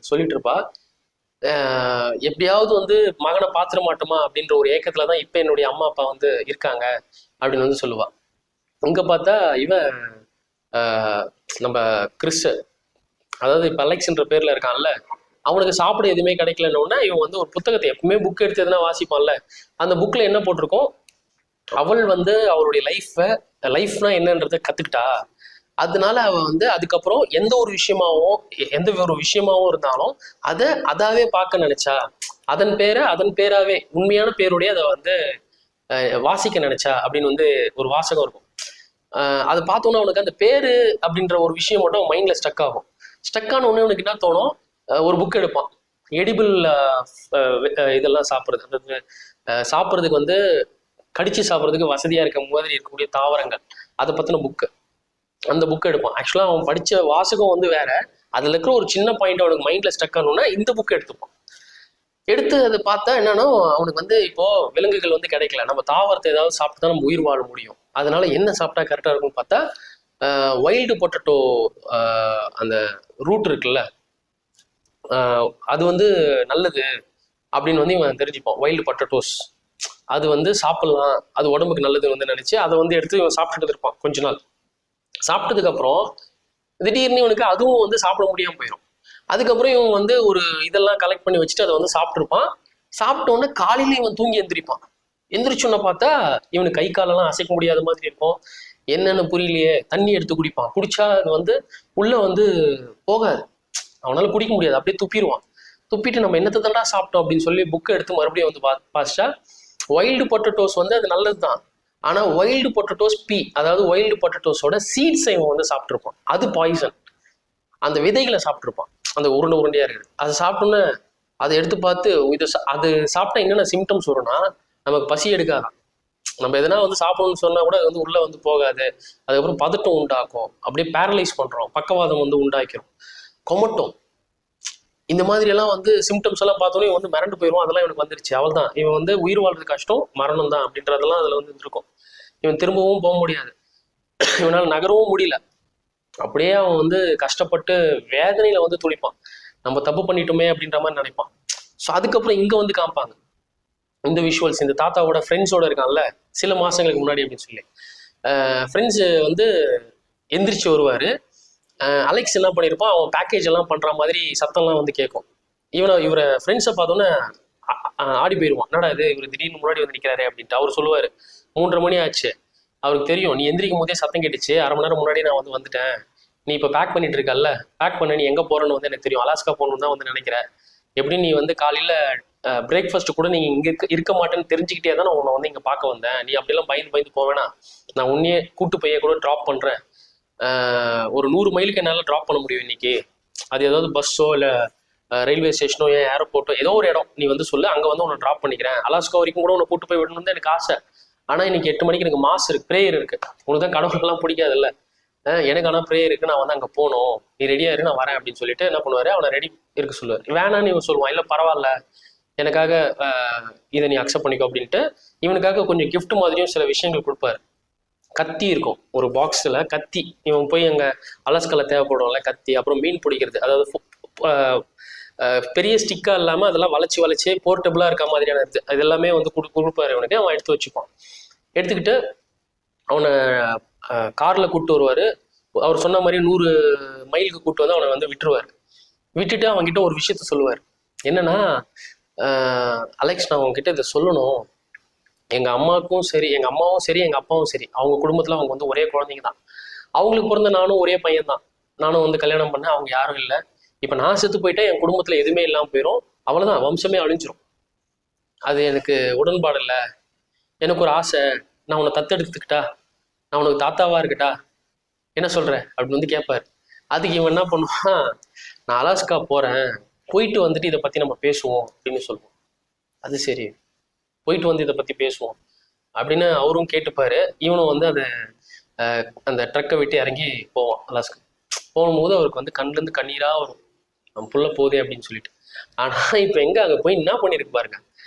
[SPEAKER 1] சொல்லிட்டு இருப்பா. எப்படியாவது வந்து மகனை பாத்திர மாட்டோமா அப்படின்ற ஒரு ஏக்கத்துலதான் இப்ப என்னுடைய அம்மா அப்பா வந்து இருக்காங்க அப்படின்னு வந்து சொல்லுவா. இங்க பார்த்தா இவன் நம்ம கிறிஸ், அதாவது இப்ப அலெக்ஸ்ன்ற பேர்ல இருக்கான்ல, அவனுக்கு சாப்பிட எதுவுமே கிடைக்கலன்னு இவன் வந்து ஒரு புத்தகத்தை எப்பவுமே புக் எடுத்து எதுனா வாசிப்பான்ல, அந்த புக்ல என்ன போட்டிருக்கோம், அவள் வந்து அவளுடைய லைஃப்னா என்னன்றதை கத்துக்கிட்டா, அதனால அவன் வந்து அதுக்கப்புறம் எந்த ஒரு விஷயமாவும் இருந்தாலும் அதாவே பார்க்க நினைச்சா, அதன் பேராவே உண்மையான பேருடைய அதை வந்து வாசிக்க நினைச்சா அப்படின்னு வந்து ஒரு வாசகம் இருக்கும். அதை பார்த்தோன்னா அவனுக்கு அந்த பேரு அப்படின்ற ஒரு விஷயம் மட்டும் மைண்ட்ல ஸ்டக் ஆகும். ஸ்டக் ஆன உடனே அவனுக்கு என்ன தோணும், ஒரு புக் எடுப்பான், எடிபிள் இதெல்லாம் சாப்பிட்றதுக்கு வந்து கடிச்சு சாப்பிட்றதுக்கு வசதியா இருக்க மாதிரி இருக்கக்கூடிய தாவரங்கள் அதை பத்தின புக்கு, அந்த புக் எடுப்பான். ஆக்சுவலா அவன் படிச்ச வாசகம் வந்து வேற, அதுல இருக்கிற ஒரு சின்ன பாயிண்ட் அவனுக்கு மைண்ட்ல ஸ்டக் ஆகணும்னா இந்த புக் எடுத்துப்பான். எடுத்து அதை பார்த்தா என்னன்னா, அவனுக்கு வந்து இப்போ விலங்குகள் வந்து கிடைக்கல, நம்ம தாவரத்தை ஏதாவது சாப்பிட்டு தான் நம்ம உயிர் வாழ முடியும், அதனால என்ன சாப்பிட்டா கரெக்டா இருக்கும்னு பார்த்தா வைல்டு பொட்டேட்டோ அந்த ரூட் இருக்குல்ல, அது வந்து நல்லது அப்படின்னு வந்து இவன் தெரிஞ்சுப்பான். வைல்டு பொட்டேட்டோஸ் அது வந்து சாப்பிடலாம், அது உடம்புக்கு நல்லதுன்னு வந்து நினைச்சு அதை வந்து எடுத்து இவன் சாப்பிட்டுட்டு இருப்பான். கொஞ்ச நாள் சாப்பிட்டதுக்கு அப்புறம் திடீர்னு இவனுக்கு அதுவும் வந்து சாப்பிட முடியாம போயிடும். அதுக்கப்புறம் இவன் வந்து ஒரு இதெல்லாம் கலெக்ட் பண்ணி வச்சுட்டு அதை வந்து சாப்பிட்டுருப்பான். சாப்பிட்ட உடனே காலையில இவன் தூங்கி எந்திரிப்பான். எந்திரிச்சோன்னு பார்த்தா இவனுக்கு கை காலெல்லாம் அசைக்க முடியாத மாதிரி இருக்கும். என்னன்னு புரியலையே, தண்ணி எடுத்து குடிப்பான். குடிச்சா அது வந்து உள்ள வந்து போகாது, அவனால குடிக்க முடியாது, அப்படியே துப்பிடுவான். துப்பிட்டு நம்ம என்னத்தை தாண்டா சாப்பிட்டோம் அப்படின்னு சொல்லி புக்கை எடுத்து மறுபடியும் வந்து பாஸ்டா வைல்டு பொட்டட்டோஸ் வந்து அது நல்லது தான். ஆனா வைல்டு பொட்டட்டோஸ் அதாவது வைல்டு பொட்டட்டோஸோட சீட்ஸை இவன் வந்து சாப்பிட்டுருப்பான். அது பாய்சன். அந்த விதைகளை சாப்பிட்டுருப்பான், அந்த உருண்டை உருண்டையா இருக்குது. அதை சாப்பிட்டோன்னு அதை எடுத்து பார்த்து அது சாப்பிட்டா என்னென்ன சிம்டம்ஸ் வரும்னா, நமக்கு பசி எடுக்காதான். நம்ம எதனா வந்து சாப்பிடணும்னு சொன்னா கூட அது வந்து உள்ள வந்து போகாது. அதுக்கப்புறம் பதட்டம் உண்டாக்கும், அப்படியே பேரலைஸ் பண்றோம், பக்கவாதம் வந்து உண்டாக்கிறோம், கொமட்டும். இந்த மாதிரி எல்லாம் வந்து சிம்டம்ஸ் எல்லாம் பார்த்தோன்னே இவன் வந்து மிரண்டு போயிடுவான். அதெல்லாம் இவனுக்கு வந்துருச்சு, அவள் தான், இவன் வந்து உயிர் வாழ்றது கஷ்டம், மரணம் தான் அப்படின்றதெல்லாம் அதுல வந்து இருக்கும். இவன் திரும்பவும் போக முடியாது, இவனால் நகரவும் முடியல. அப்படியே அவன் வந்து கஷ்டப்பட்டு வேதனையில வந்து துடிப்பான். நம்ம தப்பு பண்ணிட்டோமே அப்படின்ற மாதிரி நினைப்பான். ஸோ அதுக்கப்புறம் இங்க வந்து காமிப்பாங்க இந்த விஷுவல்ஸ். இந்த தாத்தாவோட ஃப்ரெண்ட்ஸோட இருக்கான்ல சில மாசங்களுக்கு முன்னாடி அப்படின்னு சொல்லி, ஃப்ரெண்ட்ஸ் வந்து எந்திரிச்சு வருவாரு. அலெக்ஸ் என்ன பண்ணியிருப்பான், அவன் பேக்கேஜ் எல்லாம் பண்ற மாதிரி சத்தம்லாம் வந்து கேட்கும். இவரை ஃப்ரெண்ட்ஸை பார்த்தோன்னே ஆடி போயிடுவான். என்னடா இது, இவர் திடீர்னு முன்னாடி வந்து நிற்கிறாரு அப்படின்ட்டு. அவர் சொல்லுவார், 3:30 மணி ஆச்சு, அவருக்கு தெரியும் நீ எந்திரிக்கும் போதே சத்தம் கேட்டுச்சு, 1/2 மணி நேரம் முன்னாடி நான் வந்துட்டேன், நீ இப்போ பேக் பண்ணிட்டு இருக்கல்ல, பேக் பண்ண, நீ எங்கே போறேன்னு வந்து எனக்கு தெரியும், அலாஸ்கா போகணுன்னு தான் வந்து நினைக்கிறேன். எப்படி நீ வந்து காலையில் பிரேக்ஃபாஸ்ட் கூட நீ இங்கே இருக்க மாட்டேன்னு தெரிஞ்சுக்கிட்டே தான் நான் உன்னை வந்து இங்கே பார்க்க வந்தேன். நீ அப்படிலாம் பயந்து போவேனா, நான் உன்னையே கூட்டு பைய கூட ட்ராப் பண்ணுறேன். ஒரு 100 மைலுக்கு என்னால் ட்ராப் பண்ண முடியும் இன்னைக்கு. அது ஏதாவது பஸ்ஸோ இல்லை ரயில்வே ஸ்டேஷனோ ஏன் ஏர்போர்ட்டோ ஏதோ ஒரு இடம் நீ வந்து சொல்லு, அங்கே வந்து உன்னை ட்ராப் பண்ணிக்கிறேன். அலாஸ்கா வரைக்கும் கூட உன்னை கூட்டு போய் விடணும்னு தான் எனக்கு ஆசை. ஆனால் இன்னைக்கு 8 மணிக்கு எனக்கு மாஸ் இருக்கு, ப்ரேயர் இருக்கு. உனக்கு தான் கடவுளுக்கெல்லாம் பிடிக்காது இல்லை, எனக்கு ஆனால் ப்ரேயர் இருக்கு, நான் வந்து அங்கே போகணும், நீ ரெடியா இரு, நான் வரேன் அப்படின்னு சொல்லிட்டு என்ன பண்ணுவாரு, அவனை ரெடி இருக்க சொல்லுவார். வேணான்னு இவன் சொல்லுவான், இல்லை பரவாயில்ல எனக்காக இதை நீ அக்செப்ட் பண்ணிக்கோ அப்படின்ட்டு இவனுக்காக கொஞ்சம் கிஃப்ட் மாதிரியும் சில விஷயங்கள் கொடுப்பாரு. கத்தி இருக்கும் ஒரு பாக்ஸில், கத்தி. இவன் போய் அங்கே அலாஸ்கால தேவைப்படும்ல கத்தி, அப்புறம் மீன் பிடிக்கிறது, அதாவது பெரிய ஸ்டிக்கா இல்லாமல் அதெல்லாம் வளைச்சி போர்ட்டபுளாக இருக்க மாதிரியான இது எல்லாமே வந்து கொடுப்பாரு இவனுக்கு. அவன் எடுத்து வச்சுப்பான். எடுத்துக்கிட்டு அவனை காரில் கூப்பிட்டு வருவார். அவர் சொன்ன மாதிரி 100 மைலுக்கு கூப்பிட்டு வந்து அவனை வந்து விட்டுருவார். விட்டுட்டு அவன்கிட்ட ஒரு விஷயத்த சொல்லுவார். என்னன்னா, அலெக்ஸ் நான் உங்ககிட்ட இதை சொல்லணும், எங்கள் அம்மாவும் சரி எங்கள் அப்பாவும் சரி, அவங்க குடும்பத்தில் அவங்க வந்து ஒரே குழந்தைங்க தான். அவங்களுக்கு பிறந்த நானும் ஒரே பையன் தான். நானும் வந்து கல்யாணம் பண்ணேன், அவங்க யாரும் இல்லை. இப்போ நான் செத்து போயிட்டா என் குடும்பத்தில் எதுவுமே இல்லாமல் போயிடும், அவ்வளோதான், வம்சமே அழிஞ்சிரும். அது எனக்கு உடன்பாடு இல்லை. எனக்கு ஒரு ஆசை, நான் உன்னை தத்தெடுத்துக்கிட்டா, நான் உனக்கு தாத்தாவா இருக்கட்டா, என்ன சொல்ற அப்படின்னு வந்து கேட்பாரு. அதுக்கு இவன் என்ன பண்ணுவான், நான் அலாஸ்கா போறேன், போயிட்டு வந்துட்டு இதை பத்தி நம்ம பேசுவோம் அப்படின்னு சொல்லுவோம். அது சரி, போயிட்டு வந்து இதை பத்தி பேசுவோம் அப்படின்னு அவரும் கேட்டுப்பாரு. இவனும் வந்து அந்த ட்ரக்கை விட்டு இறங்கி போவான். அலாஸ்கா போகும்போது அவருக்கு வந்து கண்ணுலேருந்து கண்ணீரா வரும், அவன் புள்ள போதே அப்படின்னு சொல்லிட்டு. ஆனா இப்ப எங்க அங்க போய் என்ன பண்ணிருக்கு பாருங்க.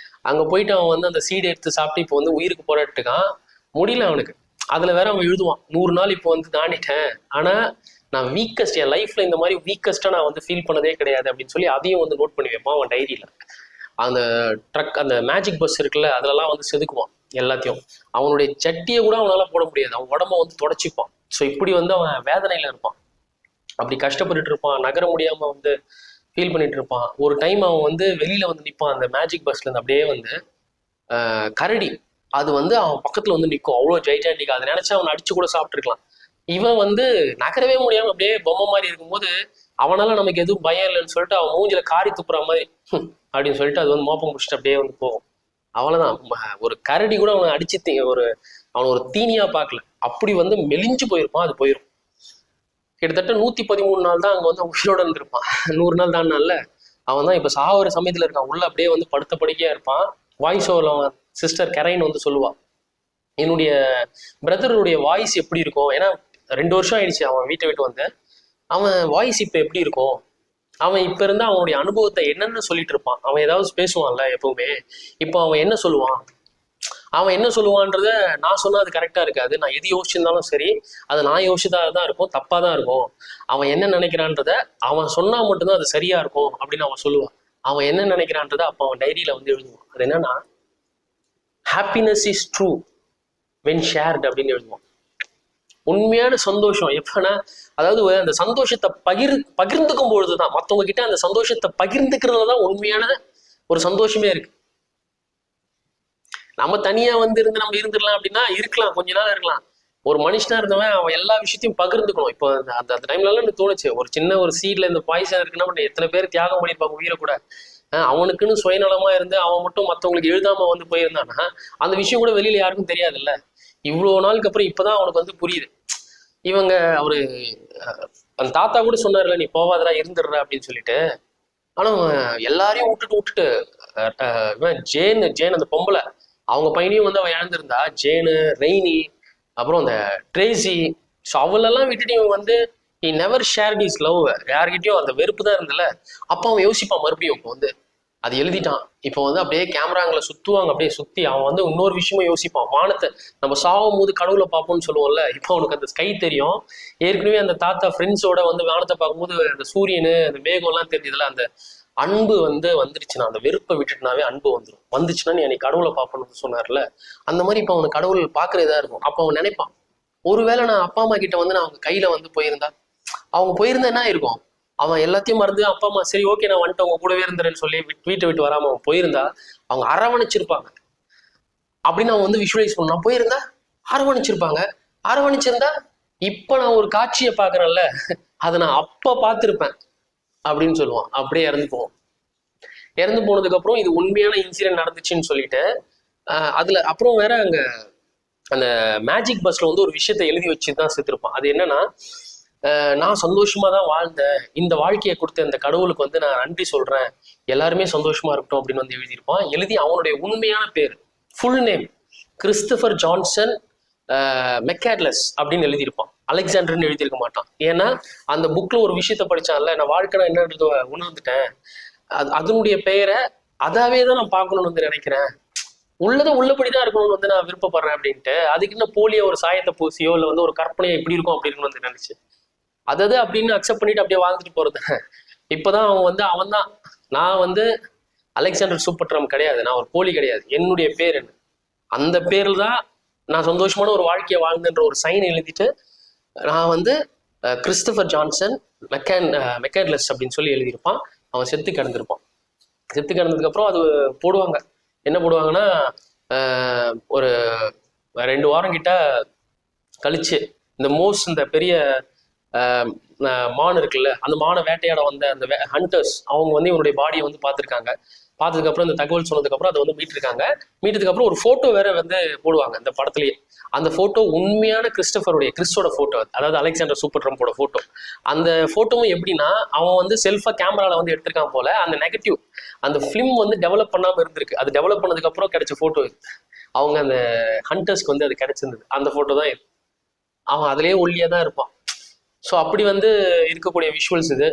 [SPEAKER 1] அங்க போயிட்டு அவன் வந்து அந்த சீடை எடுத்து சாப்பிட்டு இப்போ வந்து உயிருக்கு போராட்டுக்கான், முடியல அவனுக்கு. அதுல வேற அவன் எழுதுவான், 100 நாள் இப்போ வந்து தாண்டிட்டேன், ஆனா நான் வீக்கஸ்ட், என் லைஃப்ல இந்த மாதிரி வீக்கஸ்டா நான் வந்து ஃபீல் பண்ணதே கிடையாது அப்படின்னு சொல்லி அதையும் வந்து நோட் பண்ணி வைப்பான் அவன் டைரியில. அந்த ட்ரக், அந்த மேஜிக் பஸ் இருக்குல்ல, அதுலலாம் வந்து செதுக்குவான் எல்லாத்தையும். அவனுடைய சட்டியை கூட அவனால போட முடியாது, அவன் உடம்ப வந்து தொடச்சிப்பான். ஸோ இப்படி வந்து அவன் வேதனையில இருப்பான், அப்படி கஷ்டப்பட்டுட்டு இருப்பான், நகர முடியாம வந்து ஃபீல் பண்ணிட்டு இருப்பான். ஒரு டைம் அவன் வந்து வெளியில வந்து நிற்பான் அந்த மேஜிக் பஸ்ல இருந்து. அப்படியே வந்து கரடி அது வந்து அவன் பக்கத்துல வந்து நிற்கும், அவ்வளோ ஜைஜாண்டிக். அதை நினைச்சு அவன் அடிச்சு கூட சாப்பிட்டுருக்கலாம். இவன் வந்து நகரவே முடியாம அப்படியே பொம்மை மாதிரி இருக்கும்போது அவனால நமக்கு எதுவும் பயம் இல்லைன்னு சொல்லிட்டு அவன் மூஞ்சில காரி துப்புற மாதிரி அப்படின்னு சொல்லிட்டு அது வந்து மோப்பம் முடிச்சுட்டு அப்படியே வந்து போகும். அவ்வளவுதான். ஒரு கரடி கூட அவனை அடிச்சு அவன் ஒரு தீனியா பார்க்கல, அப்படி வந்து மெலிஞ்சு போயிருப்பான். அது போயிடும். கிட்டத்தட்ட 113 நாள் தான் அங்க வந்து உயிரோட இருந்திருப்பான். 100 நாள் தான்னால அவன் தான் இப்ப சாவர சமயத்துல இருக்கான். உள்ள அப்படியே வந்து படுத்த படுக்கையா இருப்பான். வாய்ஸ் ஓவர்ல அவன் சிஸ்டர் கெரைன் வந்து சொல்லுவான், என்னுடைய பிரதருடைய வாய்ஸ் எப்படி இருக்கும், ஏன்னா 2 வருஷம் ஆயிடுச்சு அவன் வீட்டை விட்டு வந்து, அவன் வாய்ஸ் இப்ப எப்படி இருக்கும், அவன் இப்ப இருந்தா அவனுடைய அனுபவத்தை என்னென்ன சொல்லிட்டு இருப்பான். அவன் ஏதாவது பேசுவான்ல எப்பவுமே, இப்போ அவன் என்ன சொல்லுவான், அவன் என்ன சொல்லுவான்றத நான் சொன்னா அது கரெக்டா இருக்காது. நான் எது யோசிச்சிருந்தாலும் சரி, அது நான் யோசிச்சதா தான் இருக்கும், தப்பா தான் இருக்கும். அவன் என்ன நினைக்கிறான்றத அவன் சொன்னா மட்டும்தான் அது சரியா இருக்கும் அப்படின்னு அவன் சொல்லுவான். அவன் என்ன நினைக்கிறான்றத அப்ப அவன் டைரியில வந்து எழுதுவான். அது என்னன்னா, happiness is true when shared அப்படின்னு எழுதுவான். உண்மையான சந்தோஷம் எப்பனா, அதாவது அந்த சந்தோஷத்தை பகிர்ந்துக்கும் பொழுதுதான், மற்றவங்க கிட்ட அந்த சந்தோஷத்தை பகிர்ந்துக்கிறதுல தான் உண்மையான ஒரு சந்தோஷமே இருக்கு. நம்ம தனியா வந்து இருந்து நம்ம இருந்துடலாம் அப்படின்னா இருக்கலாம், கொஞ்ச நாள் இருக்கலாம். ஒரு மனுஷனா இருந்தவன் அவன் எல்லா விஷயத்தையும் பகிர்ந்துக்கணும். இப்போ அந்த டைம்ல எல்லாம் எனக்கு தோணுச்சு, ஒரு சின்ன ஒரு சீட்ல இந்த பாய்சன் இருக்குன்னா எத்தனை பேர் தியாகம் பண்ணியிருப்பாங்க உயிரை கூட. அவனுக்குன்னு சுயநலமா இருந்து அவன் மட்டும் மற்றவங்களுக்கு எழுதாம வந்து போயிருந்தானா அந்த விஷயம் கூட வெளியில யாருக்கும் தெரியாதுல்ல. இவ்வளவு நாளுக்கு அப்புறம் இப்பதான் அவனுக்கு வந்து புரியுது. இவங்க அவரு அந்த தாத்தா கூட சொன்னார்ல, நீ போவாதரா இருந்துடுற அப்படின்னு சொல்லிட்டு. ஆனா எல்லாரையும் விட்டுட்டு ஜேன் அந்த பொம்பளை அவங்க பையனையும் வந்து அவ இழந்திருந்தா. ஜேனு, ரெய்னி, அப்புறம் அந்த ட்ரேசி. ஸோ அவளெல்லாம் விட்டுட்டு இவன் வந்து he never shared his love. யார்கிட்டயும் அந்த வெறுப்பு தான் இருந்தல. அப்போ அவன் யோசிப்பான் மறுபடியும். இப்போ வந்து அது எழுதிட்டான். இப்போ வந்து அப்படியே கேமராங்களை சுத்துவாங்க, அப்படியே சுத்தி அவன் வந்து இன்னொரு விஷயமும் யோசிப்பான். வானத்தை நம்ம சாகும் போது கடவுளை பார்ப்போம்னு சொல்லுவோம்ல, இப்போ அவனுக்கு அந்த ஸ்கை தெரியும். ஏற்கனவே அந்த தாத்தா ஃப்ரெண்ட்ஸோட வந்து வானத்தை பார்க்கும்போது அந்த சூரியனு அந்த மேகம் எல்லாம் தெரிஞ்சதுல, அந்த அன்பு வந்து வந்துருச்சுன்னா, அந்த வெறுப்பை விட்டுட்டுனாவே அன்பு வந்துடும். வந்துச்சுன்னா நீ அன்னைக்கு கடவுளை பார்ப்பணும்னு சொன்னார்ல, அந்த மாதிரி இப்போ அவனுக்கு கடவுள் பார்க்கறதா இருக்கும். அப்போ அவன் நினைப்பான், ஒருவேளை நான் அப்பா அம்மா கிட்ட வந்து நான் அவங்க கையில வந்து போயிருந்தா, அவங்க போயிருந்தா என்ன இருக்கும், அவன் எல்லாத்தையும் மறந்து அப்பா அம்மா சரி ஓகே நான் வந்துட்டு அவங்க கூடவே இருந்துறேன்னு சொல்லி வீட்டை விட்டு வராம அவன் போயிருந்தா அவங்க அரவணைச்சிருப்பாங்க அப்படின்னு அவன் வந்து விஷுவலைஸ் பண்ணான். போயிருந்தா அரவணைச்சிருப்பாங்க. அரவணைச்சிருந்தா இப்ப நான் ஒரு காட்சியை பாக்குறேன்ல, அதை நான் அப்ப பார்த்திருப்பேன் அப்படின்னு சொல்லுவான். அப்படியே இறந்து போவோம். இறந்து போனதுக்கு அப்புறம் இது உண்மையான இன்சிடென்ட் நடந்துச்சுன்னு சொல்லிட்டு அதுல அப்புறம் வேற அங்க அந்த மேஜிக் பஸ்ல வந்து ஒரு விஷயத்த எழுதி வச்சுதான் செத்துருப்பான். அது என்னன்னா, நான் சந்தோஷமா தான் வாழ்ந்தேன், இந்த வாழ்க்கையை கொடுத்த இந்த கடவுளுக்கு வந்து நான் நன்றி சொல்றேன், எல்லாருமே சந்தோஷமா இருக்கட்டும் அப்படின்னு வந்து எழுதியிருப்பான். எழுதி அவனுடைய உண்மையான பேர், ஃபுல் நேம் கிறிஸ்டபர் ஜான்சன் மெக்காட்லஸ் அப்படின்னு எழுதியிருப்பான். அலெக்சாண்டர்னு எழுதியிருக்க மாட்டான். ஏன்னா அந்த புக்ல ஒரு விஷயத்த படிச்சான்ல, நான் வாழ்க்கை என்னன்றது உணர்ந்துட்டேன், அதனுடைய பெயரை அதாவே தான் நான் பார்க்கணும்னு வந்து நினைக்கிறேன், உள்ளதை உள்ளபடிதான் இருக்கணும்னு வந்து நான் விருப்பப்படுறேன் அப்படின்ட்டு. அதுக்கு இன்னும் போலியோ ஒரு சாயத்தை பூசியோ இல்லை வந்து ஒரு கற்பனையை இப்படி இருக்கும் அப்படி இருக்குன்னு வந்து நினைச்சு அதாவது அப்படின்னு அக்செப்ட் பண்ணிட்டு அப்படியே வாழ்ந்துட்டு போறது. இப்பதான் அவன் தான் நான் வந்து அலெக்சாண்டர் சூப்பர் ட்ரம் கிடையாது, நான் ஒரு போலி கிடையாது, என்னுடைய பேர் என்ன, அந்த பேர்ல தான் நான் சந்தோஷமான ஒரு வாழ்க்கையை வாழ்ந்துன்ற ஒரு சைன் எழுதிட்டு நான் வந்து கிறிஸ்டபர் ஜான்சன் மெக்காட்லஸ் அப்படின்னு சொல்லி எழுதியிருப்பான். அவன் செத்து கிடந்திருப்பான். செத்து கிடந்ததுக்கு அப்புறம் அது போடுவாங்க. என்ன போடுவாங்கன்னா, ஒரு 2 வாரம் கிட்ட கழிச்சு இந்த பெரிய மான் இருக்குல்ல, அந்த மானை வேட்டையாட வந்த அந்த ஹண்டர்ஸ் அவங்க வந்து இவனுடைய பாடியை வந்து பார்த்துருக்காங்க. பார்த்ததுக்கப்புறம் இந்த தகவல் சொன்னதுக்கப்புறம் அதை வந்து மீட்டிருக்காங்க. மீட்டதுக்கப்புறம் ஒரு ஃபோட்டோ வேற வந்து போடுவாங்க இந்த படத்துலயே. அந்த ஃபோட்டோ உண்மையான கிறிஸ்டோட ஃபோட்டோ, அதாவது அலெக்சாண்டர் சூப்பர் ட்ரம்போட ஃபோட்டோ. அந்த ஃபோட்டோவும் எப்படின்னா, அவன் வந்து செல்ஃபா கேமரால வந்து எடுத்திருக்கான் போல. அந்த நெகட்டிவ் அந்த ஃபிலிம் வந்து டெவலப் பண்ணாம இருந்திருக்கு. அது டெவலப் பண்ணதுக்கப்புறம் கிடைச்ச ஃபோட்டோ இது. அவங்க அந்த ஹண்டர்ஸ்க்கு வந்து அது கிடைச்சிருந்தது. அந்த ஃபோட்டோ தான் இது. அவன் அதுலயே ஒல்லியா தான் இருப்பான். ஸோ அப்படி வந்து இருக்கக்கூடிய விஷுவல்ஸ் இது.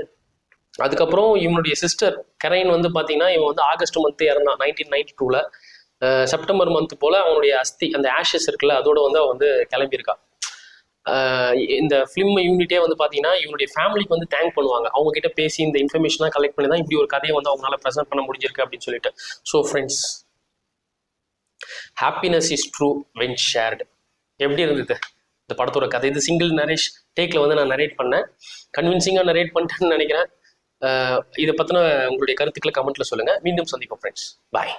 [SPEAKER 1] அதுக்கப்புறம் இவனுடைய சிஸ்டர் கரைன் வந்து பார்த்தீங்கன்னா, இவன் வந்து ஆகஸ்ட் மந்த் இறந்தான் 1992ல. செப்டம்பர் மந்த் போல அவனுடைய அஸ்தி, அந்த ஆஷஸ் இருக்குல்ல, அதோட வந்து அவன் வந்து கிளம்பியிருக்கா. இந்த ஃபிலிம் யூனிட்டே வந்து பார்த்தீங்கன்னா இவனுடைய ஃபேமிலிக்கு வந்து தேங்க் பண்ணுவாங்க. அவங்க கிட்ட பேசி இந்த இன்ஃபர்மேஷன்லாம் கலெக்ட் பண்ணி தான் இப்படி ஒரு கதையை வந்து அவங்களால ப்ரெசென்ட் பண்ண முடிஞ்சிருக்கு அப்படின்னு சொல்லிட்டு. So friends, happiness is true when shared. எப்படி இருந்தது இந்த படத்தோட கதை? இது சிங்கிள் நரேஷ் டேக்ல வந்து நான் நரேட் பண்ணேன். கன்வின்சிங்காக நரேட் பண்ணிட்டேன்னு நினைக்கிறேன். இதை பற்றின உங்களுடைய கருத்துக்களை கமெண்ட்ல சொல்லுங்க. மீண்டும் சந்திப்போம் ஃப்ரெண்ட்ஸ். பாய்.